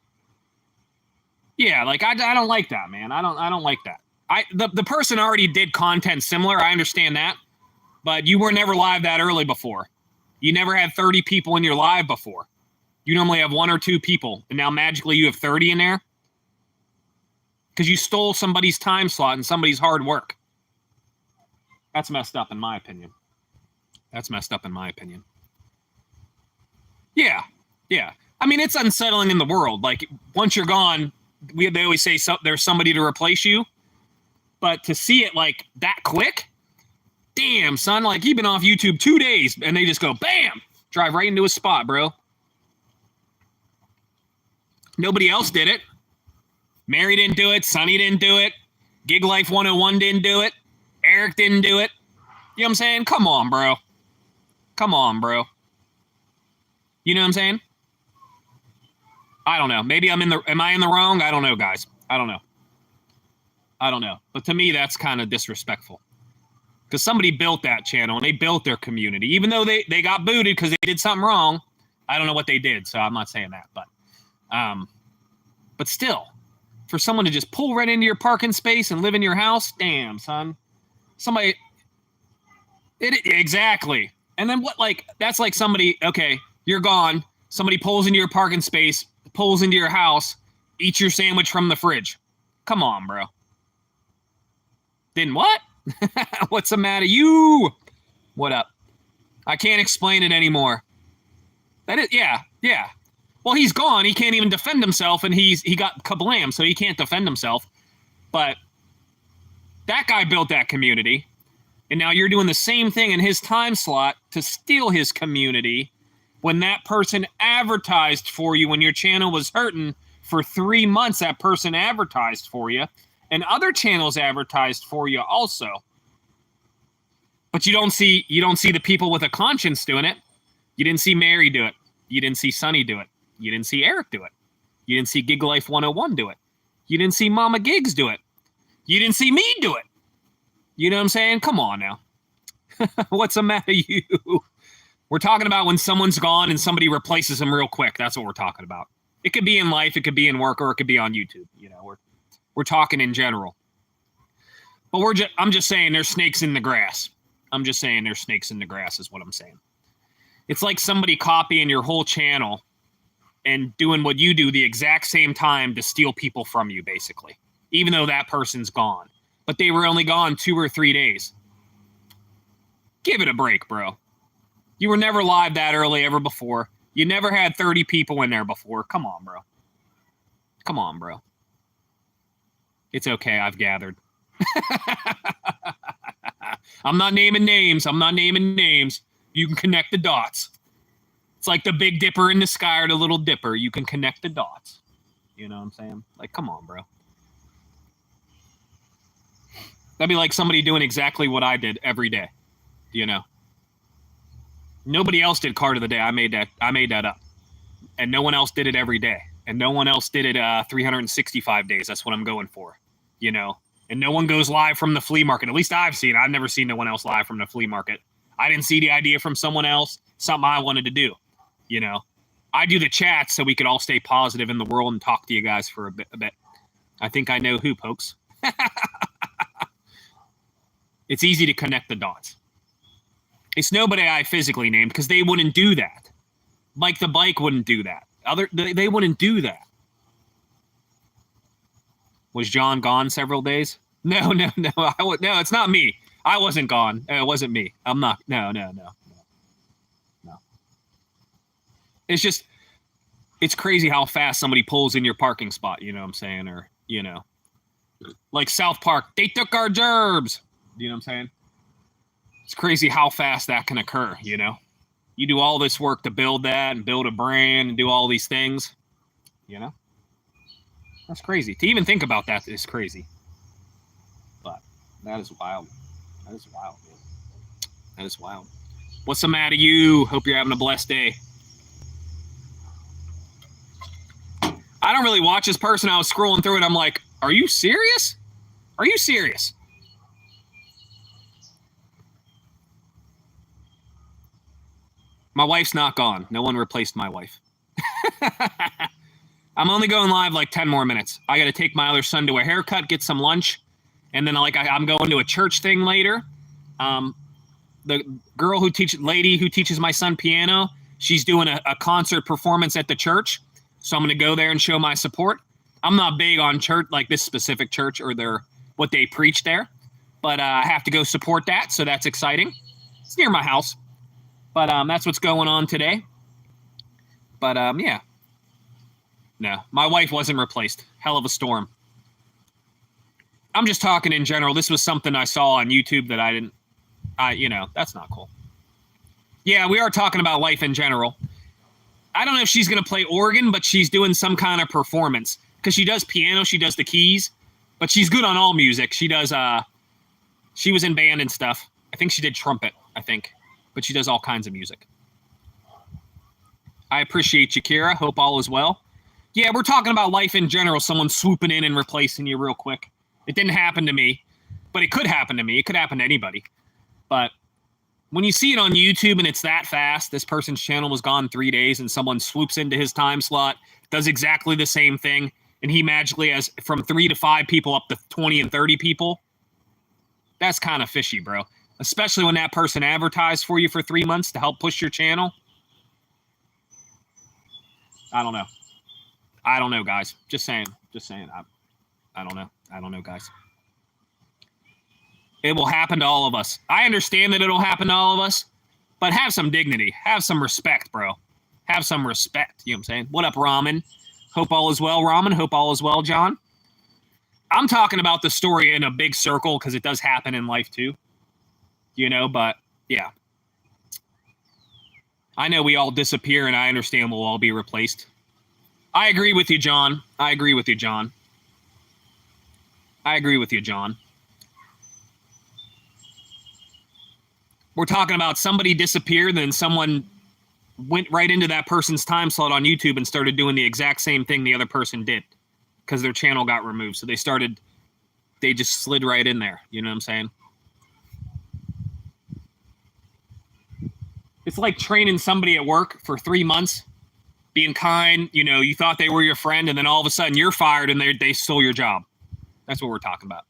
A: Yeah, like I don't like that, man. I don't like that. The person already did content similar. I understand that. But you were never live that early before. You never had 30 people in your live before. You normally have 1 or 2 people, and now magically you have 30 in there? Because you stole somebody's time slot and somebody's hard work. That's messed up in my opinion. That's messed up in my opinion. Yeah. I mean, it's unsettling in the world. Like, once you're gone, they always say there's somebody to replace you. But to see it, like, that quick? Damn, son. Like, you've been off YouTube 2 days, and they just go, bam! Drive right into a spot, bro. Nobody else did it. Mary didn't do it. Sonny didn't do it. Gig Life 101 didn't do it. Eric didn't do it. You know what I'm saying? Come on, bro. Come on, bro. You know what I'm saying? I don't know. Maybe am I in the wrong? I don't know, guys. I don't know. But to me, that's kind of disrespectful. Because somebody built that channel and they built their community. Even though they got booted because they did something wrong. I don't know what they did, so I'm not saying that. But still, for someone to just pull right into your parking space and live in your house, damn, son. Somebody, exactly. And then what? Like, that's like somebody. Okay, you're gone. Somebody pulls into your parking space, pulls into your house, eats your sandwich from the fridge. Come on, bro. Then what? What's the matter? You? What up? I can't explain it anymore. Yeah. Well, he's gone. He can't even defend himself, and he got kablam, so he can't defend himself. But that guy built that community, and now you're doing the same thing in his time slot to steal his community when that person advertised for you when your channel was hurting for 3 months. That person advertised for you, and other channels advertised for you also. But you don't see the people with a conscience doing it. You didn't see Mary do it. You didn't see Sonny do it. You didn't see Eric do it. You didn't see Gig Life 101 do it. You didn't see Mama Gigs do it. You didn't see me do it. You know what I'm saying? Come on now. What's the matter, you? We're talking about when someone's gone and somebody replaces them real quick. That's what we're talking about. It could be in life, it could be in work, or it could be on YouTube. You know, we're talking in general. But I'm just saying there's snakes in the grass. I'm just saying there's snakes in the grass is what I'm saying. It's like somebody copying your whole channel and doing what you do the exact same time to steal people from you, basically. Even though that person's gone. But they were only gone 2 or 3 days. Give it a break, bro. You were never live that early ever before. You never had 30 people in there before. Come on, bro. Come on, bro. It's okay, I've gathered. I'm not naming names. You can connect the dots. It's like the Big Dipper in the sky or the Little Dipper. You can connect the dots. You know what I'm saying? Like, come on, bro. That'd be like somebody doing exactly what I did every day. You know? Nobody else did card of the day. I made that up. And no one else did it every day. And no one else did it 365 days. That's what I'm going for. You know? And no one goes live from the flea market. At least I've seen. I've never seen no one else live from the flea market. I didn't see the idea from someone else. Something I wanted to do. You know, I do the chats so we could all stay positive in the world and talk to you guys for a bit. I think I know who, pokes. It's easy to connect the dots. It's nobody I physically named because they wouldn't do that. Mike the Bike wouldn't do that. They wouldn't do that. Was John gone several days? No. No, it's not me. I wasn't gone. It wasn't me. I'm not. No. It's just, it's crazy how fast somebody pulls in your parking spot, you know what I'm saying? Or, you know, like South Park, they took our gerbs. You know what I'm saying? It's crazy how fast that can occur, you know? You do all this work to build that and build a brand and do all these things, you know? That's crazy. To even think about that is crazy. But that is wild. That is wild, man. That is wild. What's the matter, you? Hope you're having a blessed day. I don't really watch this person. I was scrolling through it. I'm like, are you serious? Are you serious? My wife's not gone. No one replaced my wife. I'm only going live like 10 more minutes. I got to take my other son to a haircut, get some lunch, and then I'm going to a church thing later. The lady who teaches my son piano, she's doing a concert performance at the church. So I'm going to go there and show my support. I'm not big on church, like this specific church or what they preach there, but I have to go support that. So that's exciting. It's near my house, but that's what's going on today. But yeah. No, my wife wasn't replaced. Hell of a storm. I'm just talking in general. This was something I saw on YouTube that that's not cool. Yeah, we are talking about life in general. I don't know if she's going to play organ, but she's doing some kind of performance because she does piano. She does the keys, but she's good on all music. She does, she was in band and stuff. I think she did trumpet, but she does all kinds of music. I appreciate you, Kira. Hope all is well. Yeah, we're talking about life in general. Someone swooping in and replacing you real quick. It didn't happen to me, but it could happen to me. It could happen to anybody. But when you see it on YouTube and it's that fast, this person's channel was gone 3 days and someone swoops into his time slot, does exactly the same thing, and he magically has from 3 to 5 people up to 20 and 30 people, that's kind of fishy, bro. Especially when that person advertised for you for 3 months to help push your channel. I don't know. I don't know, guys. Just saying. I don't know. I don't know, guys. It will happen to all of us. I understand that it'll happen to all of us, but have some dignity. Have some respect, bro. Have some respect. You know what I'm saying? What up, Ramen? Hope all is well, Ramen. Hope all is well, John. I'm talking about the story in a big circle because it does happen in life too. But yeah. I know we all disappear and I understand we'll all be replaced. I agree with you, John. We're talking about somebody disappeared, then someone went right into that person's time slot on YouTube and started doing the exact same thing the other person did because their channel got removed. So they just slid right in there. You know what I'm saying? It's like training somebody at work for 3 months, being kind, you thought they were your friend, and then all of a sudden you're fired and they stole your job. That's what we're talking about.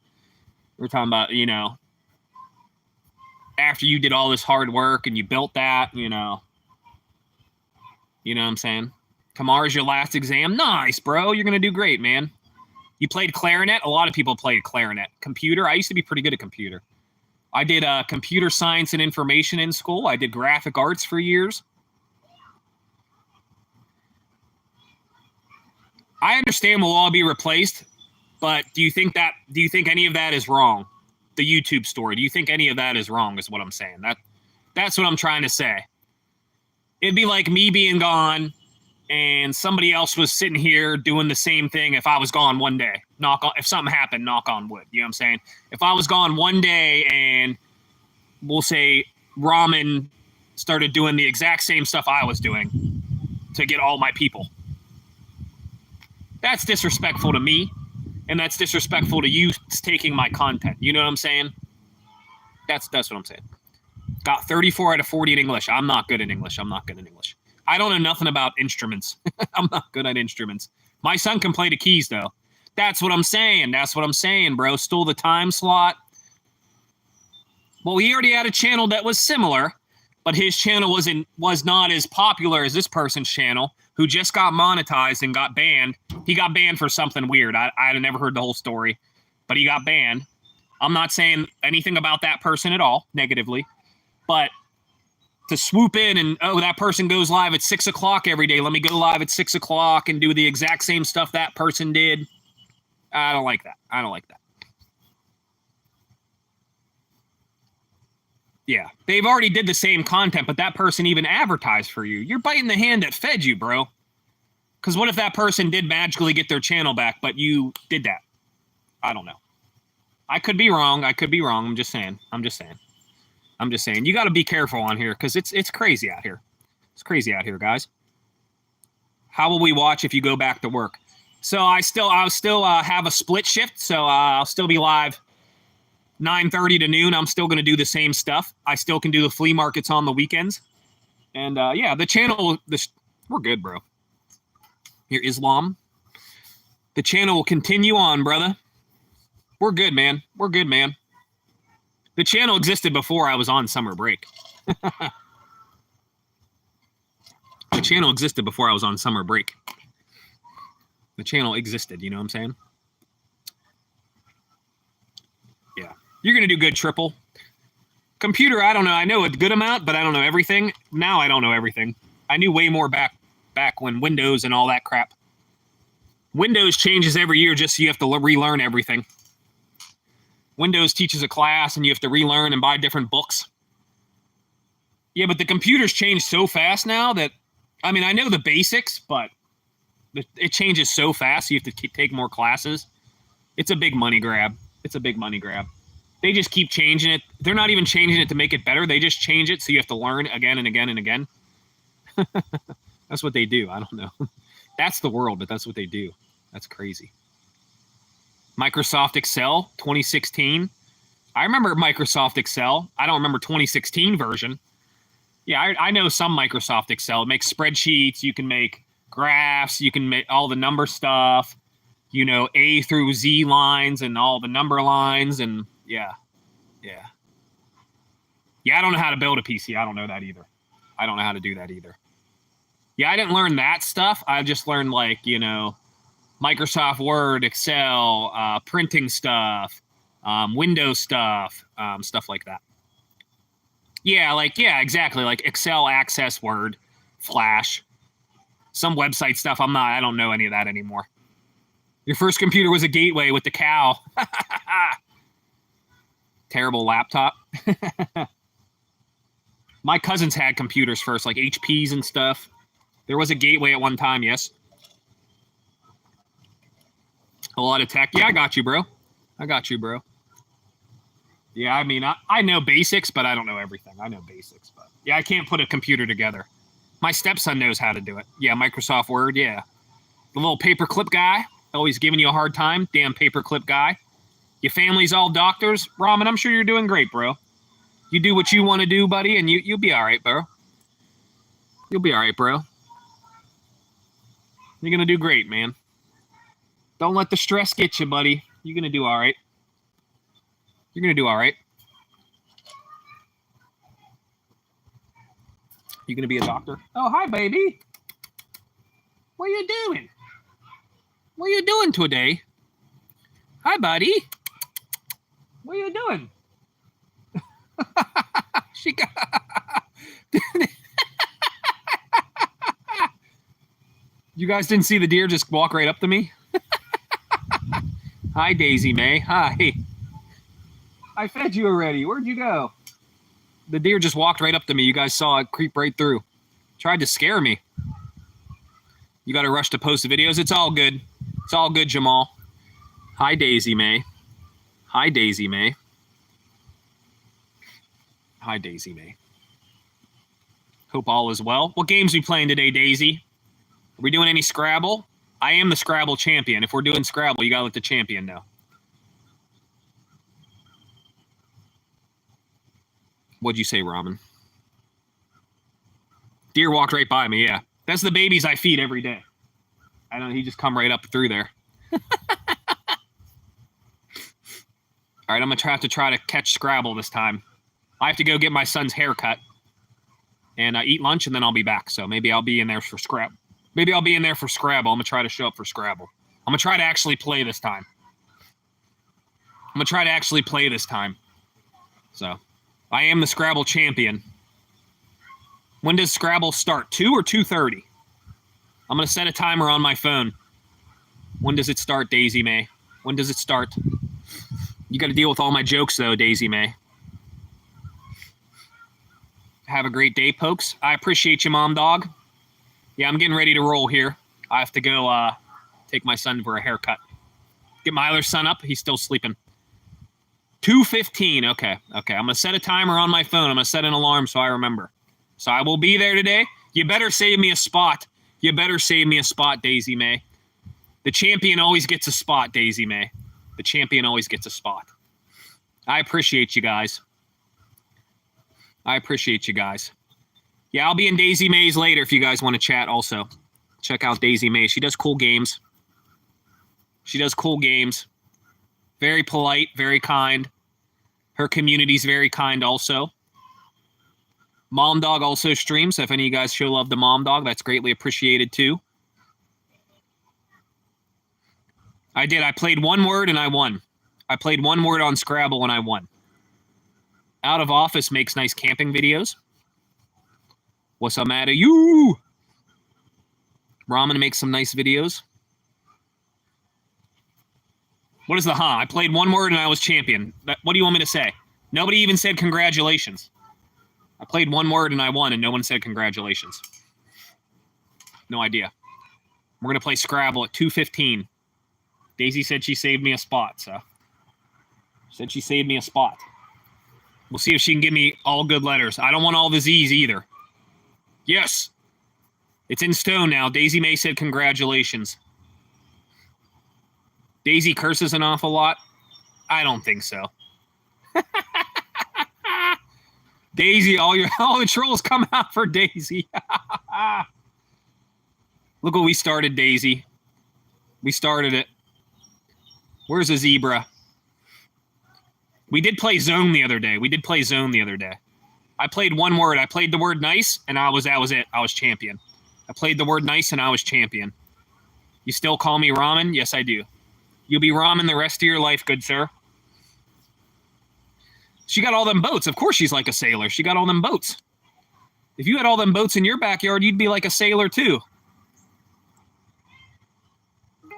A: We're talking about, after you did all this hard work and you built that, you know what I'm saying? Tomorrow's your last exam. Nice, bro. You're going to do great, man. You played clarinet? A lot of people played clarinet. Computer? I used to be pretty good at computer. I did computer science and information in school. I did graphic arts for years. I understand we'll all be replaced, but do you think any of that is wrong? The YouTube story. Do you think any of that is wrong is what I'm saying. That's what I'm trying to say. It'd be like me being gone and somebody else was sitting here doing the same thing if I was gone one day. If something happened, knock on wood. You know what I'm saying? If I was gone one day and we'll say Ramen started doing the exact same stuff I was doing to get all my people. That's disrespectful to me, and that's disrespectful to you taking my content. You know what I'm saying? That's what I'm saying. Got 34 out of 40 in English. I'm not good at English. I don't know nothing about instruments. I'm not good at instruments. My son can play the keys, though. That's what I'm saying. Bro. Stole the time slot. Well, he already had a channel that was similar, but his channel was not as popular as this person's channel, who just got monetized and got banned. He got banned for something weird. I had never heard the whole story, but he got banned. I'm not saying anything about that person at all, negatively, but to swoop in and, that person goes live at 6 o'clock every day. Let me go live at 6 o'clock and do the exact same stuff that person did. I don't like that. Yeah, they've already did the same content, but that person even advertised for you. You're biting the hand that fed you, bro. Because what if that person did magically get their channel back, but you did that? I don't know. I could be wrong. I could be wrong. I'm just saying. You got to be careful on here because it's crazy out here. It's crazy out here, guys. How will we watch if you go back to work? So I'll still have a split shift. So I'll still be live 9:30 to noon. I'm still going to do the same stuff. I still can do the flea markets on the weekends. And yeah, the channel, we're good, bro. Here, Islam. The channel will continue on, brother. We're good, man. We're good, man. The channel existed before I was on summer break. The channel existed before I was on summer break. The channel existed, you know what I'm saying? Yeah. You're going to do good, Triple. Computer, I don't know. I know a good amount, but I don't know everything. Now I don't know everything. I knew way more back when Windows and all that crap. Windows changes every year just so you have to relearn everything. Windows teaches a class and you have to relearn and buy different books. Yeah, but the computers change so fast now that, I mean, I know the basics, but it changes so fast you have to take more classes. It's a big money grab. It's a big money grab. They just keep changing it. They're not even changing it to make it better. They just change it so you have to learn again and again and again. That's what they do. I don't know. That's the world, but that's what they do. That's crazy. Microsoft Excel 2016. I remember Microsoft Excel. I don't remember 2016 version. Yeah, I know some Microsoft Excel. It makes spreadsheets. You can make graphs. You can make all the number stuff. You know, A through Z lines and all the number lines. And yeah. Yeah, I don't know how to build a PC. I don't know that either. I don't know how to do that either. Yeah, I didn't learn that stuff. I just learned, like, you know, Microsoft Word, Excel, printing stuff, Windows stuff, stuff like that. Yeah, exactly. Like Excel, Access, Word, Flash, some website stuff. I don't know any of that anymore. Your first computer was a Gateway with the cow. Terrible laptop. My cousins had computers first, like HPs and stuff. There was a Gateway at one time, yes. A lot of tech. Yeah, I got you, bro. Yeah, I mean, I know basics, but I don't know everything. I know basics, but yeah, I can't put a computer together. My stepson knows how to do it. Yeah, Microsoft Word, yeah. The little paperclip guy, always giving you a hard time. Damn paperclip guy. Your family's all doctors. Ramen, I'm sure you're doing great, bro. You do what you want to do, buddy, and you'll be all right, bro. You'll be all right, bro. You're going to do great, man. Don't let the stress get you, buddy. You're going to do all right. You're going to do all right. You going to be a doctor? Oh, hi, baby. What are you doing? What are you doing today? Hi, buddy. What are you doing? She got... You guys didn't see the deer just walk right up to me? Hi, Daisy May. Hi. I fed you already. Where'd you go? The deer just walked right up to me. You guys saw it creep right through. Tried to scare me. You got to rush to post the videos. It's all good. It's all good, Jamal. Hi, Daisy May. Hi, Daisy May. Hi, Daisy May. Hope all is well. What games are we playing today, Daisy? Are we doing any Scrabble? I am the Scrabble champion. If we're doing Scrabble, you got to let the champion know. What'd you say, Ramen? Deer walked right by me, yeah. That's the babies I feed every day. I don't know, he just come right up through there. All right, I'm going to have to try to catch Scrabble this time. I have to go get my son's haircut and eat lunch, and then I'll be back. So maybe I'll be in there for Scrabble. Maybe I'll be in there for Scrabble. I'm going to try to show up for Scrabble. I'm going to try to actually play this time. So, I am the Scrabble champion. When does Scrabble start? 2 or 2:30? I'm going to set a timer on my phone. When does it start, Daisy May? When does it start? You got to deal with all my jokes, though, Daisy May. Have a great day, Pokes. I appreciate you, Mom Dog. Yeah, I'm getting ready to roll here. I have to go take my son for a haircut. Get my other son up. He's still sleeping. 2:15. Okay. I'm going to set a timer on my phone. I'm going to set an alarm so I remember. So I will be there today. You better save me a spot. You better save me a spot, Daisy May. The champion always gets a spot, Daisy May. The champion always gets a spot. I appreciate you guys. I appreciate you guys. Yeah, I'll be in Daisy May's later if you guys want to chat also. Check out Daisy May. She does cool games. She does cool games. Very polite, very kind. Her community's very kind also. Mom Dog also streams. So if any of you guys show love to Mom Dog, that's greatly appreciated too. I did. I played one word and I won. I played one word on Scrabble and I won. Out of Office makes nice camping videos. What's up, matter you? Ramen makes some nice videos. What is the huh? I played one word and I was champion. What do you want me to say? Nobody even said congratulations. I played one word and I won and no one said congratulations. No idea. We're going to play Scrabble at 2:15. Daisy said she saved me a spot, so. Said she saved me a spot. We'll see if she can give me all good letters. I don't want all the Z's either. Yes. It's in stone now. Daisy May said congratulations. Daisy curses an awful lot? I don't think so. Daisy, all the trolls come out for Daisy. Look what we started, Daisy. We started it. Where's a zebra? We did play Zone the other day. I played one word. I played the word nice, and that was it. I was champion. I played the word nice, and I was champion. You still call me Ramen? Yes, I do. You'll be Ramen the rest of your life, good sir. She got all them boats. Of course she's like a sailor. She got all them boats. If you had all them boats in your backyard, you'd be like a sailor too.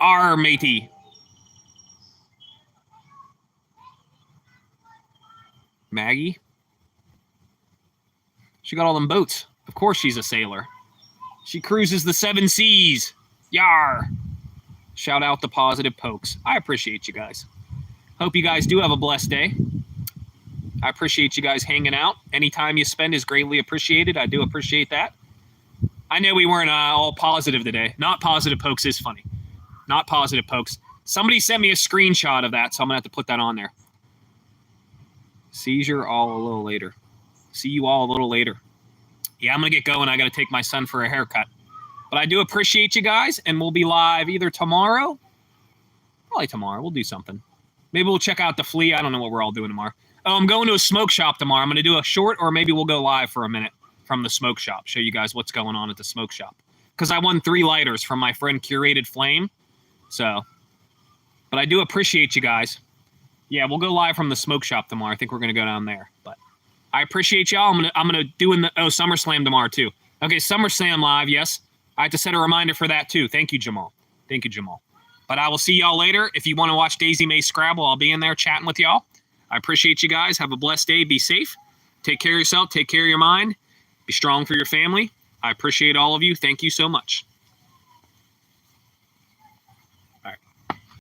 A: Arr, matey. Maggie? She got all them boats. Of course she's a sailor. She cruises the 7 seas. Yar! Shout out the positive pokes. I appreciate you guys. Hope you guys do have a blessed day. I appreciate you guys hanging out. Any time you spend is greatly appreciated. I do appreciate that. I know we weren't all positive today. Not positive pokes is funny. Not positive pokes. Somebody sent me a screenshot of that, so I'm going to have to put that on there. Seizure all a little later. See you all a little later. Yeah, I'm going to get going. I got to take my son for a haircut. But I do appreciate you guys, and we'll be live either tomorrow. Probably tomorrow. We'll do something. Maybe we'll check out the flea. I don't know what we're all doing tomorrow. Oh, I'm going to a smoke shop tomorrow. I'm going to do a short, or maybe we'll go live for a minute from the smoke shop. Show you guys what's going on at the smoke shop. Because I won 3 lighters from my friend Curated Flame. So, but I do appreciate you guys. Yeah, we'll go live from the smoke shop tomorrow. I think we're going to go down there. But I appreciate y'all. I'm gonna do SummerSlam tomorrow too. Okay, SummerSlam live, yes. I have to set a reminder for that too. Thank you, Jamal. Thank you, Jamal. But I will see y'all later. If you want to watch Daisy May Scrabble, I'll be in there chatting with y'all. I appreciate you guys. Have a blessed day. Be safe. Take care of yourself. Take care of your mind. Be strong for your family. I appreciate all of you. Thank you so much.